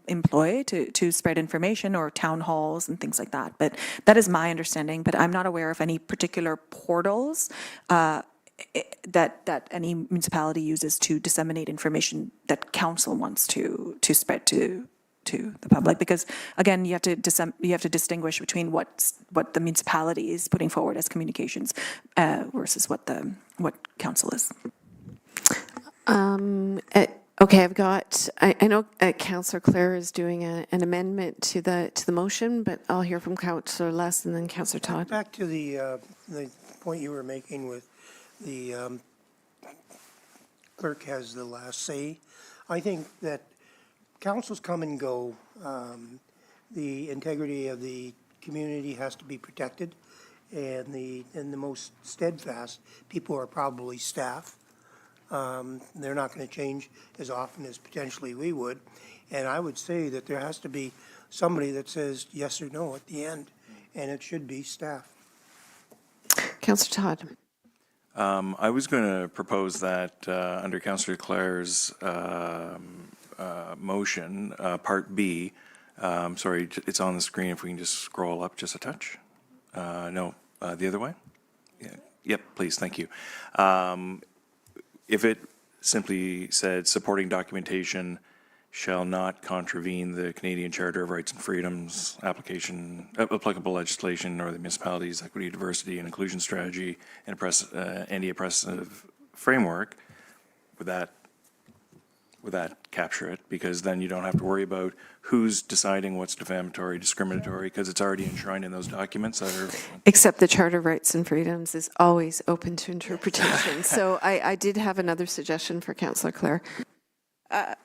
employ to spread information, or town halls and things like that. But that is my understanding, but I'm not aware of any particular portals that any municipality uses to disseminate information that council wants to spread to the public. Because again, you have to distinguish between what the municipality is putting forward as communications versus what council is. Okay, I know Councillor Clare is doing an amendment to the motion, but I'll hear from Councillor Les and then Councillor Todd. Back to the point you were making with the clerk has the last say. I think that councils come and go. The integrity of the community has to be protected, and the most steadfast people are probably staff. They're not going to change as often as potentially we would. And I would say that there has to be somebody that says yes or no at the end, and it should be staff. Councillor Todd. I was going to propose that under Councillor Clare's motion, Part B, sorry, it's on the screen, if we can just scroll up just a touch. No, the other way? Yeah. Yep, please, thank you. If it simply said supporting documentation shall not contravene the Canadian Charter of Rights and Freedoms application, applicable legislation, or the municipality's equity, diversity, and inclusion strategy and anti-oppressive framework, would that capture it? Because then you don't have to worry about who's deciding what's defamatory, discriminatory, because it's already enshrined in those documents that are... Except the Charter of Rights and Freedoms is always open to interpretation. So I did have another suggestion for Councillor Clare.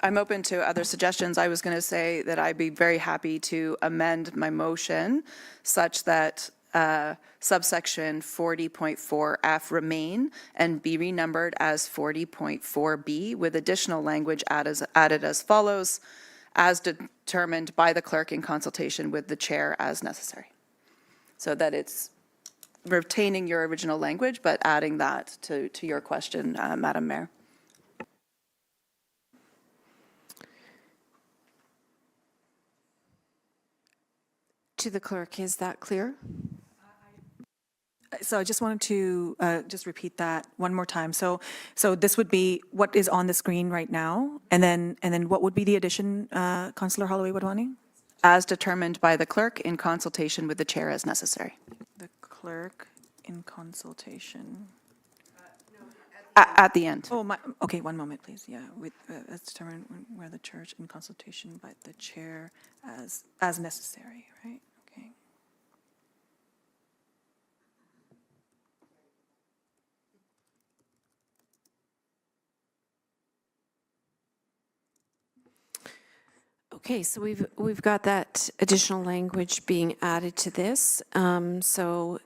I'm open to other suggestions. I was going to say that I'd be very happy to amend my motion such that subsection 40.4F remain and be renumbered as 40.4B with additional language added as follows, as determined by the clerk in consultation with the chair as necessary. So that it's retaining your original language, but adding that to your question, Madam Mayor. To the clerk, is that clear? So I just wanted to just repeat that one more time. So this would be what is on the screen right now, and then what would be the addition, Councillor Holloway-Wadhwani? As determined by the clerk in consultation with the chair as necessary. The clerk in consultation. At the end. Oh, okay, one moment, please. Yeah, with as determined where the church in consultation by the chair as necessary, right? Okay. Okay, so we've got that additional language being added to this. So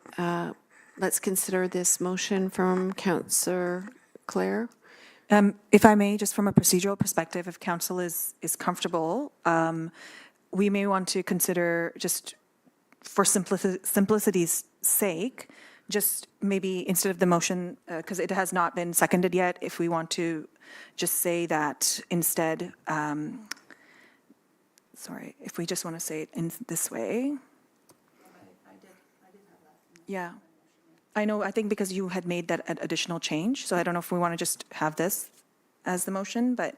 let's consider this motion from Councillor Clare. If I may, just from a procedural perspective, if council is comfortable, we may want to consider, just for simplicity's sake, just maybe instead of the motion, because it has not been seconded yet, if we want to just say that instead, sorry, if we just want to say it in this way. Yeah. I know, I think because you had made that additional change, so I don't know if we want to just have this as the motion, but,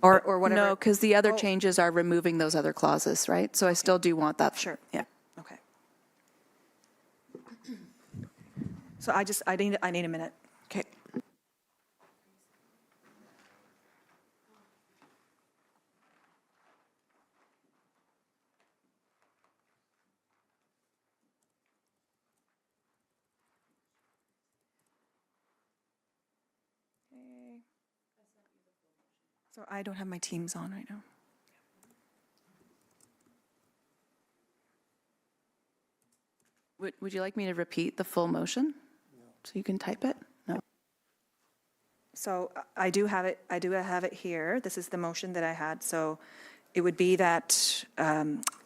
or whatever. No, because the other changes are removing those other clauses, right? So I still do want that. Sure. Yeah. Okay. So I need a minute. Okay. So I don't have my Teams on right now. Would you like me to repeat the full motion? So you can type it? No. So I do have it here. This is the motion that I had. So it would be that,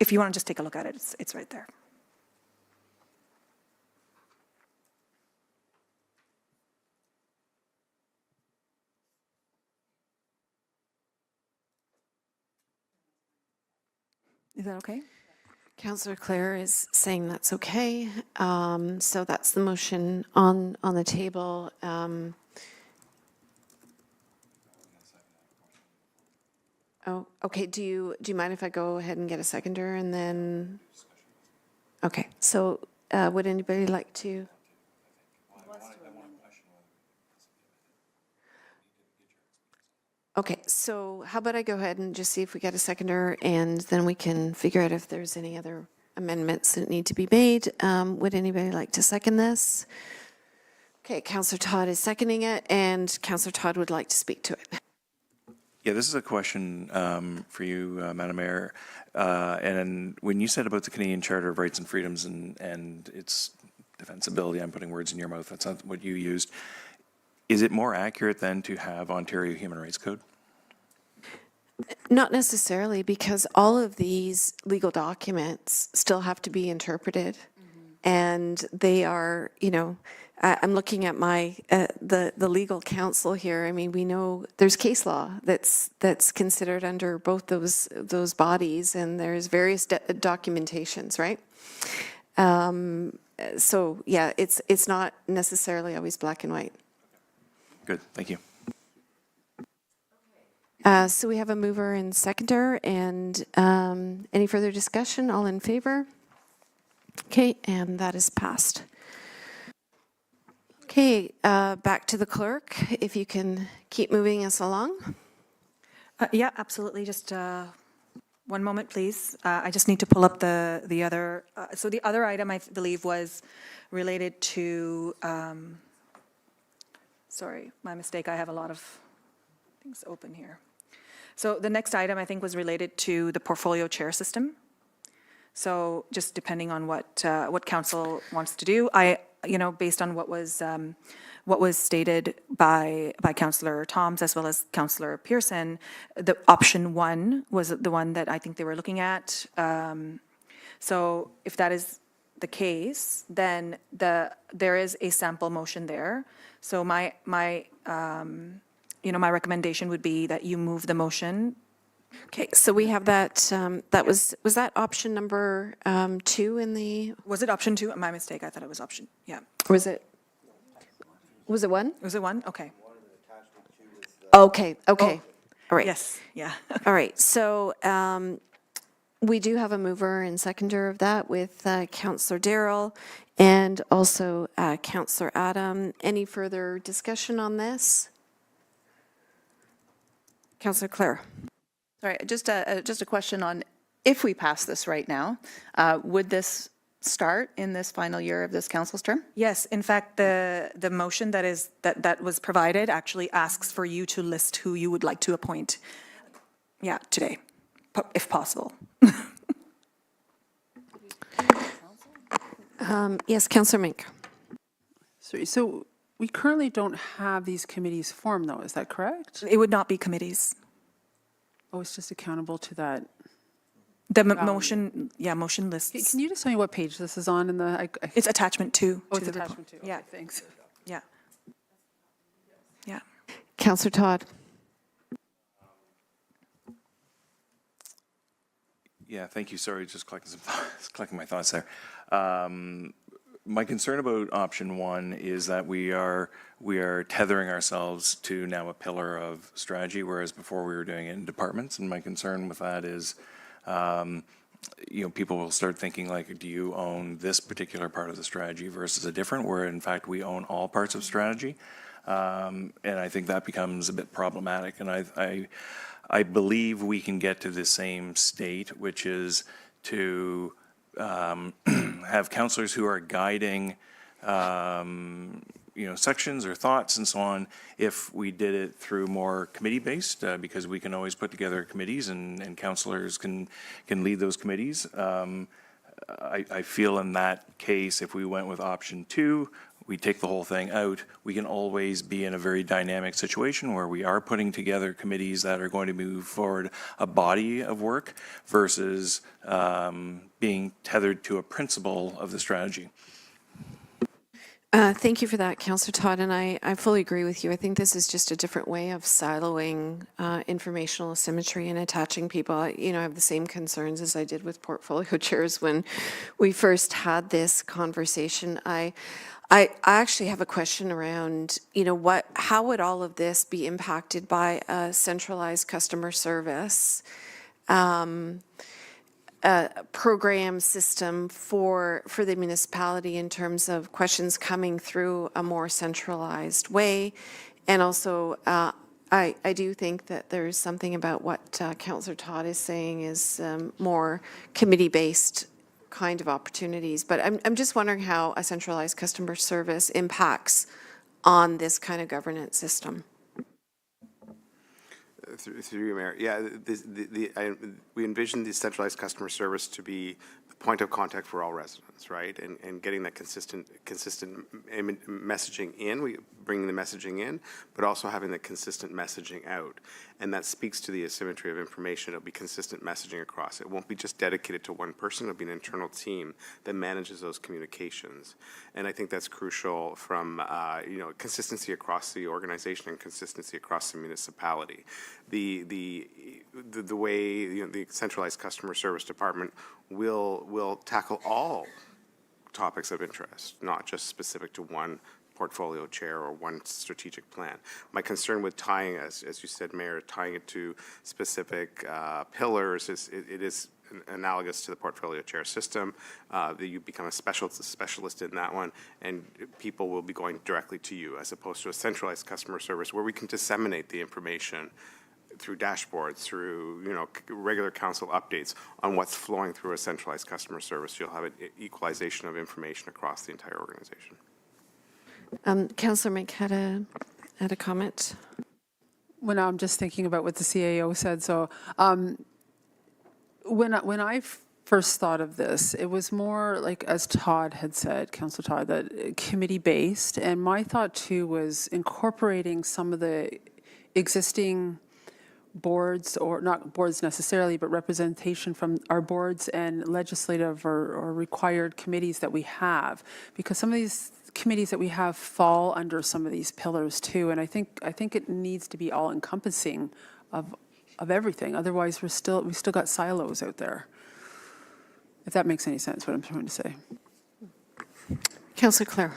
if you want to just take a look at it, it's right there. Is that okay? Councillor Clare is saying that's okay. So that's the motion on the table. Oh, okay. Do you mind if I go ahead and get a seconder and then? Okay. So would anybody like to? Okay, so how about I go ahead and just see if we get a seconder, and then we can figure out if there's any other amendments that need to be made. Would anybody like to second this? Okay, Councillor Todd is seconding it, and Councillor Todd would like to speak to it. Yeah, this is a question for you, Madam Mayor. And when you said about the Canadian Charter of Rights and Freedoms and its defensibility, I'm putting words in your mouth, that's not what you used. Is it more accurate then to have Ontario Human Rights Code? Not necessarily, because all of these legal documents still have to be interpreted. And they are, I'm looking at my, the legal counsel here. I mean, we know there's case law that's considered under both those bodies, and there's various documentations, right? So yeah, it's not necessarily always black and white. Good, thank you. So we have a mover and seconder, and any further discussion? All in favor? Okay, and that is passed. Okay, back to the clerk, if you can keep moving us along. Yeah, absolutely. Just one moment, please. I just need to pull up the other. So the other item, I believe, was related to, sorry, my mistake. I have a lot of things open here. So the next item, I think, was related to the portfolio chair system. So just depending on what council wants to do, based on what was stated by Councillor Toms as well as Councillor Pearson, the option one was the one that I think they were looking at. So if that is the case, then there is a sample motion there. So my recommendation would be that you move the motion. Okay, so we have that, was that option number 2 in the, Was it option 2? My mistake. I thought it was option, yeah. was it 1? Was it 1? Okay. Okay, okay. All right. Yes, yeah. All right, so we do have a mover and seconder of that with Councillor Darrell and also Councillor Adam. Any further discussion on this? Councillor Clare. Sorry, just a question on if we pass this right now, would this start in this final year of this council's term? Yes, in fact, the motion that was provided actually asks for you to list who you would like to appoint, today, if possible. Yes, Councillor Mink. Sorry, so we currently don't have these committees formed, though, is that correct? It would not be committees. Oh, it's just accountable to that. The motion, motion lists. Can you just tell me what page this is on in the? It's attachment 2. Oh, to it's the report. attachment 2. Yeah. Okay, thanks. Yeah. Yeah. Councillor Todd. Yeah, thank you. Sorry, just collecting my thoughts there. my concern about option one is that we are tethering ourselves to now a pillar of strategy, whereas before we were doing it in departments. And my concern with that is, people will start thinking like, do you own this particular part of the strategy versus a different, where in fact we own all parts of strategy. And I think that becomes a bit problematic. And I believe we can get to the same state, which is to have counselors who are guiding, sections or thoughts and so on, if we did it through more committee-based, because we can always put together committees and counselors can lead those committees. I feel in that case, if we went with option two, we take the whole thing out, we can always be in a very dynamic situation where we are putting together committees that are going to move forward a body of work versus being tethered to a principle of the strategy. Thank you for that, Councillor Todd, and I fully agree with you. I think this is just a different way of siloing informational asymmetry and attaching people. I have the same concerns as I did with portfolio chairs when we first had this conversation. I actually have a question around, how would all of this be impacted by a centralized customer service program system for the municipality in terms of questions coming through a more centralized way? And also, I do think that there's something about what Councillor Todd is saying is more committee-based kind of opportunities. But I'm just wondering how a centralized customer service impacts on this kind of governance system. Through you, Mayor. Yeah, we envision the centralized customer service to be the point of contact for all residents, right? And getting that consistent messaging in, bringing the messaging in, but also having the consistent messaging out. And that speaks to the asymmetry of information. It'll be consistent messaging across. It won't be just dedicated to one person. It'll be an internal team that manages those communications. And I think that's crucial from, consistency across the organization and consistency across the municipality. The way the centralized customer service department will tackle all topics of interest, not just specific to one portfolio chair or one strategic plan. My concern with tying, as you said, Mayor, tying it to specific pillars it is analogous to the portfolio chair system. That you become a specialist in that one, and people will be going directly to you, as opposed to a centralized customer service where we can disseminate the information through dashboards, through regular council updates on what's flowing through a centralized customer service. You'll have an equalization of information across the entire organization. Councillor Mink had a comment. Well, now I'm just thinking about what the CAO said. So when I first thought of this, it was more like, as Todd had said, Councillor Todd, that committee-based. And my thought too was incorporating some of the existing boards, or not boards necessarily, but representation from our boards and legislative or required committees that we have, because some of these committees that we have fall under some of these pillars too. And I think it needs to be all encompassing of everything. Otherwise, we still got silos out there. If that makes any sense, what I'm trying to say. Councillor Clare.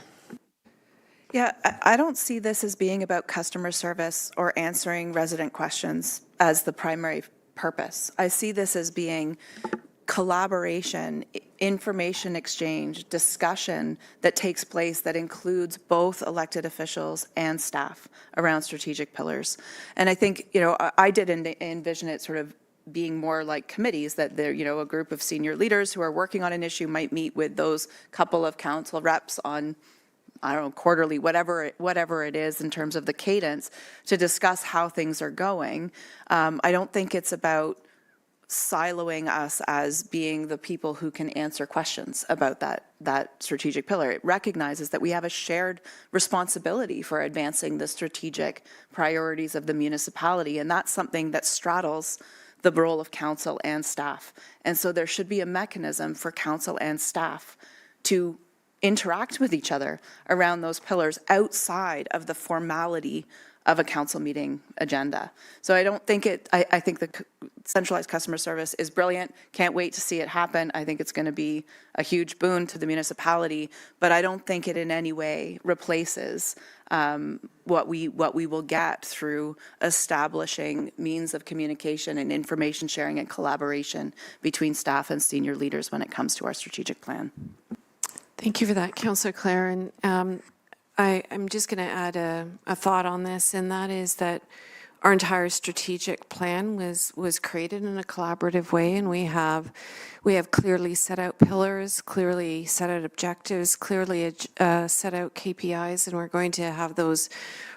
Yeah, I don't see this as being about customer service or answering resident questions as the primary purpose. I see this as being collaboration, information exchange, discussion that takes place that includes both elected officials and staff around strategic pillars. And I think, I did envision it sort of being more like committees, that they're, a group of senior leaders who are working on an issue might meet with those couple of council reps on, I don't know, quarterly, whatever it is in terms of the cadence, to discuss how things are going. I don't think it's about siloing us as being the people who can answer questions about that strategic pillar. It recognizes that we have a shared responsibility for advancing the strategic priorities of the municipality, and that's something that straddles the role of council and staff. And so there should be a mechanism for council and staff to interact with each other around those pillars outside of the formality of a council meeting agenda. So I don't think I think the centralized customer service is brilliant. Can't wait to see it happen. I think it's going to be a huge boon to the municipality, but I don't think it in any way replaces what we will get through establishing means of communication and information sharing and collaboration between staff and senior leaders when it comes to our strategic plan. Thank you for that, Councillor Clare. And I'm just going to add a thought on this, and that is that our entire strategic plan was created in a collaborative way, and we have clearly set out pillars, clearly set out objectives, clearly set out KPIs, and we're going to have those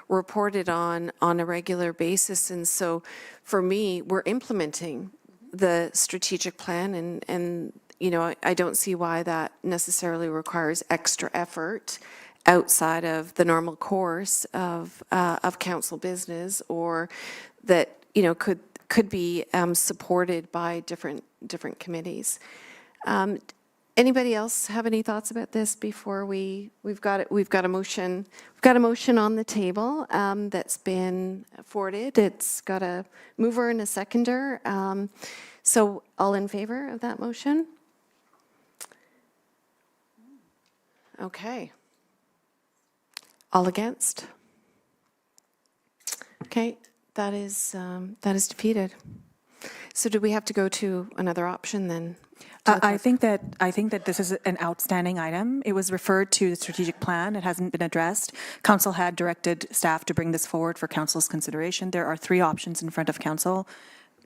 reported on a regular basis. And so for me, we're implementing the strategic plan, and you know, I don't see why that necessarily requires extra effort outside of the normal course of council business, or that, you know, could be supported by different committees. Anybody else have any thoughts about this before we've got a motion? We've got a motion on the table that's been forwarded. It's got a mover and a seconder. So all in favor of that motion? Okay. All against? Okay, that is defeated. So do we have to go to another option then? I think that this is an outstanding item. It was referred to the strategic plan. It hasn't been addressed. Council had directed staff to bring this forward for council's consideration. There are 3 options in front of council.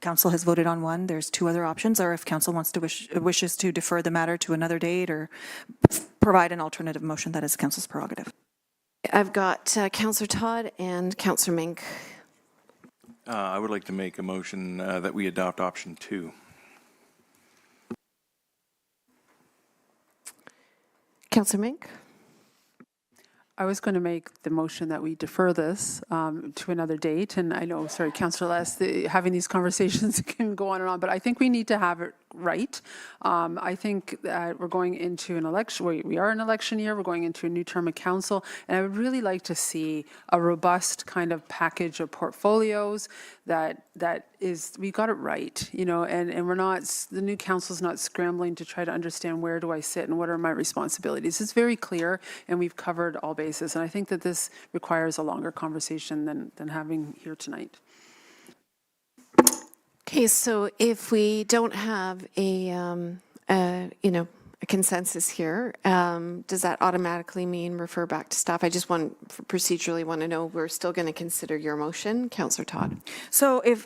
Council has voted on one. There's 2 other options, or if council wants to wishes to defer the matter to another date or provide an alternative motion, that is council's prerogative. I've got Councillor Todd and Councillor Mink. I would like to make a motion that we adopt option 2. Councillor Mink? I was going to make the motion that we defer this to another date, and I know, sorry, Councillor Les, having these conversations can go on and on, but I think we need to have it right. I think that we're going into an election, we are an election year, we're going into a new term of council, and I would really like to see a robust kind of package of portfolios that is, we got it right, you know, and we're not, the new council's not scrambling to try to understand where do I sit and what are my responsibilities. It's very clear, and we've covered all bases, and I think that this requires a longer conversation than having here tonight. Okay, so if we don't have a consensus here, does that automatically mean refer back to staff? I just procedurally want to know, we're still going to consider your motion, Councillor Todd. So if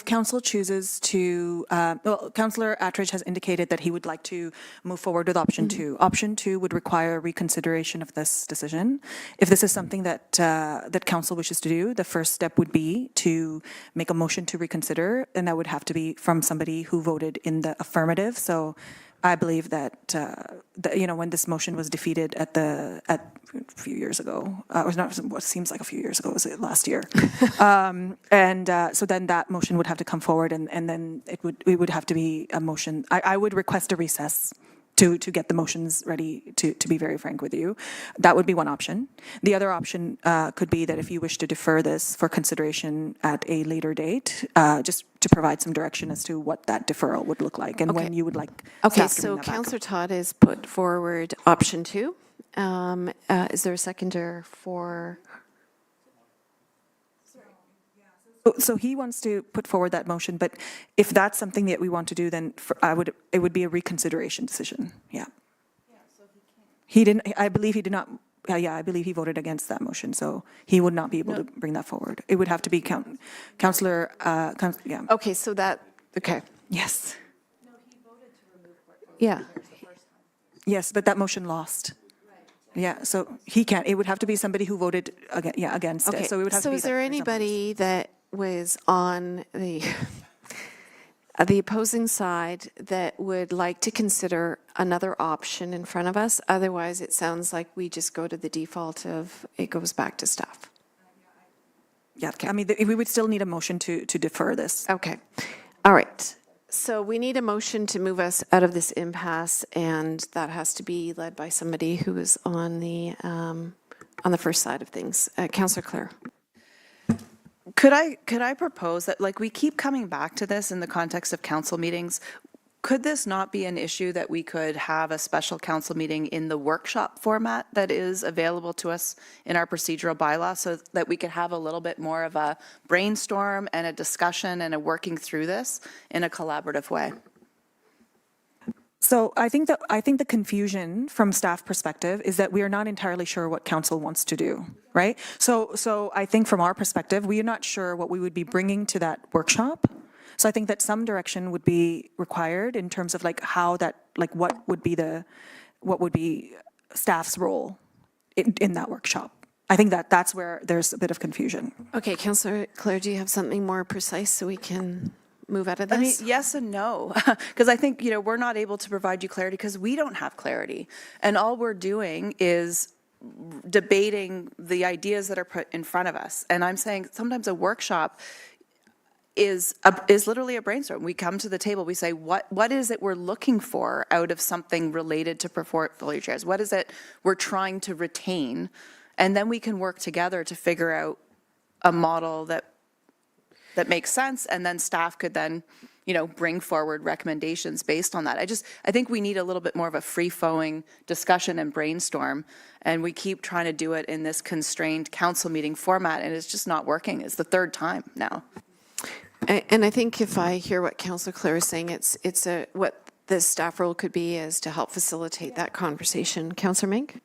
council chooses to, Councillor Attridge has indicated that he would like to move forward with option 2. Option 2 would require reconsideration of this decision. If this is something that that council wishes to do, the first step would be to make a motion to reconsider, and that would have to be from somebody who voted in the affirmative. So I believe that, you know, when this motion was defeated at a few years ago, or not what seems like a few years ago, was it last year? So then that motion would have to come forward, and then it would have to be a motion. I would request a recess to get the motions ready, to be very frank with you. That would be one option. The other option could be that if you wish to defer this for consideration at a later date, just to provide some direction as to what that deferral would look like and when you would like Okay, staff to bring so that back. Councillor Todd has put forward option 2. Is there a seconder for? So he wants to put forward that motion, but if that's something that we want to do, then it would be a reconsideration decision. Yeah. He didn't. I believe he did not. I believe he voted against that motion, so he would not be able to bring that forward. It would have to be Councillor. Yeah. Okay, so that. Okay. Yes. Yeah. Yes, but that motion lost. Yeah, so he can't. It would have to be somebody who voted against Okay. it. So it would have to So be. is there anybody that was on the opposing side that would like to consider another option in front of us? Otherwise, it sounds like we just go to the default of it goes back to staff. Yeah, I mean, we would still need a motion to defer this. Okay. All right. So we need a motion to move us out of this impasse, and that has to be led by somebody who is on the on the first side of things. Councillor Clare. Could I propose that, like, we keep coming back to this in the context of council meetings? Could this not be an issue that we could have a special council meeting in the workshop format that is available to us in our procedural bylaw, so that we could have a little bit more of a brainstorm and a discussion and a working through this in a collaborative way? So I think the confusion from staff perspective is that we are not entirely sure what council wants to do, right? So I think from our perspective, we are not sure what we would be bringing to that workshop. So I think that some direction would be required in terms of like how that, like what would be staff's role in that workshop. I think that that's where there's a bit of confusion. Okay, Councillor Clare, do you have something more precise so we can move out of this? I mean, yes and no, because I think, we're not able to provide you clarity because we don't have clarity. And all we're doing is debating the ideas that are put in front of us. And I'm saying sometimes a workshop is literally a brainstorm. We come to the table, we say, what is it we're looking for out of something related to portfolio chairs? What is it we're trying to retain? And then we can work together to figure out a model that makes sense, and then staff could then, bring forward recommendations based on that. I think we need a little bit more of a free-flowing discussion and brainstorm, and we keep trying to do it in this constrained council meeting format, and it's just not working. It's the third time now. And I think if I hear what Councillor Clare is saying, it's what the staff role could be is to help facilitate that conversation. Councillor Mink?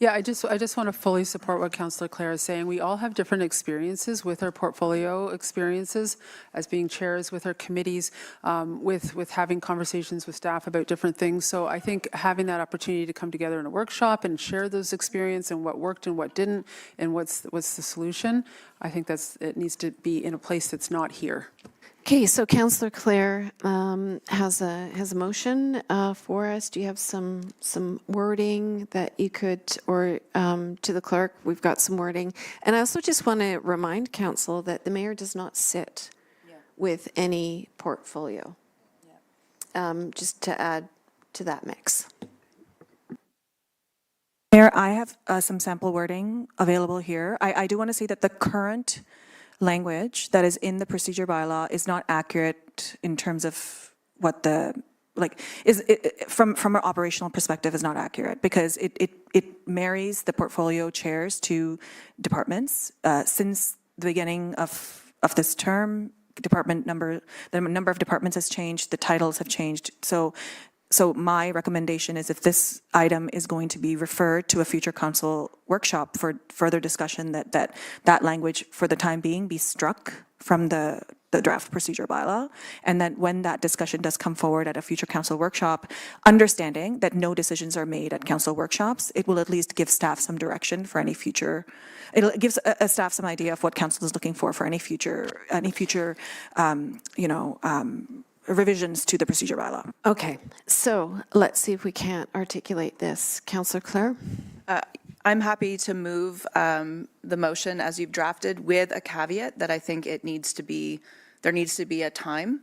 Yeah, I just want to fully support what Councillor Clare is saying. We all have different experiences with our portfolio experiences as being chairs, with our committees, with having conversations with staff about different things. So I think having that opportunity to come together in a workshop and share those experiences and what worked and what didn't and what's the solution, I think it needs to be in a place that's not here. Okay, so Councillor Clare has a motion for us. Do you have some wording that you could, or to the clerk, we've got some wording. And I also just want to remind council that the mayor does not sit with any portfolio. Just to add to that mix. Mayor, I have some sample wording available here. I do want to say that the current language that is in the procedure bylaw is not accurate in terms of what from an operational perspective is not accurate, because it marries the portfolio chairs to departments. Since the beginning of this term, the number of departments has changed, the titles have changed. So my recommendation is, if this item is going to be referred to a future council workshop for further discussion, that language for the time being be struck from the draft procedure bylaw, and that when that discussion does come forward at a future council workshop, understanding that no decisions are made at council workshops, it will at least give staff some direction for any future. It gives a staff some idea of what council is looking for any future revisions to the procedure bylaw. Okay, so let's see if we can't articulate this. Councillor Clare? I'm happy to move the motion as you've drafted, with a caveat that I think there needs to be a time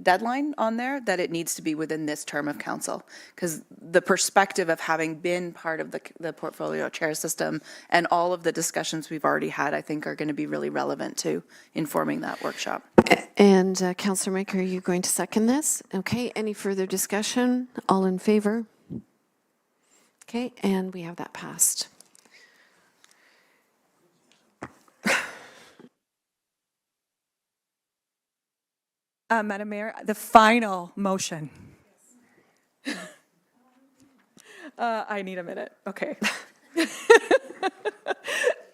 deadline on there, that it needs to be within this term of council, because the perspective of having been part of the portfolio chair system and all of the discussions we've already had, I think are going to be really relevant to informing that workshop. And Councillor Mink, are you going to second this? Okay, any further discussion? All in favor? Okay, and we have that passed. Madam Mayor, the final motion. I need a minute. Okay.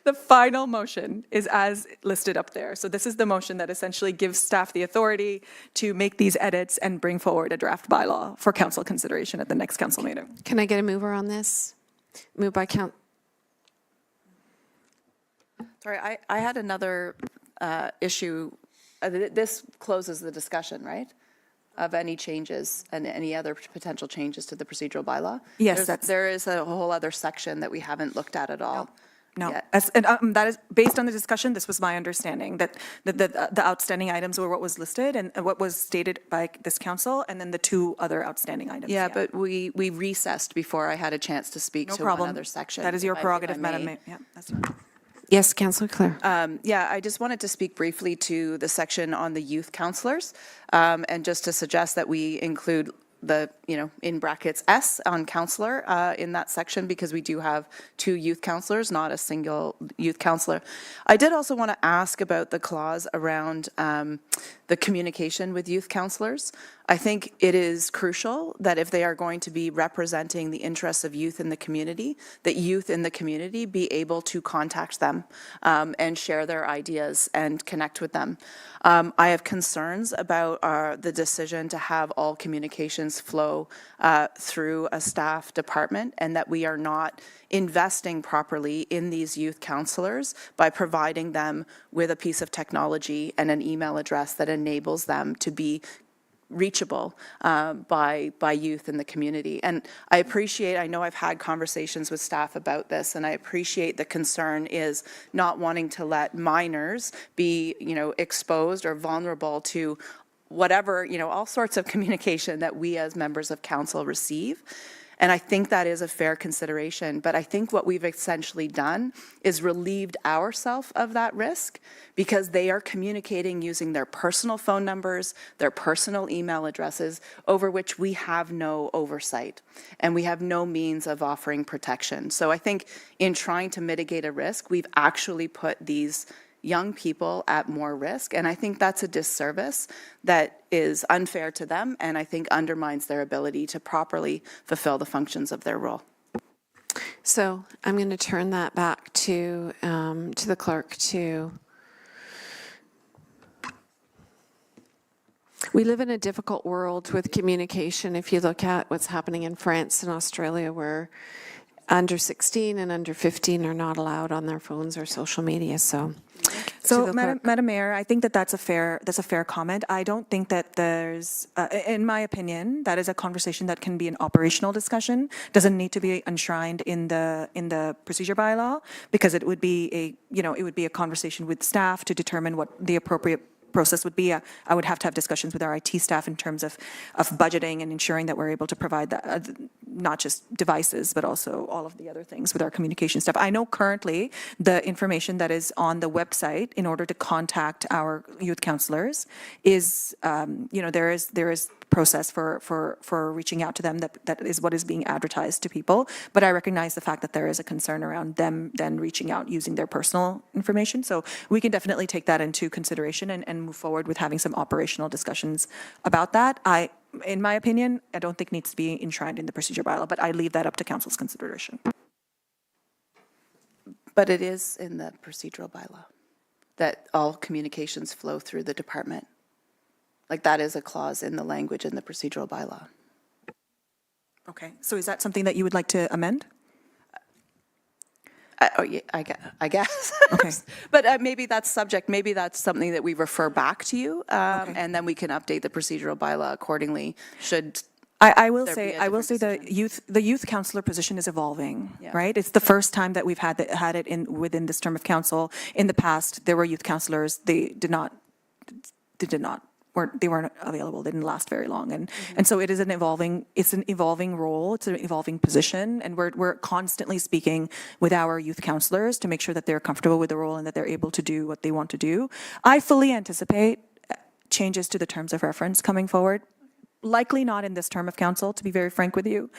The final motion is as listed up there. So this is the motion that essentially gives staff the authority to make these edits and bring forward a draft bylaw for council consideration at the next council meeting. Can I get a mover on this? Moved by Sorry, I had another issue. This closes the discussion, right? Of any changes and any other potential changes to the procedural bylaw? Yes, There is a whole other section that we haven't looked at all. no. Yeah. That is, based on the discussion, this was my understanding, that the outstanding items were what was listed and what was stated by this council, and then the two other outstanding items. Yeah, but we recessed before I had a chance to speak No to one problem. other section. That is your if I prerogative, may. Madam Mayor. Yeah, that's fine. Yes, Councillor Clare. Yeah, I just wanted to speak briefly to the section on the youth counselors, and just to suggest that we include the, in brackets, S on counselor in that section, because we do have 2 youth counselors, not a single youth counselor. I did also want to ask about the clause around the communication with youth counselors. I think it is crucial that if they are going to be representing the interests of youth in the community, that youth in the community be able to contact them and share their ideas and connect with them. I have concerns about the decision to have all communications flow through a staff department, and that we are not investing properly in these youth counselors by providing them with a piece of technology and an email address that enables them to be reachable by youth in the community. And I know I've had conversations with staff about this, and I appreciate the concern is not wanting to let minors be, exposed or vulnerable to whatever, all sorts of communication that we as members of council receive. And I think that is a fair consideration. But I think what we've essentially done is relieved ourselves of that risk, because they are communicating using their personal phone numbers, their personal email addresses, over which we have no oversight and we have no means of offering protection. So I think in trying to mitigate a risk, we've actually put these young people at more risk. And I think that's a disservice that is unfair to them, and I think undermines their ability to properly fulfill the functions of their role. So I'm going to turn that back to the clerk to. We live in a difficult world with communication. If you look at what's happening in France and Australia, where under 16 and under 15 are not allowed on their phones or social media. So Madam Mayor, I think that's a fair comment. I don't think that there's, in my opinion, that is a conversation that can be an operational discussion. Doesn't need to be enshrined in the procedure bylaw, because it would be a conversation with staff to determine what the appropriate process would be. I would have to have discussions with our IT staff in terms of budgeting and ensuring that we're able to provide that, not just devices, but also all of the other things with our communication staff. I know currently the information that is on the website in order to contact our youth counselors is, there is process for reaching out to them. That is what is being advertised to people. But I recognize the fact that there is a concern around them then reaching out using their personal information. So we can definitely take that into consideration and move forward with having some operational discussions about that. In my opinion, I don't think needs to be enshrined in the procedure bylaw, but I leave that up to council's consideration. But it is in the procedural bylaw that all communications flow through the department. Like, that is a clause in the language in the procedural bylaw. Okay, so is that something that you would like to amend? I guess. Okay. But maybe that's something that we refer back to you, and then we can update the procedural bylaw accordingly, should I will there be say, a different the youth counselor position is evolving, Yeah. right? It's the first time that we've had it within this term of council. In the past, there were youth counselors, they weren't available, they didn't last very long. And so it's an evolving role, it's an evolving position, and we're constantly speaking with our youth counselors to make sure that they're comfortable with the role and that they're able to do what they want to do. I fully anticipate changes to the terms of reference coming forward, likely not in this term of council, to be very frank with you.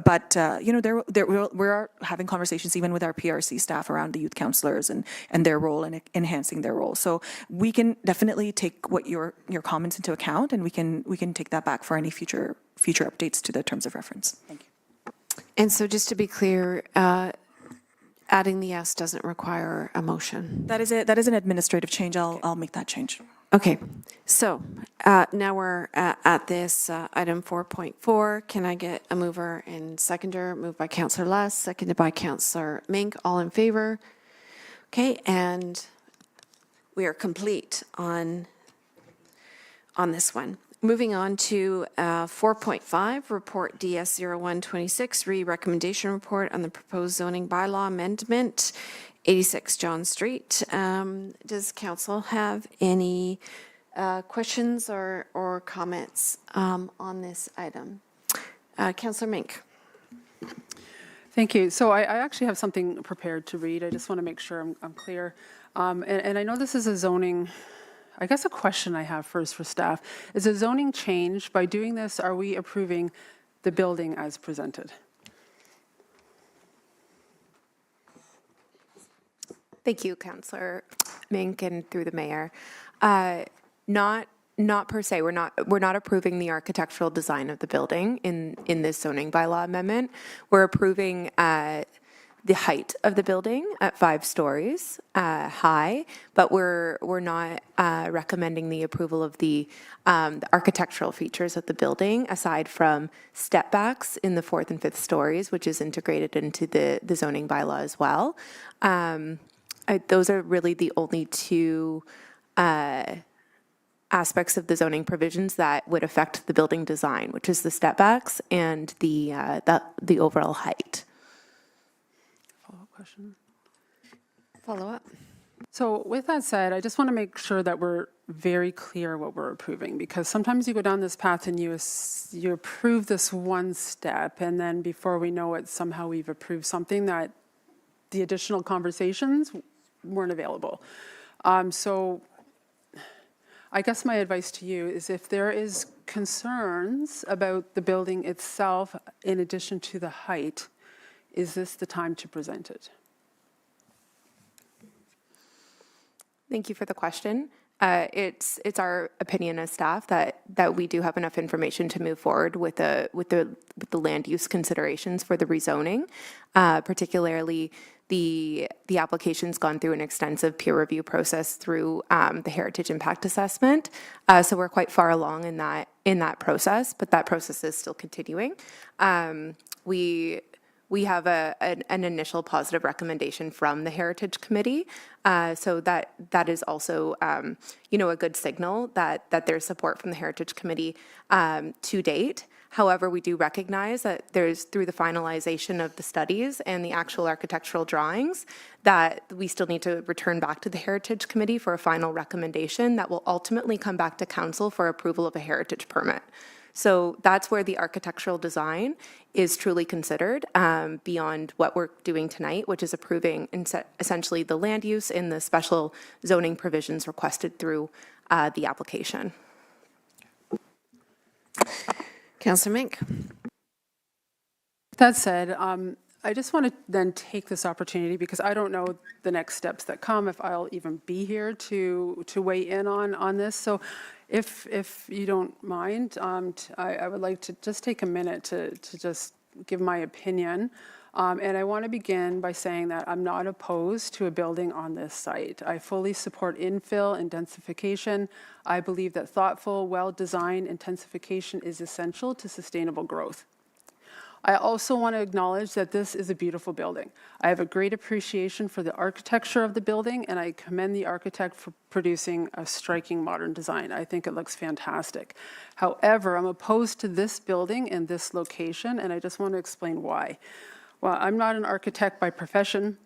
But we're having conversations even with our PRC staff around the youth counselors and their role and enhancing their role. So we can definitely take what your comments into account, and we can take that back for any future updates to the terms of reference. Thank you. And so just to be clear, adding the S doesn't require a motion. That is an administrative change. I'll make that change. Okay, so now we're at this item 4.4. Can I get a mover and seconder? Moved by Councillor Luss, seconded by Councillor Mink. All in favor? Okay, and we are complete on this one. Moving on to 4.5, Report DS-0126, Recommendation Report on the Proposed Zoning Bylaw Amendment, 86 John Street. Does council have any questions or comments on this item? Councillor Mink. Thank you. So I actually have something prepared to read. I just want to make sure I'm clear. And I know this is a zoning, I guess a question I have first for staff. Is a zoning change, by doing this, are we approving the building as presented? Thank you, Councillor Mink, and through the mayor. Not per se. We're not approving the architectural design of the building in this zoning bylaw amendment. We're approving the height of the building at 5 stories high, but we're not recommending the approval of the architectural features of the building, aside from step backs in the 4th and 5th stories, which is integrated into the zoning bylaw as well. Those are really the only two aspects of the zoning provisions that would affect the building design, which is the step backs and the overall height. Follow-up question. Follow-up. So with that said, I just want to make sure that we're very clear what we're approving, because sometimes you go down this path and you approve this one step, and then before we know it, somehow we've approved something that the additional conversations weren't available. So I guess my advice to you is, if there is concerns about the building itself in addition to the height, is this the time to present it? Thank you for the question. It's our opinion as staff that we do have enough information to move forward with the land use considerations for the rezoning, particularly the application's gone through an extensive peer review process through the Heritage Impact Assessment. So we're quite far along in that process, but that process is still continuing. We have an initial positive recommendation from the Heritage Committee, so that is also, a good signal that there's support from the Heritage Committee to date. However, we do recognize that there's, through the finalization of the studies and the actual architectural drawings, that we still need to return back to the Heritage Committee for a final recommendation that will ultimately come back to council for approval of a heritage permit. So that's where the architectural design is truly considered, beyond what we're doing tonight, which is approving essentially the land use and the special zoning provisions requested through the application. Councillor Mink. That said, I just want to then take this opportunity, because I don't know the next steps that come, if I'll even be here to weigh in on this. So if you don't mind, I would like to just take a minute to just give my opinion. And I want to begin by saying that I'm not opposed to a building on this site. I fully support infill and densification. I believe that thoughtful, well-designed intensification is essential to sustainable growth. I also want to acknowledge that this is a beautiful building. I have a great appreciation for the architecture of the building, and I commend the architect for producing a striking modern design. I think it looks fantastic. However, I'm opposed to this building in this location, and I just want to explain why. Well, I'm not an architect by profession.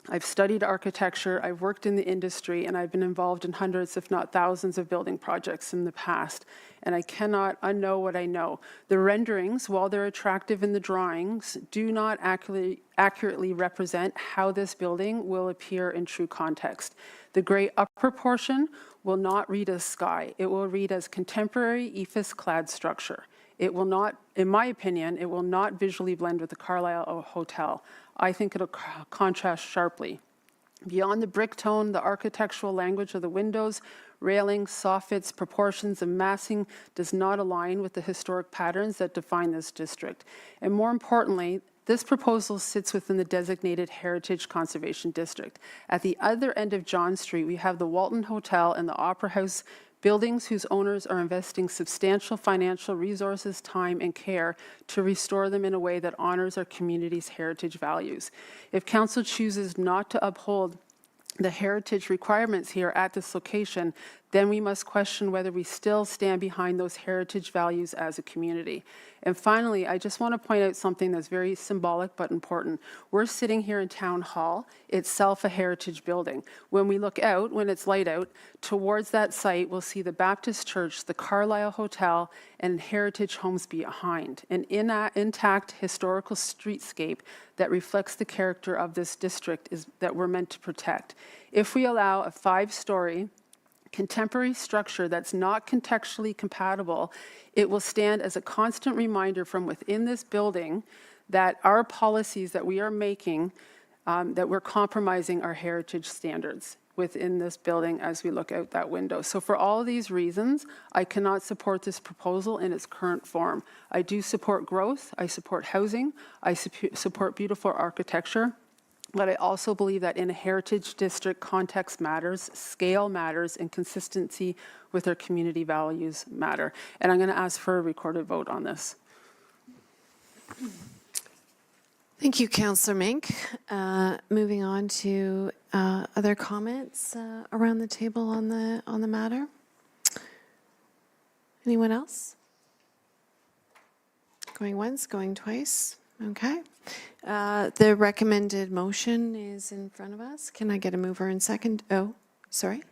I've studied architecture, I've worked in the industry, and I've been involved in hundreds, if not thousands, of building projects in the past. And I cannot unknow what I know. The renderings, while they're attractive in the drawings, do not accurately represent how this building will appear in true context. The gray upper portion will not read as sky. It will read as contemporary ephes-clad structure. It will not, in my opinion, it will not visually blend with the Carlisle Hotel. I think it'll contrast sharply. Beyond the brick tone, the architectural language of the windows, railings, soffits, proportions, and massing does not align with the historic patterns that define this district. And more importantly, this proposal sits within the designated Heritage Conservation District. At the other end of John Street, we have the Walton Hotel and the Opera House, buildings whose owners are investing substantial financial resources, time, and care to restore them in a way that honors our community's heritage values. If council chooses not to uphold the heritage requirements here at this location, then we must question whether we still stand behind those heritage values as a community. And finally, I just want to point out something that's very symbolic but important. We're sitting here in Town Hall, itself a heritage building. When we look out, when it's light out, towards that site, we'll see the Baptist Church, the Carlisle Hotel, and heritage homes behind. An intact historical streetscape that reflects the character of this district is that we're meant to protect. If we allow a 5-story contemporary structure that's not contextually compatible, it will stand as a constant reminder from within this building that our policies that we are making, that we're compromising our heritage standards within this building as we look out that window. So for all of these reasons, I cannot support this proposal in its current form. I do support growth, I support housing, I support beautiful architecture, but I also believe that in a heritage district, context matters, scale matters, and consistency with our community values matter. And I'm going to ask for a recorded vote on this. Thank you, Councillor Mink. Moving on to other comments around the table on the matter. Anyone else? Going once, going twice. Okay. The recommended motion is in front of us. Can I get a mover and second? Oh, sorry.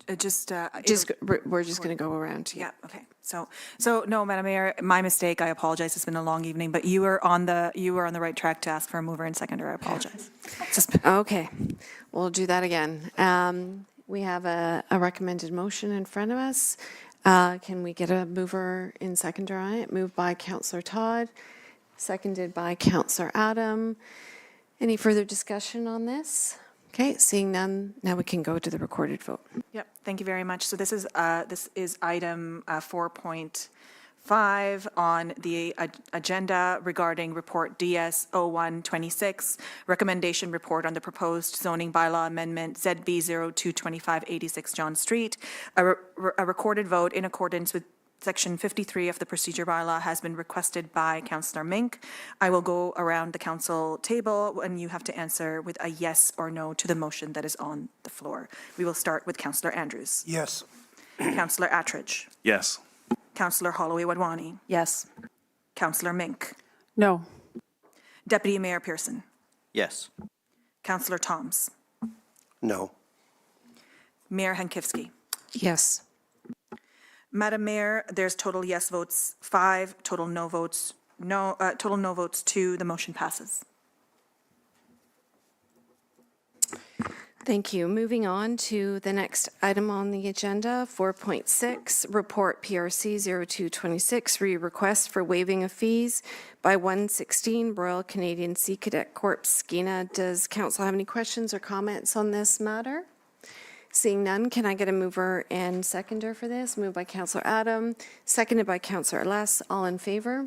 We're just going to go around. Yeah, okay. So no, Madam Mayor, my mistake. I apologize. It's been a long evening, but you were on the right track to ask for a mover and seconder. I apologize. Okay, we'll do that again. We have a recommended motion in front of us. Can we get a mover and seconder on it? Moved by Councillor Todd, seconded by Councillor Adam. Any further discussion on this? Okay, seeing none, now we can go to the recorded vote. Yep, thank you very much. So this is item 4.5 on the agenda regarding report DS 0126, recommendation report on the proposed zoning bylaw amendment ZB 022586 John Street. A recorded vote in accordance with Section 53 of the procedure bylaw has been requested by Councillor Mink. I will go around the council table and you have to answer with a yes or no to the motion that is on the floor. We will start with Councillor Andrews. Yes. Councillor Attridge. Yes. Councillor Holloway Wadwani. Yes. Councillor Mink. No. Deputy Mayor Pearson. Yes. Councillor Toms. No. Mayor Hankivsky. Yes. Madam Mayor, there's total yes votes 5, total no votes 2. The motion passes. Thank you. Moving on to the next item on the agenda, 4.6, Report PRC 0226, request for waiving of fees by 116 Royal Canadian Sea Cadet Corps, Skeena. Does council have any questions or comments on this matter? Seeing none, can I get a mover and seconder for this? Moved by Councillor Adam, seconded by Councillor Les. All in favor?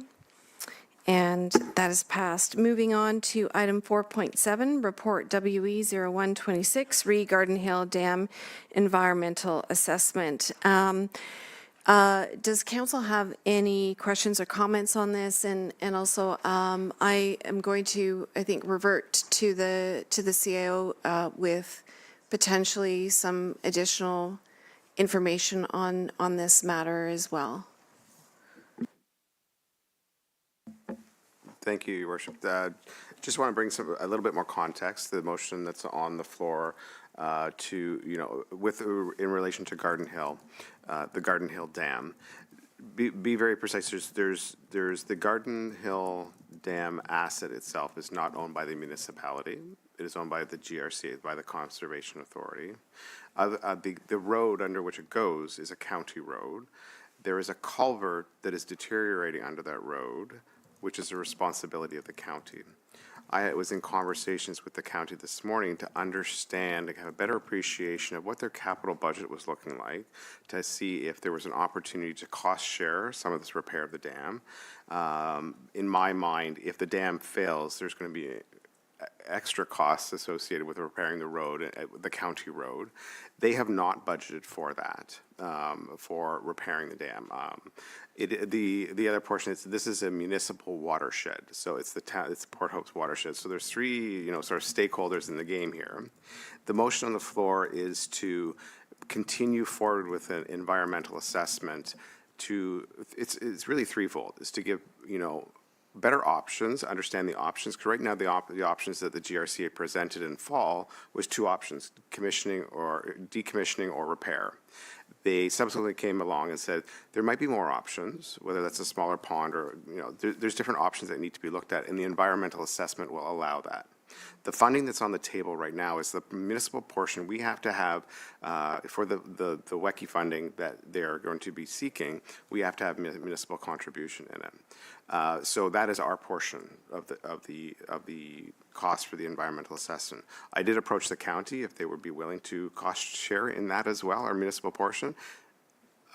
And that is passed. Moving on to item 4.7, Report WE 0126, Garden Hill Dam Environmental Assessment. Does council have any questions or comments on this? And also, I am going to, I think, revert to the CAO with potentially some additional information on this matter as well. Thank you, Your Worship. Just want to bring a little bit more context to the motion that's on the floor in relation to Garden Hill, the Garden Hill Dam. Be very precise. There's the Garden Hill Dam asset itself is not owned by the municipality. It is owned by the GRC, by the Conservation Authority. The road under which it goes is a county road. There is a culvert that is deteriorating under that road, which is a responsibility of the county. I was in conversations with the county this morning to understand, to have a better appreciation of what their capital budget was looking like, to see if there was an opportunity to cost share some of this repair of the dam. In my mind, if the dam fails, there's going to be extra costs associated with repairing the road, the county road. They have not budgeted for that, for repairing the dam. The other portion is, this is a municipal watershed, so it's the town, it's Port Hope's watershed. So there's three, sort of stakeholders in the game here. The motion on the floor is to continue forward with an environmental assessment it's really threefold, is to give, better options, understand the options, because right now the options that the GRCA presented in fall was two options, decommissioning or repair. They subsequently came along and said there might be more options, whether that's a smaller pond or, there's different options that need to be looked at, and the environmental assessment will allow that. The funding that's on the table right now is the municipal portion. We have to have, for the WECI funding that they're going to be seeking, we have to have municipal contribution in it. So that is our portion of the cost for the environmental assessment. I did approach the county if they would be willing to cost share in that as well, our municipal portion.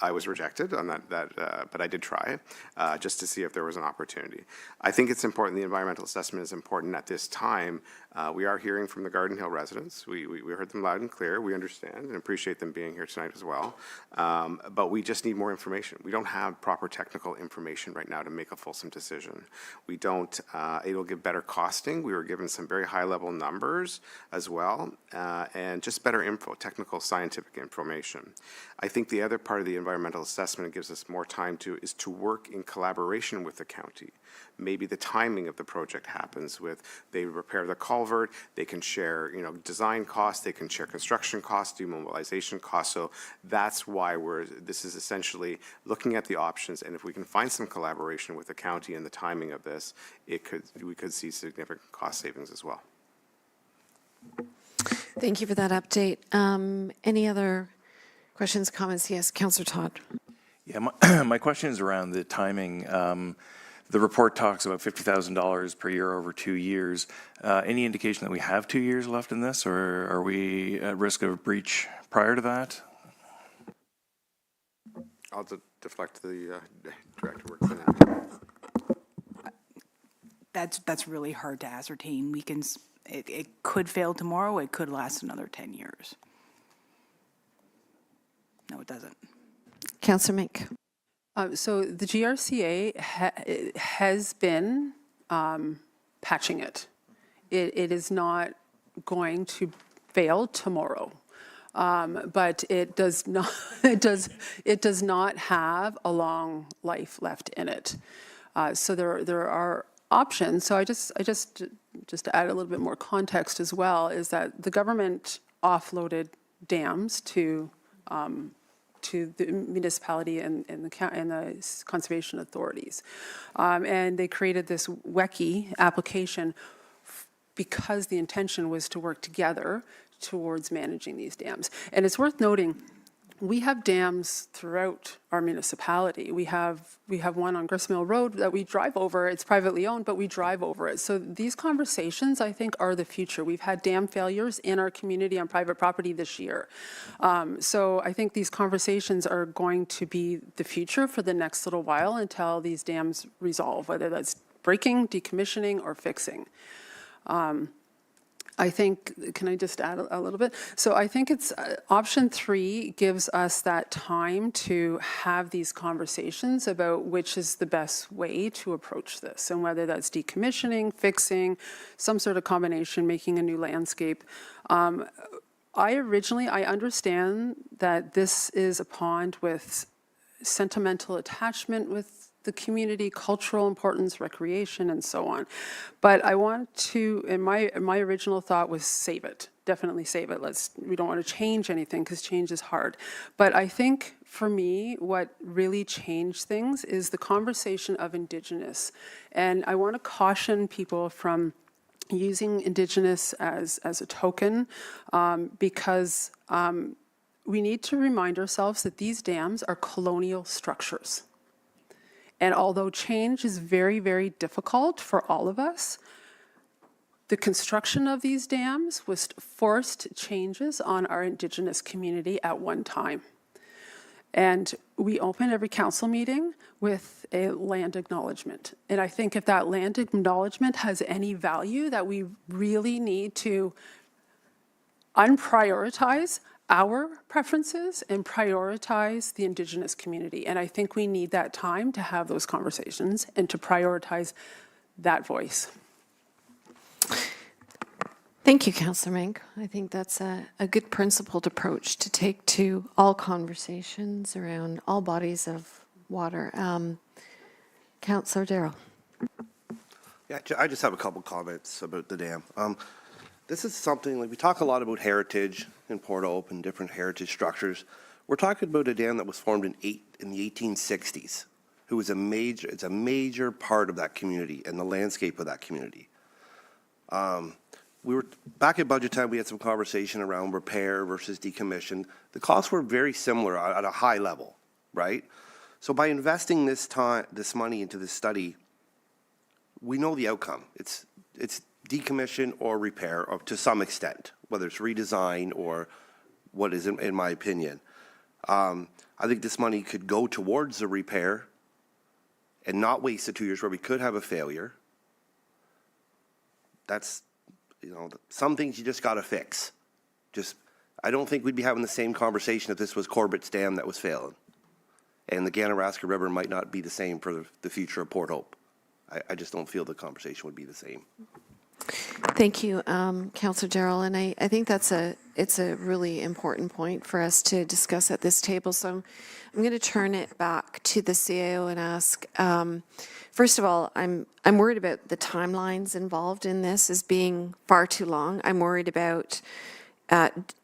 I was rejected on that, but I did try just to see if there was an opportunity. I think it's important, the environmental assessment is important at this time. We are hearing from the Garden Hill residents. We heard them loud and clear. We understand and appreciate them being here tonight as well. But we just need more information. We don't have proper technical information right now to make a fulsome decision. We don't, it'll give better costing. We were given some very high level numbers as well, and just better info, technical scientific information. I think the other part of the environmental assessment gives us more time is to work in collaboration with the county. Maybe the timing of the project happens with, they repair the culvert, they can share, design costs, they can share construction costs, demobilization costs. So that's why this is essentially looking at the options, and if we can find some collaboration with the county and the timing of this, we could see significant cost savings as well. Thank you for that update. Any other questions, comments? Yes, Councillor Todd. Yeah, my question is around the timing. The report talks about $50,000 per year over 2 years. Any indication that we have 2 years left in this, or are we at risk of breach prior to that? I'll deflect to the director works in that. That's really hard to ascertain. It could fail tomorrow. It could last another 10 years. No, it doesn't. Councillor Mink. So the GRCA has been patching it. It is not going to fail tomorrow, but it does not. It does not have a long life left in it. So there are options. So just to add a little bit more context as well, is that the government offloaded dams to the municipality and the conservation authorities. And they created this WECI application because the intention was to work together towards managing these dams. And it's worth noting, we have dams throughout our municipality. We have one on Gristmill Road that we drive over. It's privately owned, but we drive over it. So these conversations, I think, are the future. We've had dam failures in our community on private property this year. So I think these conversations are going to be the future for the next little while until these dams resolve, whether that's breaking, decommissioning, or fixing. I think, can I just add a little bit? So I think it's option 3 gives us that time to have these conversations about which is the best way to approach this, and whether that's decommissioning, fixing, some sort of combination, making a new landscape. I understand that this is a pond with sentimental attachment with the community, cultural importance, recreation, and so on. But I want to, and my original thought was save it, definitely save it. We don't want to change anything because change is hard. But I think for me, what really changed things is the conversation of Indigenous. And I want to caution people from using Indigenous as a token because we need to remind ourselves that these dams are colonial structures. And although change is very, very difficult for all of us, the construction of these dams was forced changes on our Indigenous community at one time. And we open every council meeting with a land acknowledgement. And I think if that land acknowledgement has any value, that we really need to unprioritize our preferences and prioritize the Indigenous community. And I think we need that time to have those conversations and to prioritize that voice. Thank you, Councillor Mink. I think that's a good principled approach to take to all conversations around all bodies of water. Councillor Darrell. Yeah, I just have a couple comments about the dam. This is something, like, we talk a lot about heritage in Port Hope and different heritage structures. We're talking about a dam that was formed in the 1860s, it's a major part of that community and the landscape of that community. We were back at budget time. We had some conversation around repair versus decommission. The costs were very similar at a high level, right? So by investing this money into this study, we know the outcome. It's decommission or repair, or to some extent, whether it's redesign or what is, in my opinion. I think this money could go towards the repair and not waste the 2 years where we could have a failure. That's, some things you just got to fix. I don't think we'd be having the same conversation if this was Corbett's Dam that was failing. And the Ganaraska River might not be the same for the future of Port Hope. I just don't feel the conversation would be the same. Thank you, Councillor Darrell. And I think it's a really important point for us to discuss at this table. So I'm going to turn it back to the CAO and ask, first of all, I'm worried about the timelines involved in this as being far too long. I'm worried about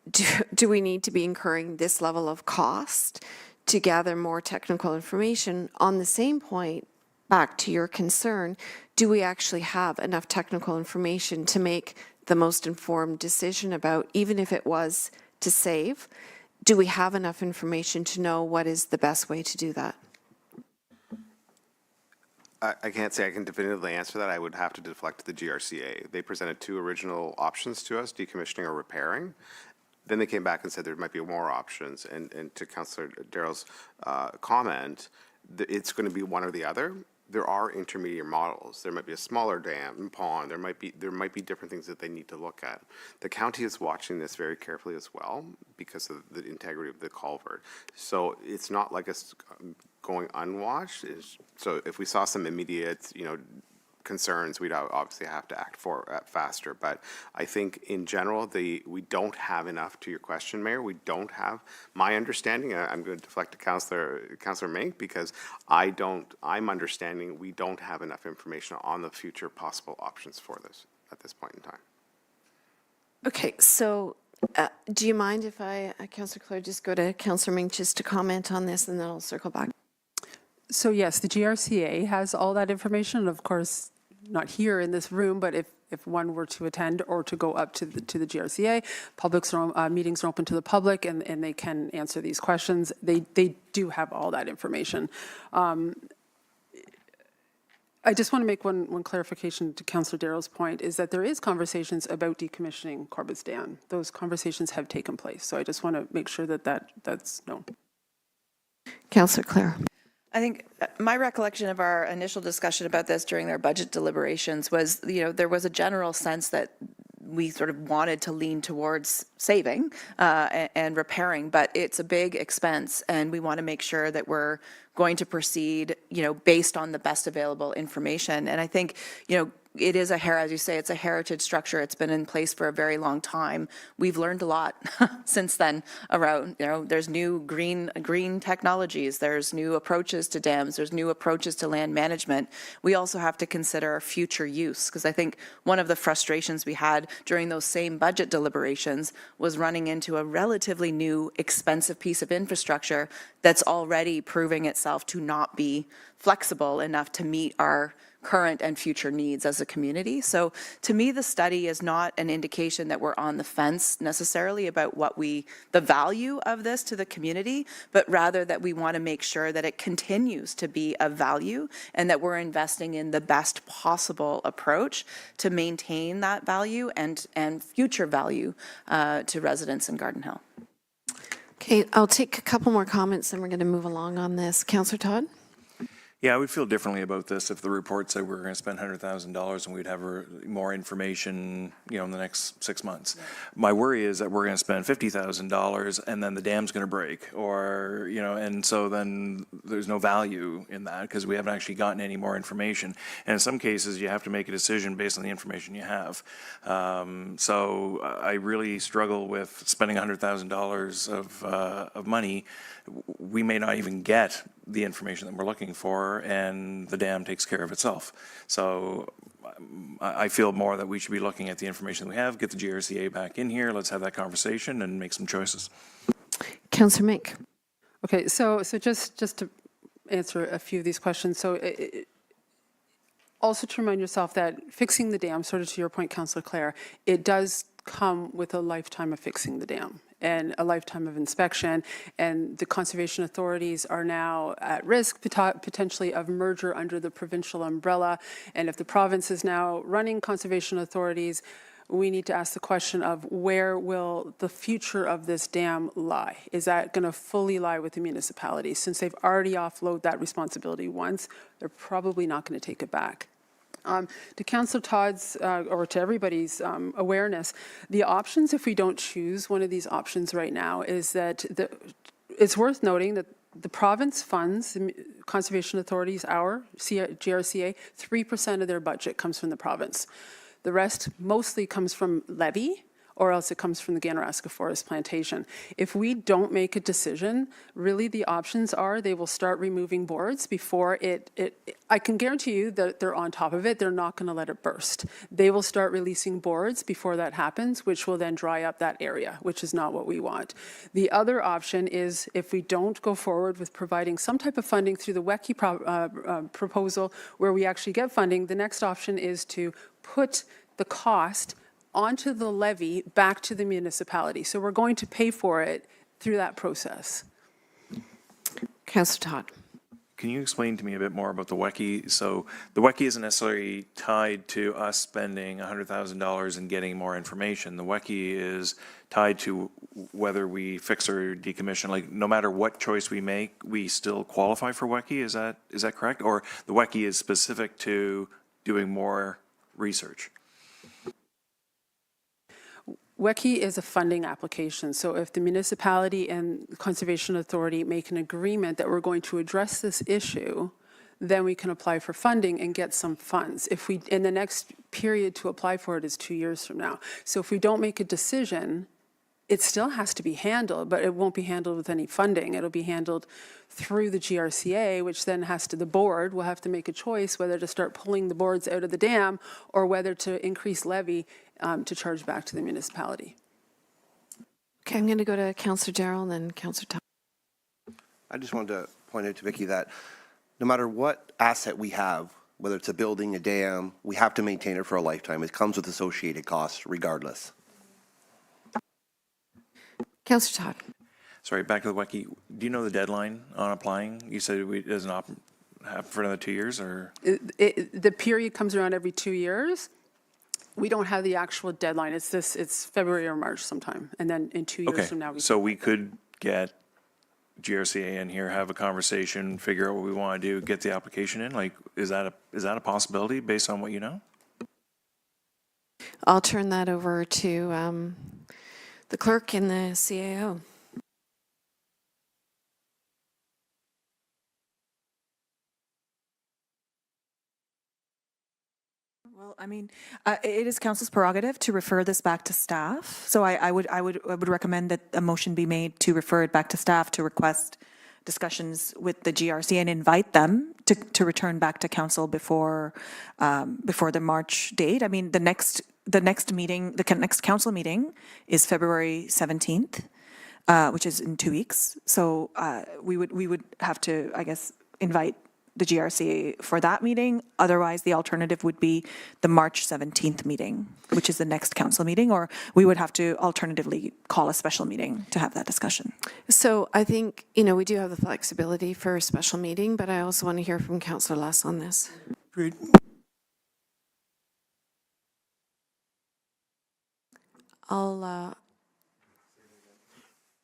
do we need to be incurring this level of cost to gather more technical information? On the same point, back to your concern, do we actually have enough technical information to make the most informed decision about, even if it was to save, do we have enough information to know what is the best way to do that? I can't say I can definitively answer that. I would have to deflect to the GRCA. They presented two original options to us, decommissioning or repairing. Then they came back and said there might be more options. And to Councillor Darrell's comment, it's going to be one or the other. There are intermediate models. There might be a smaller dam and pond. There might be different things that they need to look at. The county is watching this very carefully as well because of the integrity of the culvert. So it's not like it's going unwatched. So if we saw some immediate, concerns, we'd obviously have to act faster. But I think in general, we don't have enough, to your question, Mayor. We don't have, my understanding, I'm going to deflect to Councillor Mink, because I'm understanding we don't have enough information on the future possible options for this at this point in time. Okay, so do you mind if I, Councillor Clare, just go to Councillor Mink just to comment on this, and then I'll circle back? So yes, the GRCA has all that information, and of course, not here in this room, but if one were to attend or to go up to the GRCA, meetings are open to the public, and they can answer these questions. They do have all that information. I just want to make one clarification to Councillor Darrell's point, is that there is conversations about decommissioning Corbett's Dam. Those conversations have taken place. So I just want to make sure that that's known. Councillor Clare. I think my recollection of our initial discussion about this during their budget deliberations was, there was a general sense that we sort of wanted to lean towards saving and repairing, but it's a big expense, and we want to make sure that we're going to proceed, based on the best available information. And I think, it is as you say, it's a heritage structure. It's been in place for a very long time. We've learned a lot since then around, there's new green technologies, there's new approaches to dams, there's new approaches to land management. We also have to consider future use, because I think one of the frustrations we had during those same budget deliberations was running into a relatively new, expensive piece of infrastructure that's already proving itself to not be flexible enough to meet our current and future needs as a community. So to me, the study is not an indication that we're on the fence necessarily about the value of this to the community, but rather that we want to make sure that it continues to be of value and that we're investing in the best possible approach to maintain that value and future value to residents in Garden Hill. Okay, I'll take a couple more comments, and we're going to move along on this. Councillor Todd? Yeah, I would feel differently about this if the report said we were going to spend $100,000 and we'd have more information, in the next 6 months. My worry is that we're going to spend $50,000 and then the dam's going to break, or, and so then there's no value in that because we haven't actually gotten any more information. And in some cases, you have to make a decision based on the information you have. So I really struggle with spending $100,000 of money. We may not even get the information that we're looking for, and the dam takes care of itself. So I feel more that we should be looking at the information we have, get the GRCA back in here, let's have that conversation and make some choices. Councillor Mick? Okay, so just to answer a few of these questions, so also to remind yourself that fixing the dam, sort of to your point, Councillor Clare, it does come with a lifetime of fixing the dam and a lifetime of inspection, and the conservation authorities are now at risk potentially of merger under the provincial umbrella, and if the province is now running conservation authorities, we need to ask the question of where will the future of this dam lie? Is that going to fully lie with the municipalities? Since they've already offloaded that responsibility once, they're probably not going to take it back. To Councillor Todd's, or to everybody's awareness, the options, if we don't choose one of these options right now, is that it's worth noting that the province funds, the conservation authorities, our GRCA, 3% of their budget comes from the province. The rest mostly comes from levy, or else it comes from the Ganaraska Forest Plantation. If we don't make a decision, really the options are they will start removing boards before I can guarantee you that they're on top of it. They're not going to let it burst. They will start releasing boards before that happens, which will then dry up that area, which is not what we want. The other option is if we don't go forward with providing some type of funding through the WECI proposal where we actually get funding, the next option is to put the cost onto the levy back to the municipality. So we're going to pay for it through that process. Councillor Todd? Can you explain to me a bit more about the WECI? So the WECI isn't necessarily tied to us spending $100,000 and getting more information. The WECI is tied to whether we fix or decommission. Like no matter what choice we make, we still qualify for WECI. Is that correct? Or the WECI is specific to doing more research? WECI is a funding application, so if the municipality and Conservation Authority make an agreement that we're going to address this issue, then we can apply for funding and get some funds. And the next period to apply for it is 2 years from now. So if we don't make a decision, it still has to be handled, but it won't be handled with any funding. It'll be handled through the GRCA, which then the board will have to make a choice whether to start pulling the boards out of the dam or whether to increase levy to charge back to the municipality. Okay, I'm going to go to Councillor Darrell and then Councillor Todd. I just wanted to point out to Vicky that no matter what asset we have, whether it's a building, a dam, we have to maintain it for a lifetime. It comes with associated costs regardless. Councillor Todd? Sorry, back to the WECI. Do you know the deadline on applying? You said it doesn't happen for another 2 years, or? The period comes around every 2 years. We don't have the actual deadline. It's February or March sometime, and then in 2 years from now. So we could get GRCA in here, have a conversation, figure out what we want to do, get the application in. Like, is that a possibility based on what you know? I'll turn that over to the clerk and the CAO. Well, I mean, it is council's prerogative to refer this back to staff. So I would recommend that a motion be made to refer it back to staff to request discussions with the GRC and invite them to return back to council before the March date. I mean, the next council meeting is February 17th, which is in 2 weeks. So we would have to, I guess, invite the GRCA for that meeting. Otherwise, the alternative would be the March 17th meeting, which is the next council meeting, or we would have to alternatively call a special meeting to have that discussion. So I think, we do have the flexibility for a special meeting, but I also want to hear from Councillor Less on this. Agreed.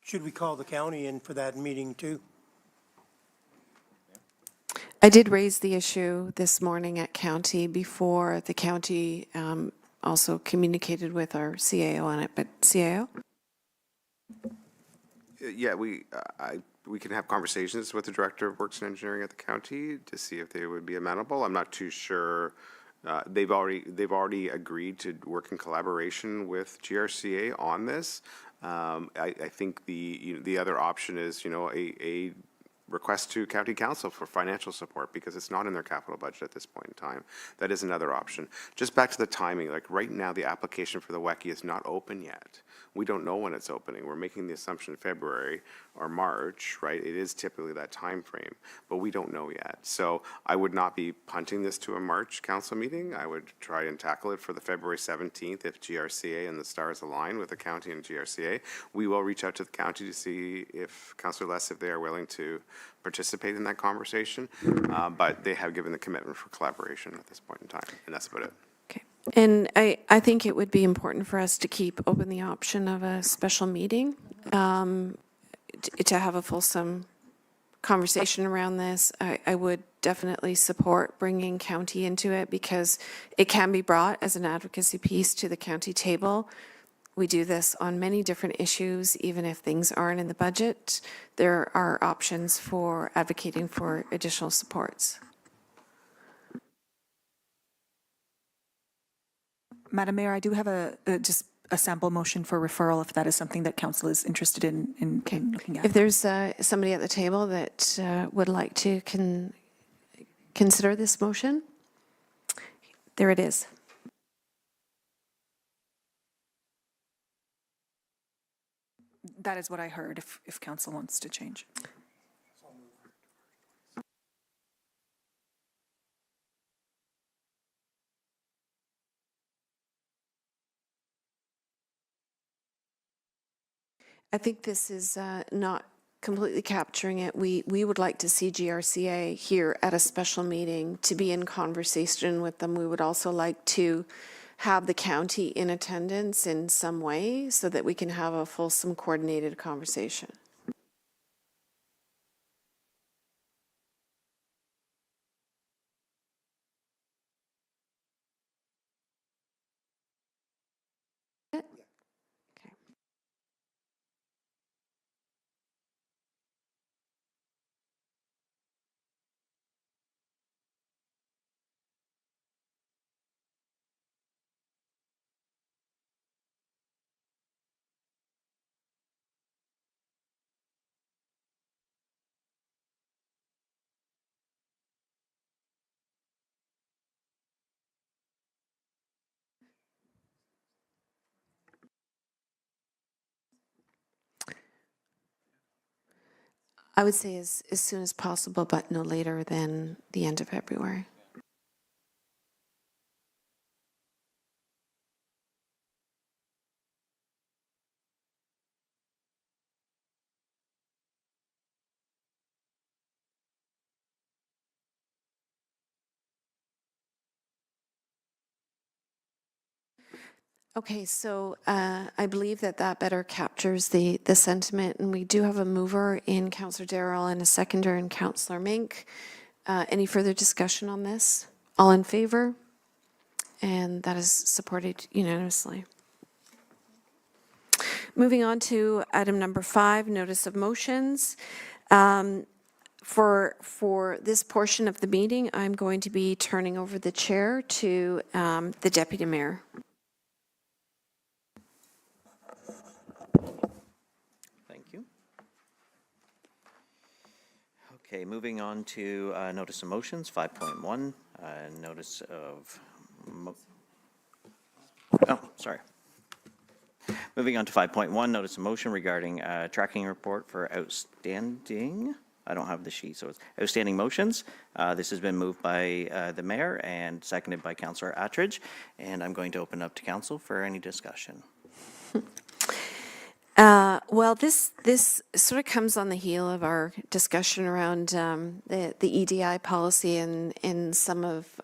should we call the county in for that meeting too? I did raise the issue this morning at county before the county also communicated with our CAO on it, but CAO? Yeah, we can have conversations with the Director of Works and Engineering at the county to see if they would be amenable. I'm not too sure. They've already agreed to work in collaboration with GRCA on this. I think the other option is, a request to county council for financial support because it's not in their capital budget at this point in time. That is another option. Just back to the timing, like right now, the application for the WECI is not open yet. We don't know when it's opening. We're making the assumption February or March, right? It is typically that time frame, but we don't know yet. So I would not be punting this to a March council meeting. I would try and tackle it for the February 17th if GRCA and the stars align with the county and GRCA. We will reach out to the county to see if Councillor Less, if they are willing to participate in that conversation, but they have given the commitment for collaboration at this point in time, and that's about it. Okay. And I think it would be important for us to keep open the option of a special meeting to have a fulsome conversation around this. I would definitely support bringing county into it because it can be brought as an advocacy piece to the county table. We do this on many different issues, even if things aren't in the budget. There are options for advocating for additional supports. Madam Mayor, I do have just a sample motion for referral if that is something that council is interested in looking at. If there's somebody at the table that would like to consider this motion, there it is. That is what I heard, if council wants to change. I think this is not completely capturing it. We would like to see GRCA here at a special meeting to be in conversation with them. We would also like to have the county in attendance in some way so that we can have a fulsome coordinated conversation. I would say as soon as possible, but no later than the end of February. Okay, so I believe that better captures the sentiment, and we do have a mover in Councillor Darrell and a seconder in Councillor Mink. Any further discussion on this? All in favor? And that is supported unanimously. Moving on to item number 5, notice of motions. For this portion of the meeting, I'm going to be turning over the chair to the Deputy Mayor. Okay, moving on to notice of motions, 5.1, notice of, sorry. Moving on to 5.1, notice of motion regarding tracking report for outstanding, I don't have the sheet, so it's outstanding motions. This has been moved by the mayor and seconded by Councillor Attridge, and I'm going to open up to council for any discussion. Well, this sort of comes on the heel of our discussion around the EDI policy and some of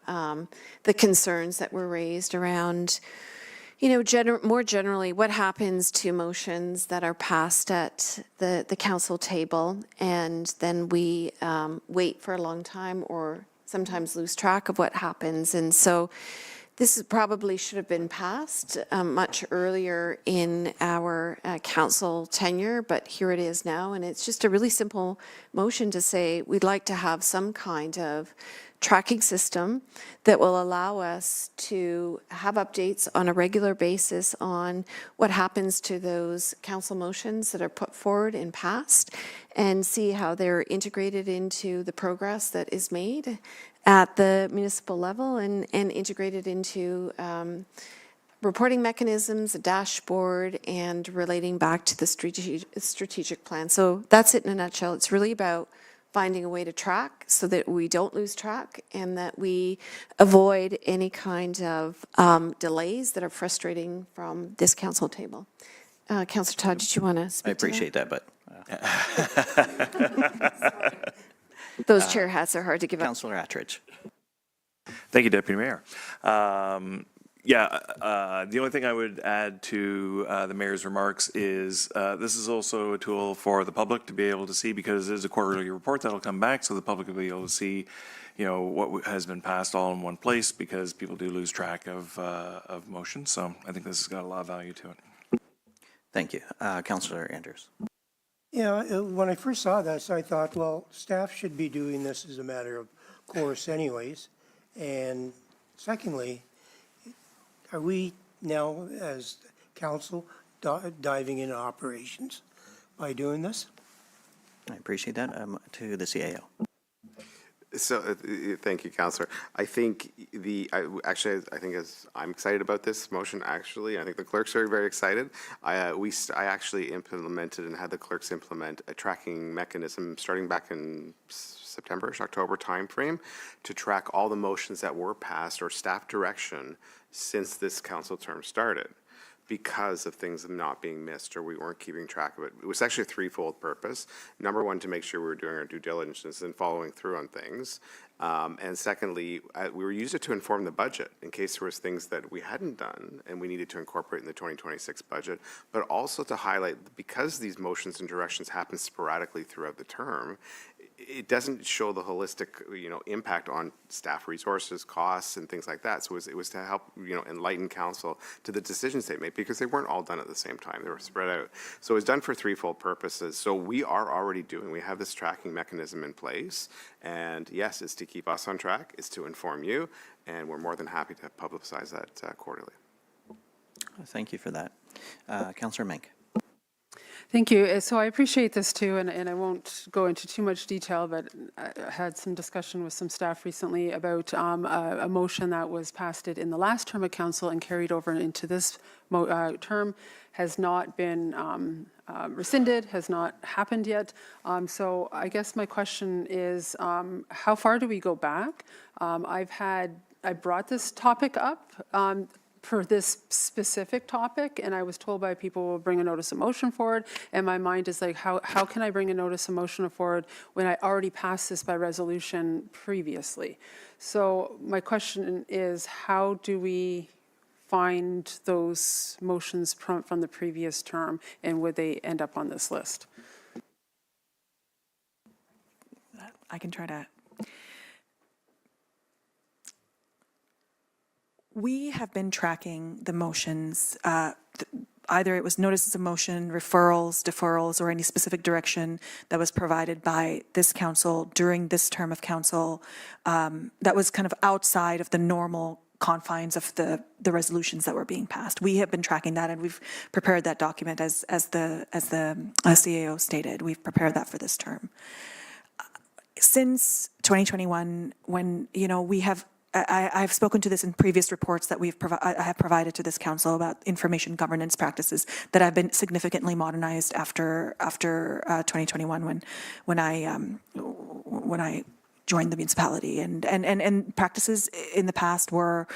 the concerns that were raised around, You know, more generally, what happens to motions that are passed at the council table and then we wait for a long time or sometimes lose track of what happens? And so this probably should have been passed much earlier in our council tenure, but here it is now. And it's just a really simple motion to say we'd like to have some kind of tracking system that will allow us to have updates on a regular basis on what happens to those council motions that are put forward and passed, and see how they're integrated into the progress that is made at the municipal level and integrated into reporting mechanisms, a dashboard, and relating back to the strategic plan. So that's it in a nutshell. It's really about finding a way to track so that we don't lose track and that we avoid any kind of delays that are frustrating from this council table. Councillor Todd, did you want to speak I appreciate that, but. Those chair hats are hard to give up. Councillor Attridge. Thank you, Deputy Mayor. The only thing I would add to the mayor's remarks is this is also a tool for the public to be able to see, because there's a quarterly report that'll come back, so the public will be able to see, you know, what has been passed all in one place, because people do lose track of motions. So I think this has got a lot of value to it. Thank you. Councillor Andrews. Yeah, when I first saw this, I thought, well, staff should be doing this as a matter of course anyways. And secondly, are we now, as council, diving into operations by doing this? I appreciate that. To the CAO. So, thank you, Councillor. I think I'm excited about this motion, actually. I think the clerks are very excited. I actually implemented and had the clerks implement a tracking mechanism starting back in September-ish, October timeframe to track all the motions that were passed or staff direction since this council term started, because of things not being missed or we weren't keeping track of it. It was actually a threefold purpose. Number one, to make sure we were doing our due diligence and following through on things. And secondly, we were used it to inform the budget in case there was things that we hadn't done and we needed to incorporate in the 2026 budget, but also to highlight, because these motions and directions happen sporadically throughout the term, it doesn't show the holistic, impact on staff resources, costs, and things like that. So it was to help, enlighten council to the decisions they made, because they weren't all done at the same time. They were spread out. So it was done for threefold purposes. So we have this tracking mechanism in place. And yes, it's to keep us on track. It's to inform you. And we're more than happy to publicize that quarterly. Thank you for that. Councillor Mink. Thank you. So I appreciate this too, and I won't go into too much detail, but I had some discussion with some staff recently about a motion that was passed in the last term of council and carried over into this term, has not been rescinded, has not happened yet. So I guess my question is, how far do we go back? I brought this topic up for this specific topic, and I was told by people, will bring a notice of motion forward, and my mind is like, how can I bring a notice of motion forward when I already passed this by resolution previously? So my question is, how do we find those motions from the previous term, and would they end up on this list? I can try to. We have been tracking the motions, either it was notices of motion, referrals, deferrals, or any specific direction that was provided by this council during this term of council that was kind of outside of the normal confines of the resolutions that were being passed. We have been tracking that, and we've prepared that document as the CAO stated. We've prepared that for this term. Since 2021, when we have. I've spoken to this in previous reports that I have provided to this council about information governance practices that have been significantly modernized after 2021 when I joined the municipality, and practices in the past were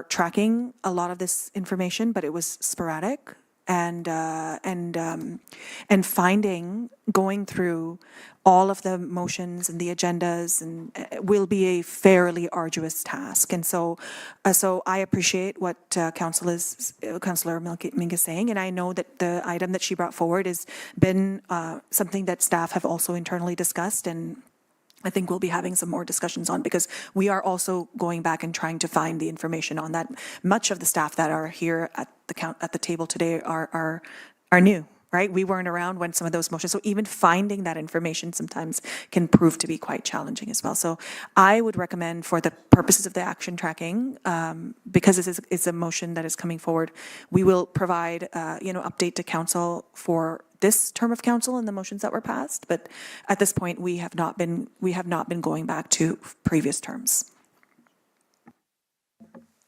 tracking a lot of this information, but it was sporadic. and finding, going through all of the motions and the agendas and will be a fairly arduous task. And so I appreciate what Councillor Mink is saying, and I know that the item that she brought forward has been something that staff have also internally discussed, and I think we'll be having some more discussions on, because we are also going back and trying to find the information on that. Much of the staff that are here at the table today are new, right? We weren't around when some of those motions, so even finding that information sometimes can prove to be quite challenging as well. So I would recommend, for the purposes of the action tracking, because this is a motion that is coming forward, we will provide, update to council for this term of council and the motions that were passed. But at this point, we have not been going back to previous terms.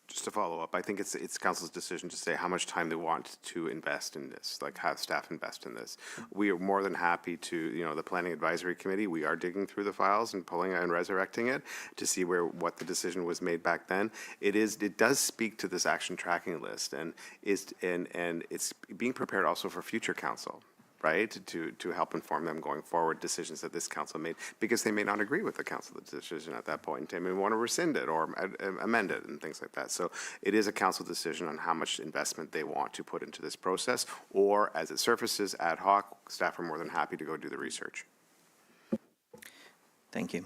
Just to follow up, I think it's council's decision to say how much time they want to invest in this, like have staff invest in this. We are more than happy to, the Planning Advisory Committee, we are digging through the files and pulling and resurrecting it to see what the decision was made back then. It does speak to this action tracking list, and it's being prepared also for future council, right, to help inform them going forward decisions that this council made, because they may not agree with the council decision at that point in time and want to rescind it or amend it and things like that. So it is a council decision on how much investment they want to put into this process, or as it surfaces ad hoc, staff are more than happy to go do the research. Thank you.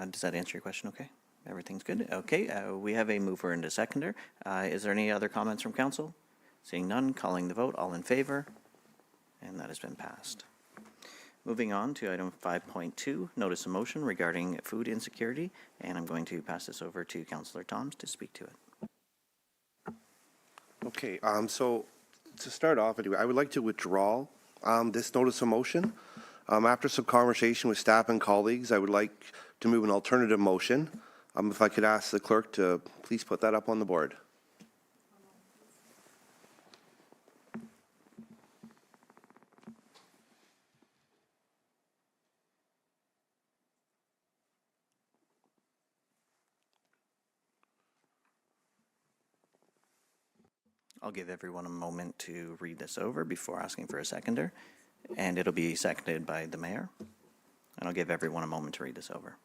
Does that answer your question okay? Everything's good? Okay, we have a mover and a seconder. Is there any other comments from council? Seeing none, calling the vote. All in favor? And that has been passed. Moving on to item 5.2, notice of motion regarding food insecurity, and I'm going to pass this over to Councillor Thoms to speak to it. Okay, so to start off, anyway, I would like to withdraw this notice of motion. After some conversation with staff and colleagues, I would like to move an alternative motion. If I could ask the clerk to please put that up on the board. I'll give everyone a moment to read this over before asking for a seconder, and it'll be seconded by the mayor. And I'll give everyone a moment to read this over.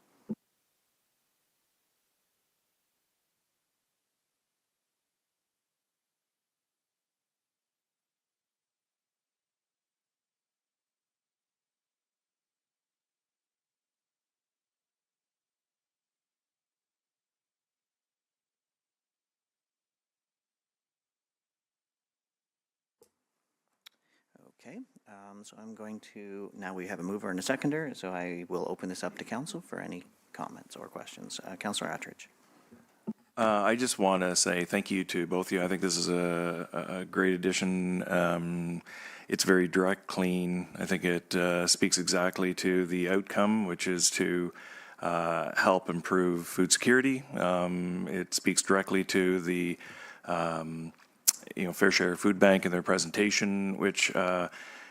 Okay, so I'm going to, now we have a mover and a seconder, so I will open this up to council for any comments or questions. Councillor Attridge. I just want to say thank you to both of you. I think this is a great addition. It's very direct, clean. I think it speaks exactly to the outcome, which is to help improve food security. It speaks directly to the Fair Share Food Bank and their presentation, which,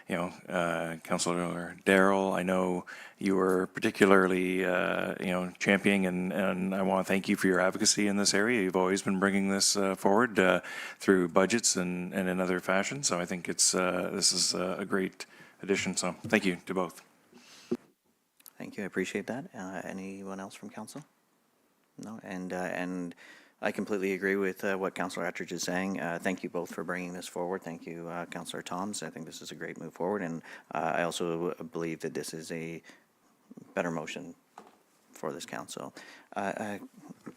Councillor Darrell, I know you were particularly, championing, and I want to thank you for your advocacy in this area. You've always been bringing this forward through budgets and in other fashions. So I think this is a great addition. So thank you to both. Thank you, I appreciate that. Anyone else from council? No, and I completely agree with what Councillor Attridge is saying. Thank you both for bringing this forward. Thank you, Councillor Thoms. I think this is a great move forward, and I also believe that this is a better motion for this council. Madam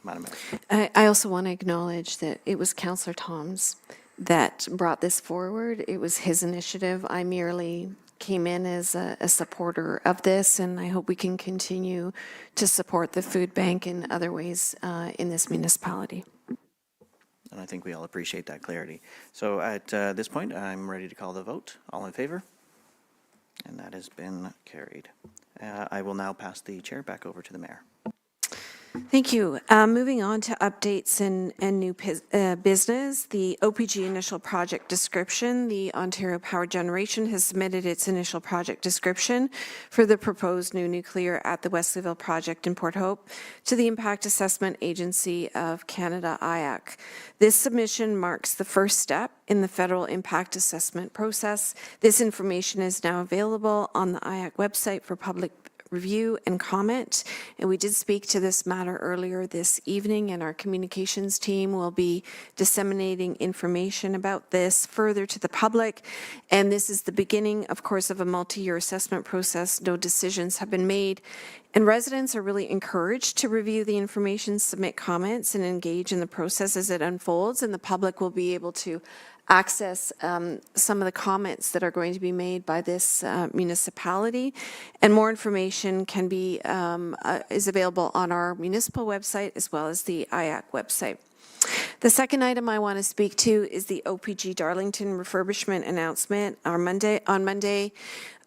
Mayor. I also want to acknowledge that it was Councillor Thoms that brought this forward. It was his initiative. I merely came in as a supporter of this, and I hope we can continue to support the food bank in other ways in this municipality. And I think we all appreciate that clarity. So at this point, I'm ready to call the vote. All in favor? And that has been carried. I will now pass the chair back over to the mayor. Thank you. Moving on to updates and new business, the OPG initial project description. The Ontario Power Generation has submitted its initial project description for the proposed new nuclear at the Wesleyville project in Port Hope to the Impact Assessment Agency of Canada, IAC. This submission marks the first step in the federal impact assessment process. This information is now available on the IAC website for public review and comment. And we did speak to this matter earlier this evening, and our communications team will be disseminating information about this further to the public. And this is the beginning, of course, of a multi-year assessment process. No decisions have been made. And residents are really encouraged to review the information, submit comments, and engage in the process as it unfolds. And the public will be able to access some of the comments that are going to be made by this municipality. And more information can be is available on our municipal website as well as the IAC website. The second item I want to speak to is the OPG Darlington refurbishment announcement. On Monday,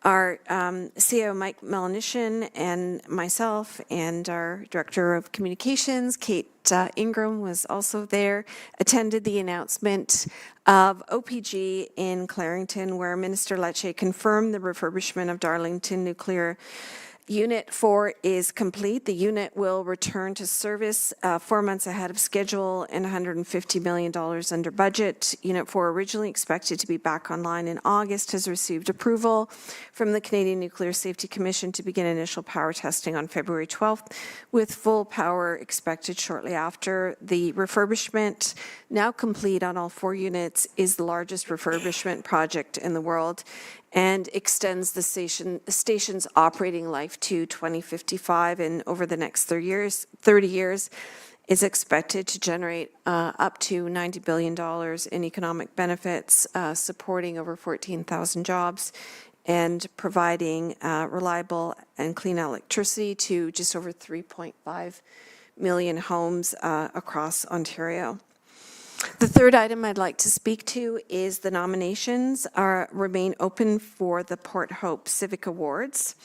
our CEO Mike Melanishin and myself and our Director of Communications, Kate Ingram, was also there, attended the announcement of OPG in Clarington, where Minister Lecce confirmed the refurbishment of Darlington Nuclear Unit 4 is complete. The unit will return to service 4 months ahead of schedule and $150 million under budget. Unit 4, originally expected to be back online in August, has received approval from the Canadian Nuclear Safety Commission to begin initial power testing on February 12th, with full power expected shortly after. The refurbishment, now complete on all 4 units, is the largest refurbishment project in the world and extends the station's operating life to 2055, and over the next 30 years is expected to generate up to $90 billion in economic benefits, supporting over 14,000 jobs and providing reliable and clean electricity to just over 3.5 million homes across Ontario. The third item I'd like to speak to is the nominations remain open for the Port Hope Civic Awards.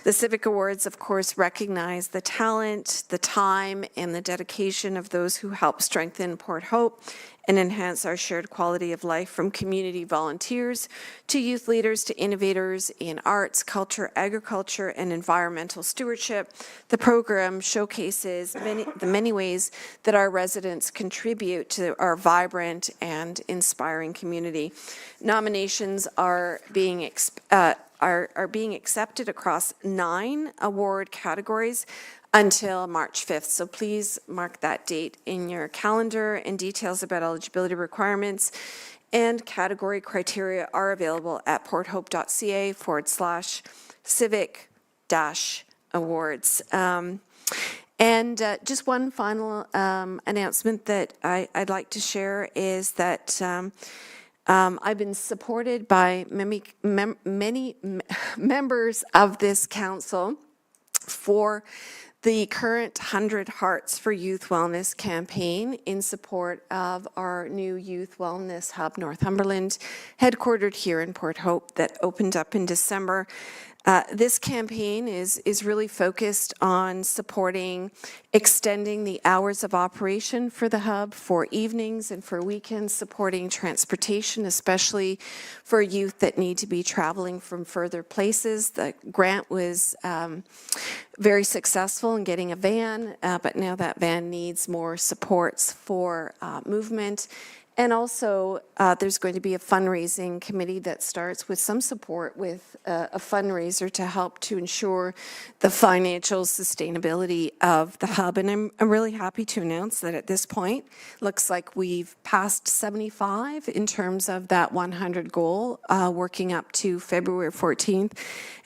The Civic Awards, of course, recognize the talent, the time, and the dedication of those who help strengthen Port Hope and enhance our shared quality of life, from community volunteers to youth leaders to innovators in arts, culture, agriculture, and environmental stewardship. The program showcases the many ways that our residents contribute to our vibrant and inspiring community. Nominations are being accepted across 9 award categories until March 5th. So please mark that date in your calendar, and details about eligibility requirements and category criteria are available at porthope.ca/civic-awards. And just one final announcement that I'd like to share is that I've been supported by many members of this council for the current 100 Hearts for Youth Wellness campaign in support of our new Youth Wellness Hub, Northumberland, headquartered here in Port Hope, that opened up in December. This campaign is really focused on supporting extending the hours of operation for the hub for evenings and for weekends, supporting transportation, especially for youth that need to be traveling from further places. The grant was very successful in getting a van, but now that van needs more supports for movement. And also, there's going to be a fundraising committee that starts with some support with a fundraiser to help to ensure the financial sustainability of the hub. And I'm really happy to announce that at this point, looks like we've passed 75 in terms of that 100 goal, working up to February 14th.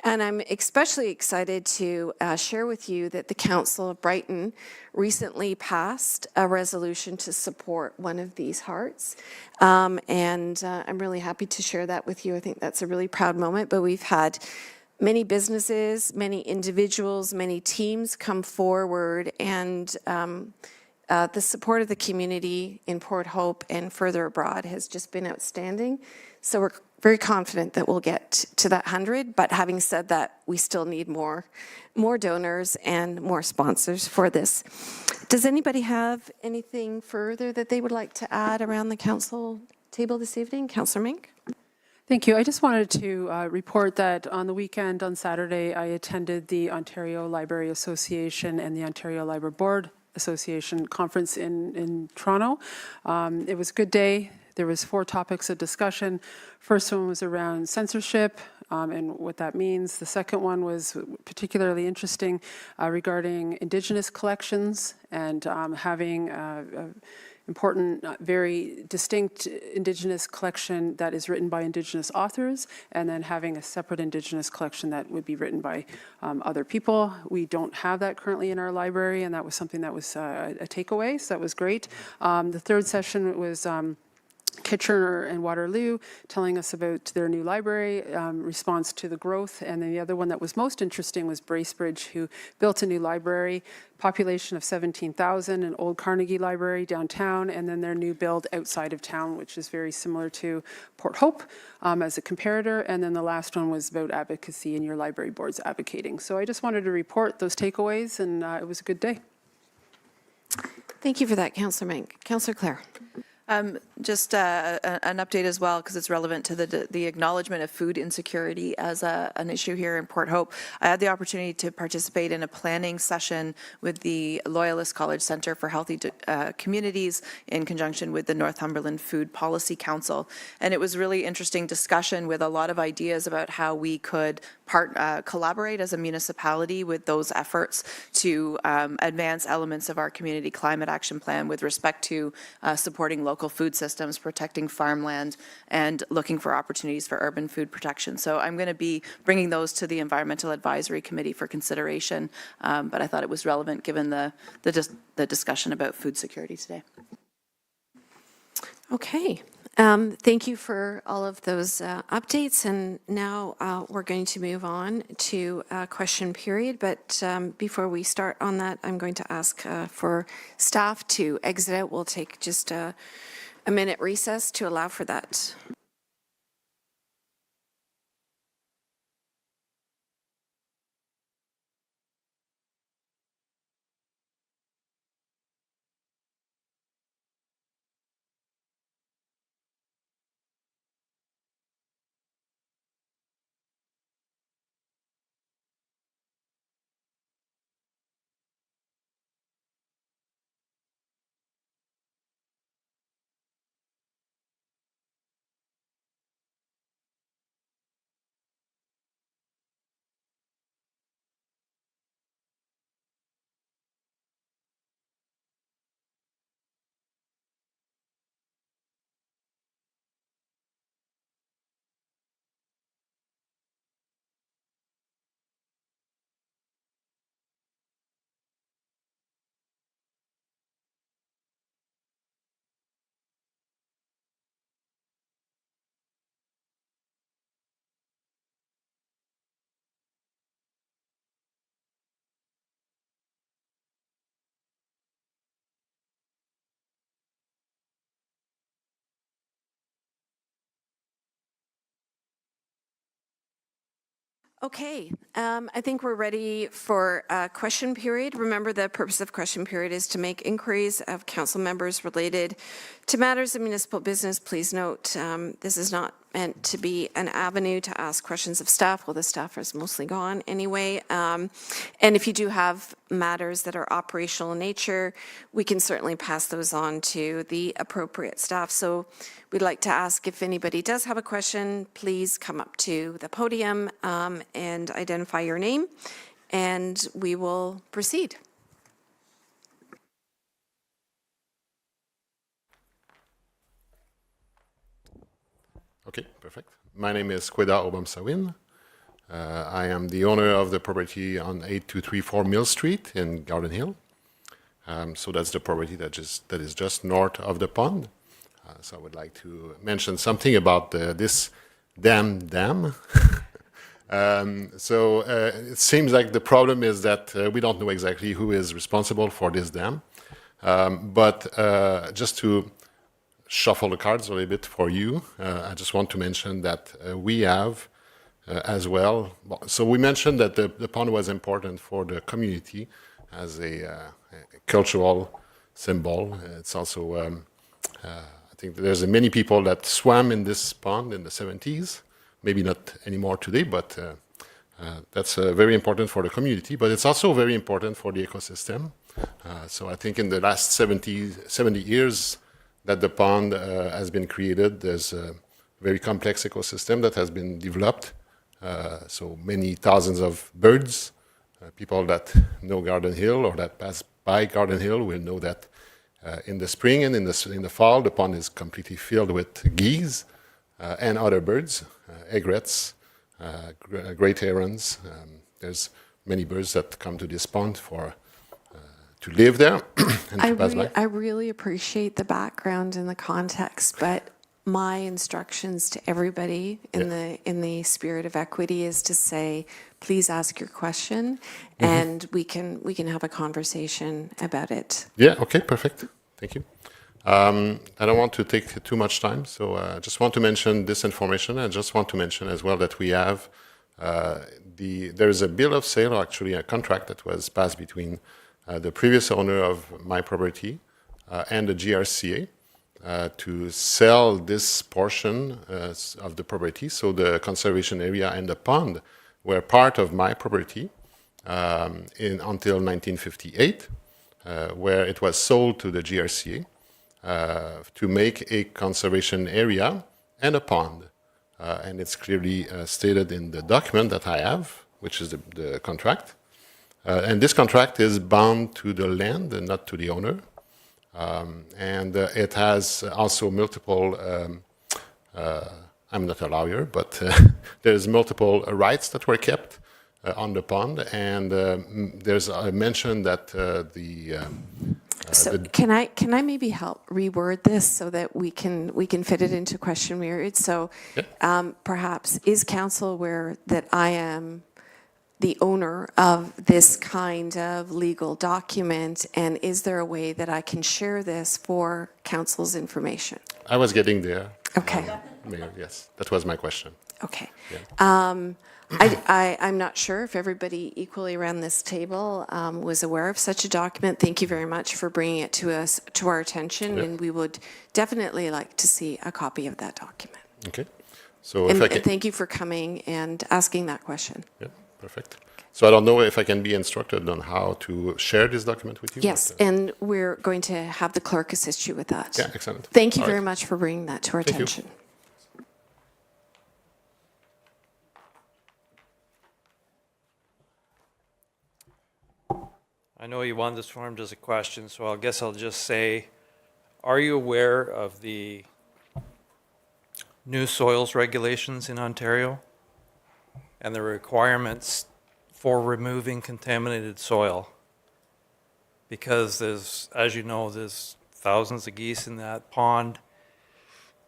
And I'm especially excited to share with you that the Council of Brighton recently passed a resolution to support one of these hearts. And I'm really happy to share that with you. I think that's a really proud moment, but we've had many businesses, many individuals, many teams come forward, and the support of the community in Port Hope and further abroad has just been outstanding. So we're very confident that we'll get to that 100, but having said that, we still need more donors and more sponsors for this. Does anybody have anything further that they would like to add around the council table this evening? Councillor Mink? Thank you. I just wanted to report that on the weekend, on Saturday, I attended the Ontario Library Association and the Ontario Library Board Association conference in Toronto. It was a good day. There was 4 topics of discussion. First one was around censorship and what that means. The second one was particularly interesting regarding Indigenous collections and having important, very distinct Indigenous collection that is written by Indigenous authors, and then having a separate Indigenous collection that would be written by other people. We don't have that currently in our library, and that was something that was a takeaway, so that was great. The third session was Kitchener and Waterloo telling us about their new library, response to the growth. And then the other one that was most interesting was Bracebridge, who built a new library, population of 17,000, an old Carnegie Library downtown, and then their new build outside of town, which is very similar to Port Hope as a comparator. And then the last one was about advocacy and your library boards advocating. So I just wanted to report those takeaways, and it was a good day. Thank you for that, Councillor Mink. Councillor Clare. Just an update as well, because it's relevant to the acknowledgement of food insecurity as an issue here in Port Hope. I had the opportunity to participate in a planning session with the Loyalist College Centre for Healthy Communities in conjunction with the Northumberland Food Policy Council. And it was really interesting discussion with a lot of ideas about how we could collaborate as a municipality with those efforts to advance elements of our community climate action plan with respect to supporting local food systems, protecting farmland, and looking for opportunities for urban food protection. So I'm going to be bringing those to the Environmental Advisory Committee for consideration, but I thought it was relevant given the discussion about food security today. Okay. Thank you for all of those updates. And now we're going to move on to question period. But before we start on that, I'm going to ask for staff to exit out. We'll take just a minute recess to allow for that. Okay, I think we're ready for question period. Remember, the purpose of question period is to make inquiries of council members related to matters of municipal business. Please note, this is not meant to be an avenue to ask questions of staff. Well, the staff is mostly gone anyway. And if you do have matters that are operational in nature, we can certainly pass those on to the appropriate staff. So we'd like to ask if anybody does have a question, please come up to the podium and identify your name, and we will proceed. Okay, perfect. My name is Kweda Obamsawin. I am the owner of the property on 8234 Mill Street in Garden Hill. So that's the property that is just north of the pond. So I would like to mention something about this dam. It seems like the problem is that we don't know exactly who is responsible for this dam. But just to shuffle the cards a little bit for you, I just want to mention that we have as well. So we mentioned that the pond was important for the community, as a cultural symbol. It's also, I think there's many people that swam in this pond in the 70s, maybe not anymore today, but that's very important for the community, but it's also very important for the ecosystem. So I think in the last 70 years that the pond has been created, there's a very complex ecosystem that has been developed. So many thousands of birds. People that know Garden Hill or that pass by Garden Hill will know that in the spring and in the fall, the pond is completely filled with geese and other birds, egrets, great herons. There's many birds that come to this pond to live there and to pass by. I really appreciate the background and the context, but my instructions to everybody in the spirit of equity is to say, please ask your question, and we can have a conversation about it. Yeah, okay, perfect. Thank you. I don't want to take too much time, so I just want to mention this information. I just want to mention as well that we have, there is a bill of sale, or actually a contract that was passed between the previous owner of my property and the GRCA to sell this portion of the property. So the conservation area and the pond were part of my property until 1958, where it was sold to the GRCA to make a conservation area and a pond. And it's clearly stated in the document that I have, which is the contract. And this contract is bound to the land and not to the owner. And it has also multiple, I'm not a lawyer, but there's multiple rights that were kept on the pond. And there's a mention that So can I maybe help reword this so that we can fit it into question period? So perhaps is council aware that I am the owner of this kind of legal document, and is there a way that I can share this for council's information? I was getting there. Okay. Mayor, yes, that was my question. Okay. I'm not sure if everybody equally around this table was aware of such a document. Thank you very much for bringing it to our attention, and we would definitely like to see a copy of that document. Okay. So if I can, And thank you for coming and asking that question. yeah, perfect. So I don't know if I can be instructed on how to share this document with you. Yes, but, and we're going to have the clerk assist you with that. Yeah, excellent. Thank you All very right. much for bringing that to our Thank you. attention. I know you wanted this formed as a question, so I guess I'll just say, are you aware of the new soils regulations in Ontario and the requirements for removing contaminated soil? Because there's, as you know, there's thousands of geese in that pond.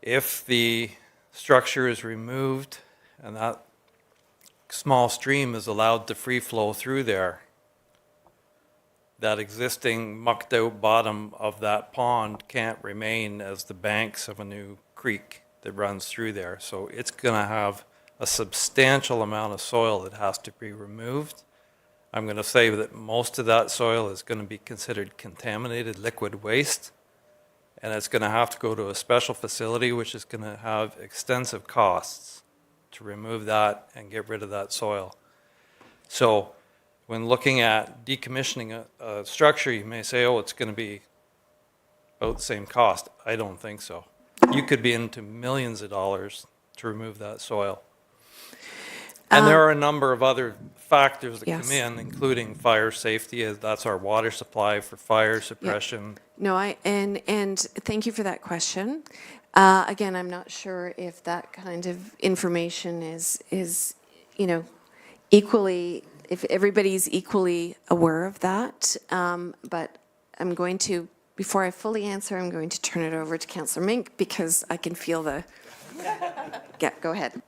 If the structure is removed and that small stream is allowed to free flow through there, that existing mucked out bottom of that pond can't remain as the banks of a new creek that runs through there. So it's going to have a substantial amount of soil that has to be removed. I'm going to say that most of that soil is going to be considered contaminated liquid waste, and it's going to have to go to a special facility, which is going to have extensive costs to remove that and get rid of that soil. So when looking at decommissioning a structure, you may say, oh, it's going to be about the same cost. I don't think so. You could be into millions of dollars to remove that soil. And there are a number of other factors that come in, including fire safety. That's our water supply for fire suppression. No, and thank you for that question. Again, I'm not sure if that kind of information is equally, if everybody's equally aware of that. But I'm going to, before I fully answer, I'm going to turn it over to Councillor Mink because I can feel the, go ahead.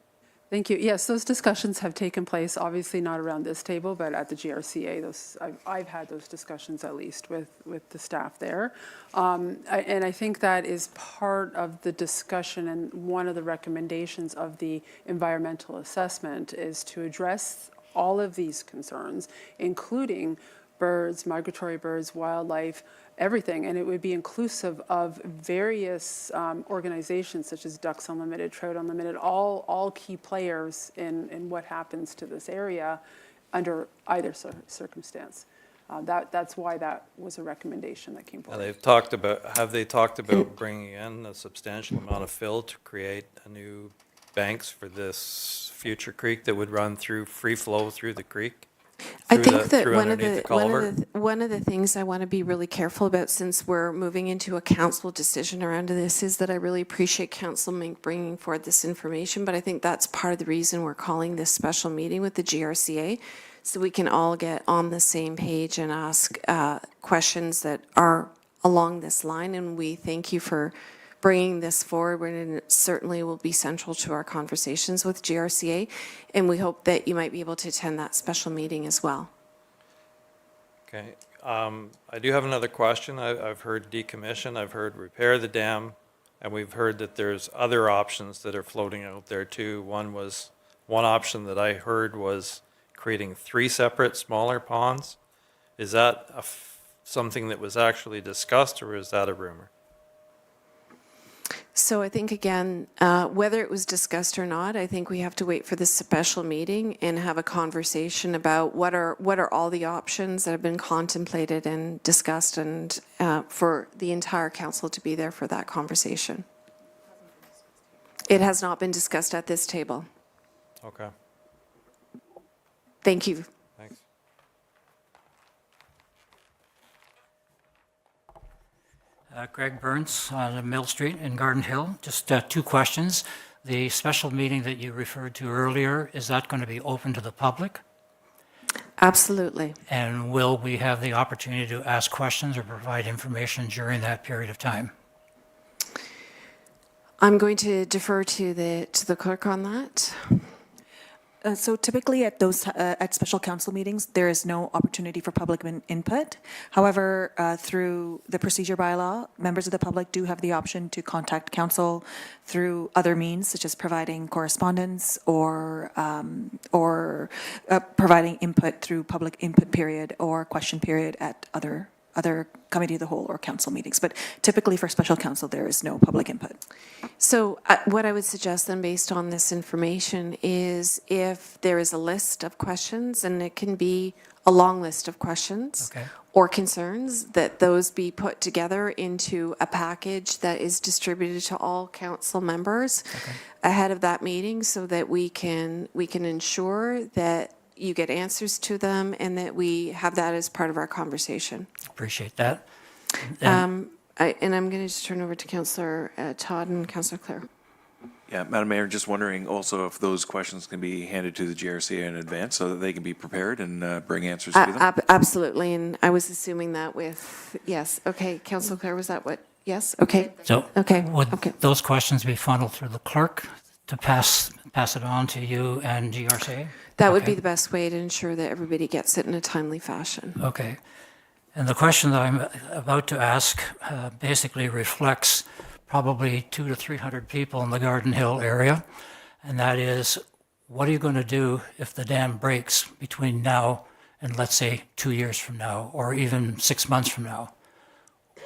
Thank you. Yes, those discussions have taken place, obviously not around this table, but at the GRCA. I've had those discussions at least with the staff there. And I think that is part of the discussion, and one of the recommendations of the environmental assessment is to address all of these concerns, including birds, migratory birds, wildlife, everything. And it would be inclusive of various organizations such as Ducks Unlimited, Trout Unlimited, all key players in what happens to this area under either circumstance. That's why that was a recommendation that came Now, forward. have they talked about bringing in a substantial amount of fill to create a new banks for this future creek that would run through, free flow through the creek? I Through think the- that through one of underneath the, culvert? one of the things I want to be really careful about, since we're moving into a council decision around this, is that I really appreciate Council Mink bringing forward this information, but I think that's part of the reason we're calling this special meeting with the GRCA, so we can all get on the same page and ask questions that are along this line. And we thank you for bringing this forward, and it certainly will be central to our conversations with GRCA. And we hope that you might be able to attend that special meeting as well. Okay. I do have another question. I've heard decommission, I've heard repair the dam, and we've heard that there's other options that are floating out there too. One option that I heard was creating 3 separate smaller ponds. Is that something that was actually discussed, or is that a rumor? So I think, again, whether it was discussed or not, I think we have to wait for this special meeting and have a conversation about what are all the options that have been contemplated and discussed, and for the entire council to be there for that conversation. It has not been discussed at this table. Okay, Thank you. thanks. Greg Burns on Mill Street in Garden Hill. Just 2 questions. The special meeting that you referred to earlier, is that going to be open to the public? Absolutely. And will we have the opportunity to ask questions or provide information during that period of time? I'm going to defer to the clerk on that. So typically at those, at special council meetings, there is no opportunity for public input. However, through the procedure bylaw, members of the public do have the option to contact council through other means, such as providing correspondence or providing input through public input period or question period at other committee of the whole or council meetings. But typically for special council, there is no public input. So what I would suggest then, based on this information, is if there is a list of questions, and it can be a long list of questions Okay. or concerns, that those be put together into a package that is distributed to all council members ahead of that meeting, so that we can ensure that you get answers to them and that we have that as part of our conversation. Appreciate that. And I'm going to just turn over to Councillor Todd and Councillor Clare. Yeah, Madam Mayor, just wondering also if those questions can be handed to the GRCA in advance so that they can be prepared and bring answers to them? Absolutely, and I was assuming that with, yes, okay, Councillor Clare, was that what, yes, okay. So Okay, would okay. those questions be funneled through the clerk to pass it on to you and GRCA? That would be Okay. the best way to ensure that everybody gets it in a timely fashion. Okay. And the question that I'm about to ask basically reflects probably 200 to 300 people in the Garden Hill area. And that is, what are you going to do if the dam breaks between now and, let's say, 2 years from now, or even 6 months from now?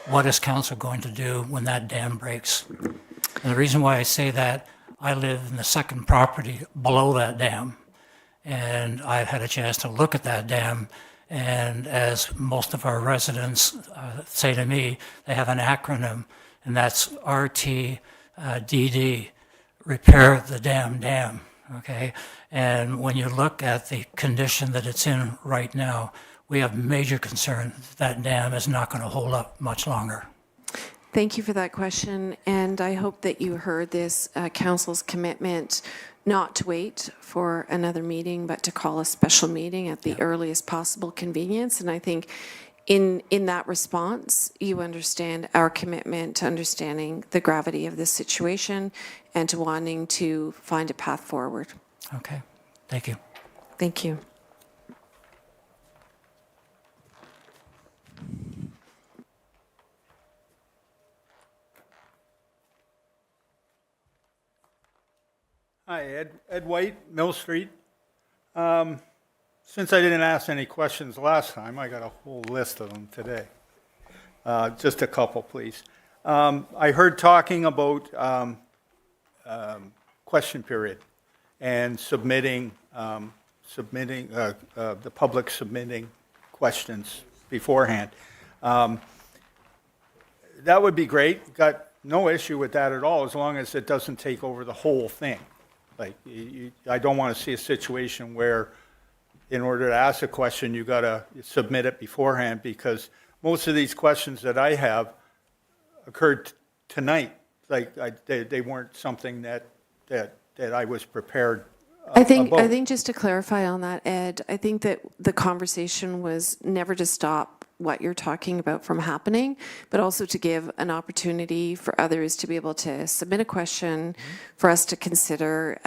What is council going to do when that dam breaks? And the reason why I say that, I live in the second property below that dam. And I've had a chance to look at that dam, and as most of our residents say to me, they have an acronym, and that's RTDD, repair the dam, okay? And when you look at the condition that it's in right now, we have major concern that dam is not going to hold up much longer. Thank you for that question, and I hope that you heard this council's commitment not to wait for another meeting, but to call a special meeting at the earliest possible convenience. And I think in that response, you understand our commitment to understanding the gravity of this situation and to wanting to find a path forward. Okay, thank you. Thank you. Hi, Ed White, Mill Street. Since I didn't ask any questions last time, I got a whole list of them today. Just a couple, please. I heard talking about question period and submitting, the public submitting questions beforehand. That would be great. Got no issue with that at all, as long as it doesn't take over the whole thing. Like, I don't want to see a situation where, in order to ask a question, you got to submit it beforehand, because most of these questions that I have occurred tonight. Like, they weren't something that I was prepared I think about. just to clarify on that, Ed, I think that the conversation was never to stop what you're talking about from happening, but also to give an opportunity for others to be able to submit a question for us to consider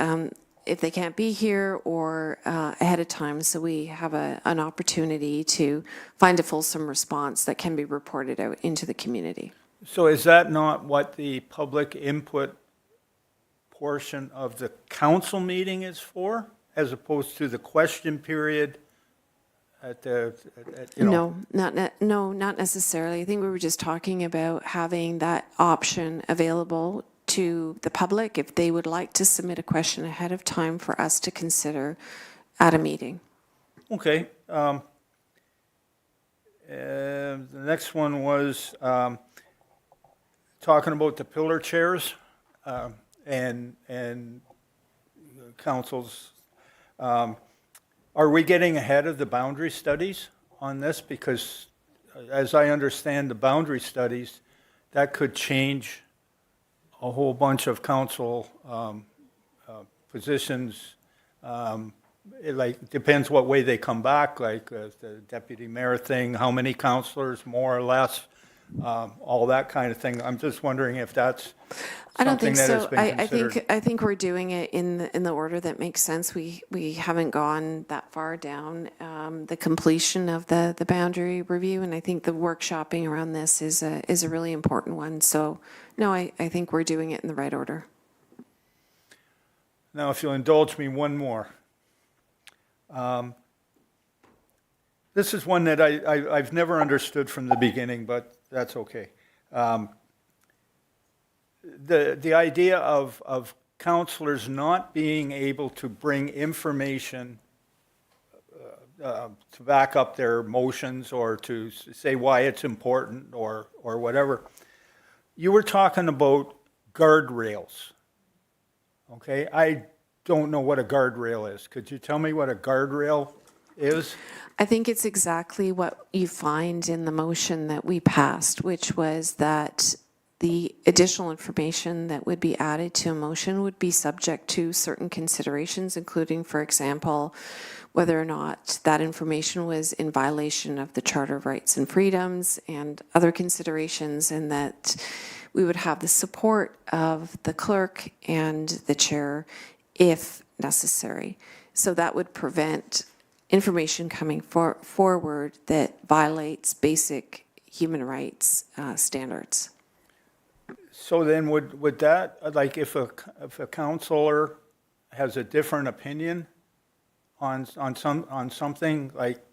if they can't be here or ahead of time, so we have an opportunity to find a fulsome response that can be reported out into the community. So is that not what the public input portion of the council meeting is for, as opposed to the question period at the, you know? No, not necessarily. I think we were just talking about having that option available to the public if they would like to submit a question ahead of time for us to consider at a meeting. Okay. The next one was talking about the pillar chairs and councils. Are we getting ahead of the boundary studies on this? Because as I understand the boundary studies, that could change a whole bunch of council positions. It like depends what way they come back, like the deputy mayor thing, how many councilors, more or less, all that kind of thing. I'm just wondering if that's I don't something think that has so. been considered. I think we're doing it in the order that makes sense. We haven't gone that far down the completion of the boundary review, and I think the workshopping around this is a really important one. So no, I think we're doing it in the right order. Now, if you'll indulge me one more. This is one that I've never understood from the beginning, but that's okay. The idea of counselors not being able to bring information to back up their motions or to say why it's important or whatever. You were talking about guardrails. Okay, I don't know what a guardrail is. Could you tell me what a guardrail is? I think it's exactly what you find in the motion that we passed, which was that the additional information that would be added to a motion would be subject to certain considerations, including, for example, whether or not that information was in violation of the Charter of Rights and Freedoms and other considerations, and that we would have the support of the clerk and the chair if necessary. So that would prevent information coming forward that violates basic human rights standards. So then would that, like if a counselor has a different opinion on something, like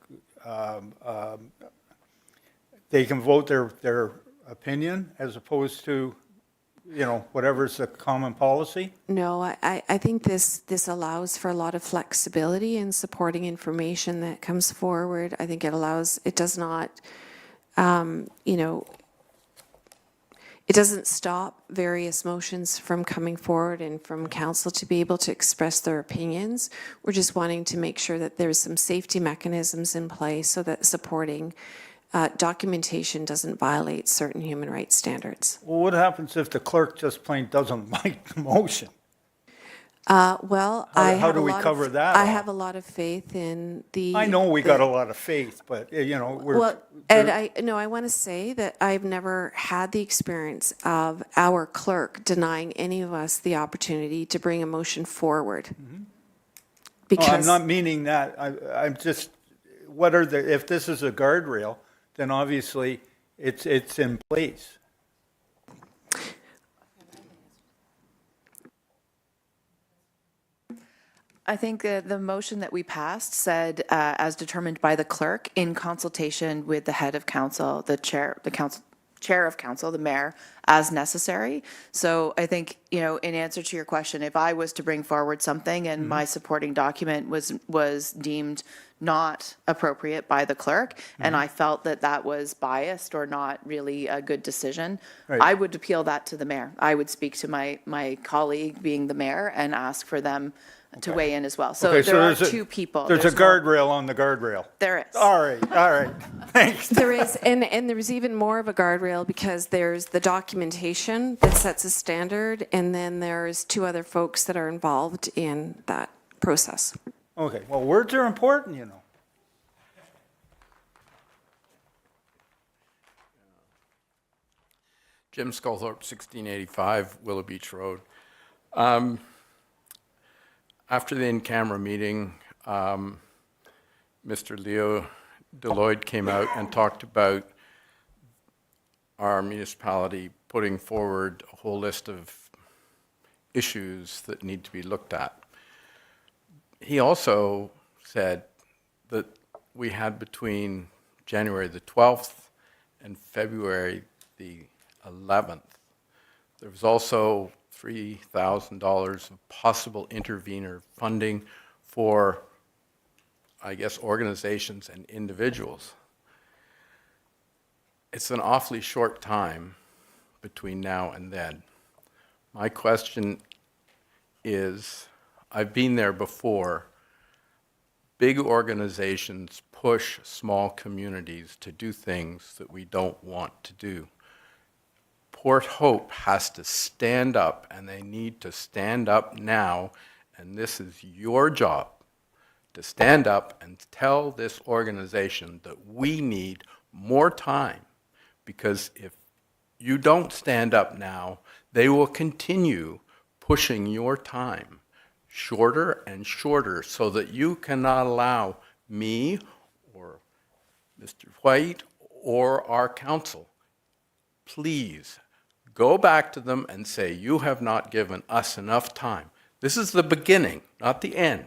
they can vote their opinion as opposed to, you know, whatever's the common policy? No, I think this allows for a lot of flexibility in supporting information that comes forward. I think it does not, it doesn't stop various motions from coming forward and from council to be able to express their opinions. We're just wanting to make sure that there's some safety mechanisms in place so that supporting documentation doesn't violate certain human rights standards. Well, what happens if the clerk just plain doesn't like the motion? Well, how do we cover that I off? have a lot of faith in the. I know we got a lot of faith, but, you know, we're. Well, Ed, I want to say that I've never had the experience of our clerk denying any of us the opportunity to bring a motion forward. No, Because I'm not meaning that. I'm just, if this is a guardrail, then obviously it's in place. I think the motion that we passed said, as determined by the clerk in consultation with the head of council, the chair of council, the mayor, as necessary. So I think, you know, in answer to your question, if I was to bring forward something and my supporting document was deemed not appropriate by the clerk, and I felt that that was biased or not really a good decision, Right. I would appeal that to the mayor. I would speak to my colleague, being the mayor, and ask for them to weigh in as well. So Okay, there are there's a- two people. There's a no- guardrail on the guardrail. There is. All right, thanks. There is, and there's even more of a guardrail because there's the documentation that sets a standard, and then there's two other folks that are involved in that process. Okay, well, words are important, you know. Jim Sculthorpe, 1685 Willow Beach Road. After the in-camera meeting, Mr. Leo Deloitte came out and talked about our municipality putting forward a whole list of issues that need to be looked at. He also said that we had between January the 12th and February the 11th. There was also $3,000 of possible intervenor funding for, I guess, organizations and individuals. It's an awfully short time between now and then. My question is, I've been there before. Big organizations push small communities to do things that we don't want to do. Port Hope has to stand up, and they need to stand up now, and this is your job, to stand up and tell this organization that we need more time, because if you don't stand up now, they will continue pushing your time shorter and shorter so that you cannot allow me or Mr. White or our council. Please go back to them and say, you have not given us enough time. This is the beginning, not the end.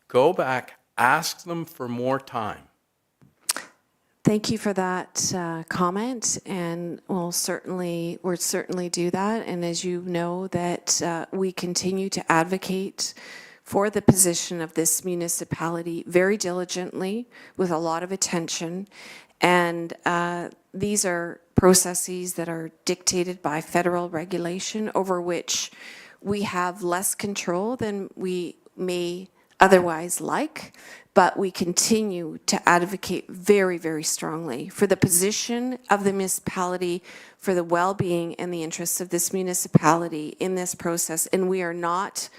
Go back, ask them for more time. Thank you for that comment, and we'll certainly do that. And as you know, that we continue to advocate for the position of this municipality very diligently, with a lot of attention. And these are processes that are dictated by federal regulation over which we have less control than we may otherwise like, but we continue to advocate very, very strongly for the position of the municipality, for the well-being and the interests of this municipality in this process, and we are not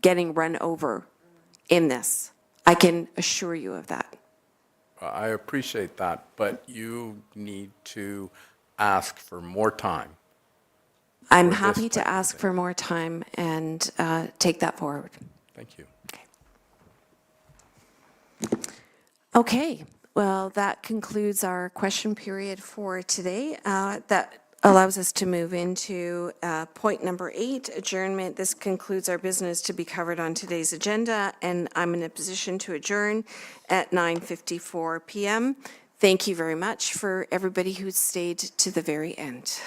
getting run over in this. I can assure you of that. I appreciate that, but you need to ask for more time. I'm for happy this to type of ask thing. for more time and take that forward. Thank you. Okay, well, that concludes our question period for today. That allows us to move into point number 8, adjournment. This concludes our business to be covered on today's agenda, and I'm in a position to adjourn at 9:54 p.m. Thank you very much for everybody who stayed to the very end.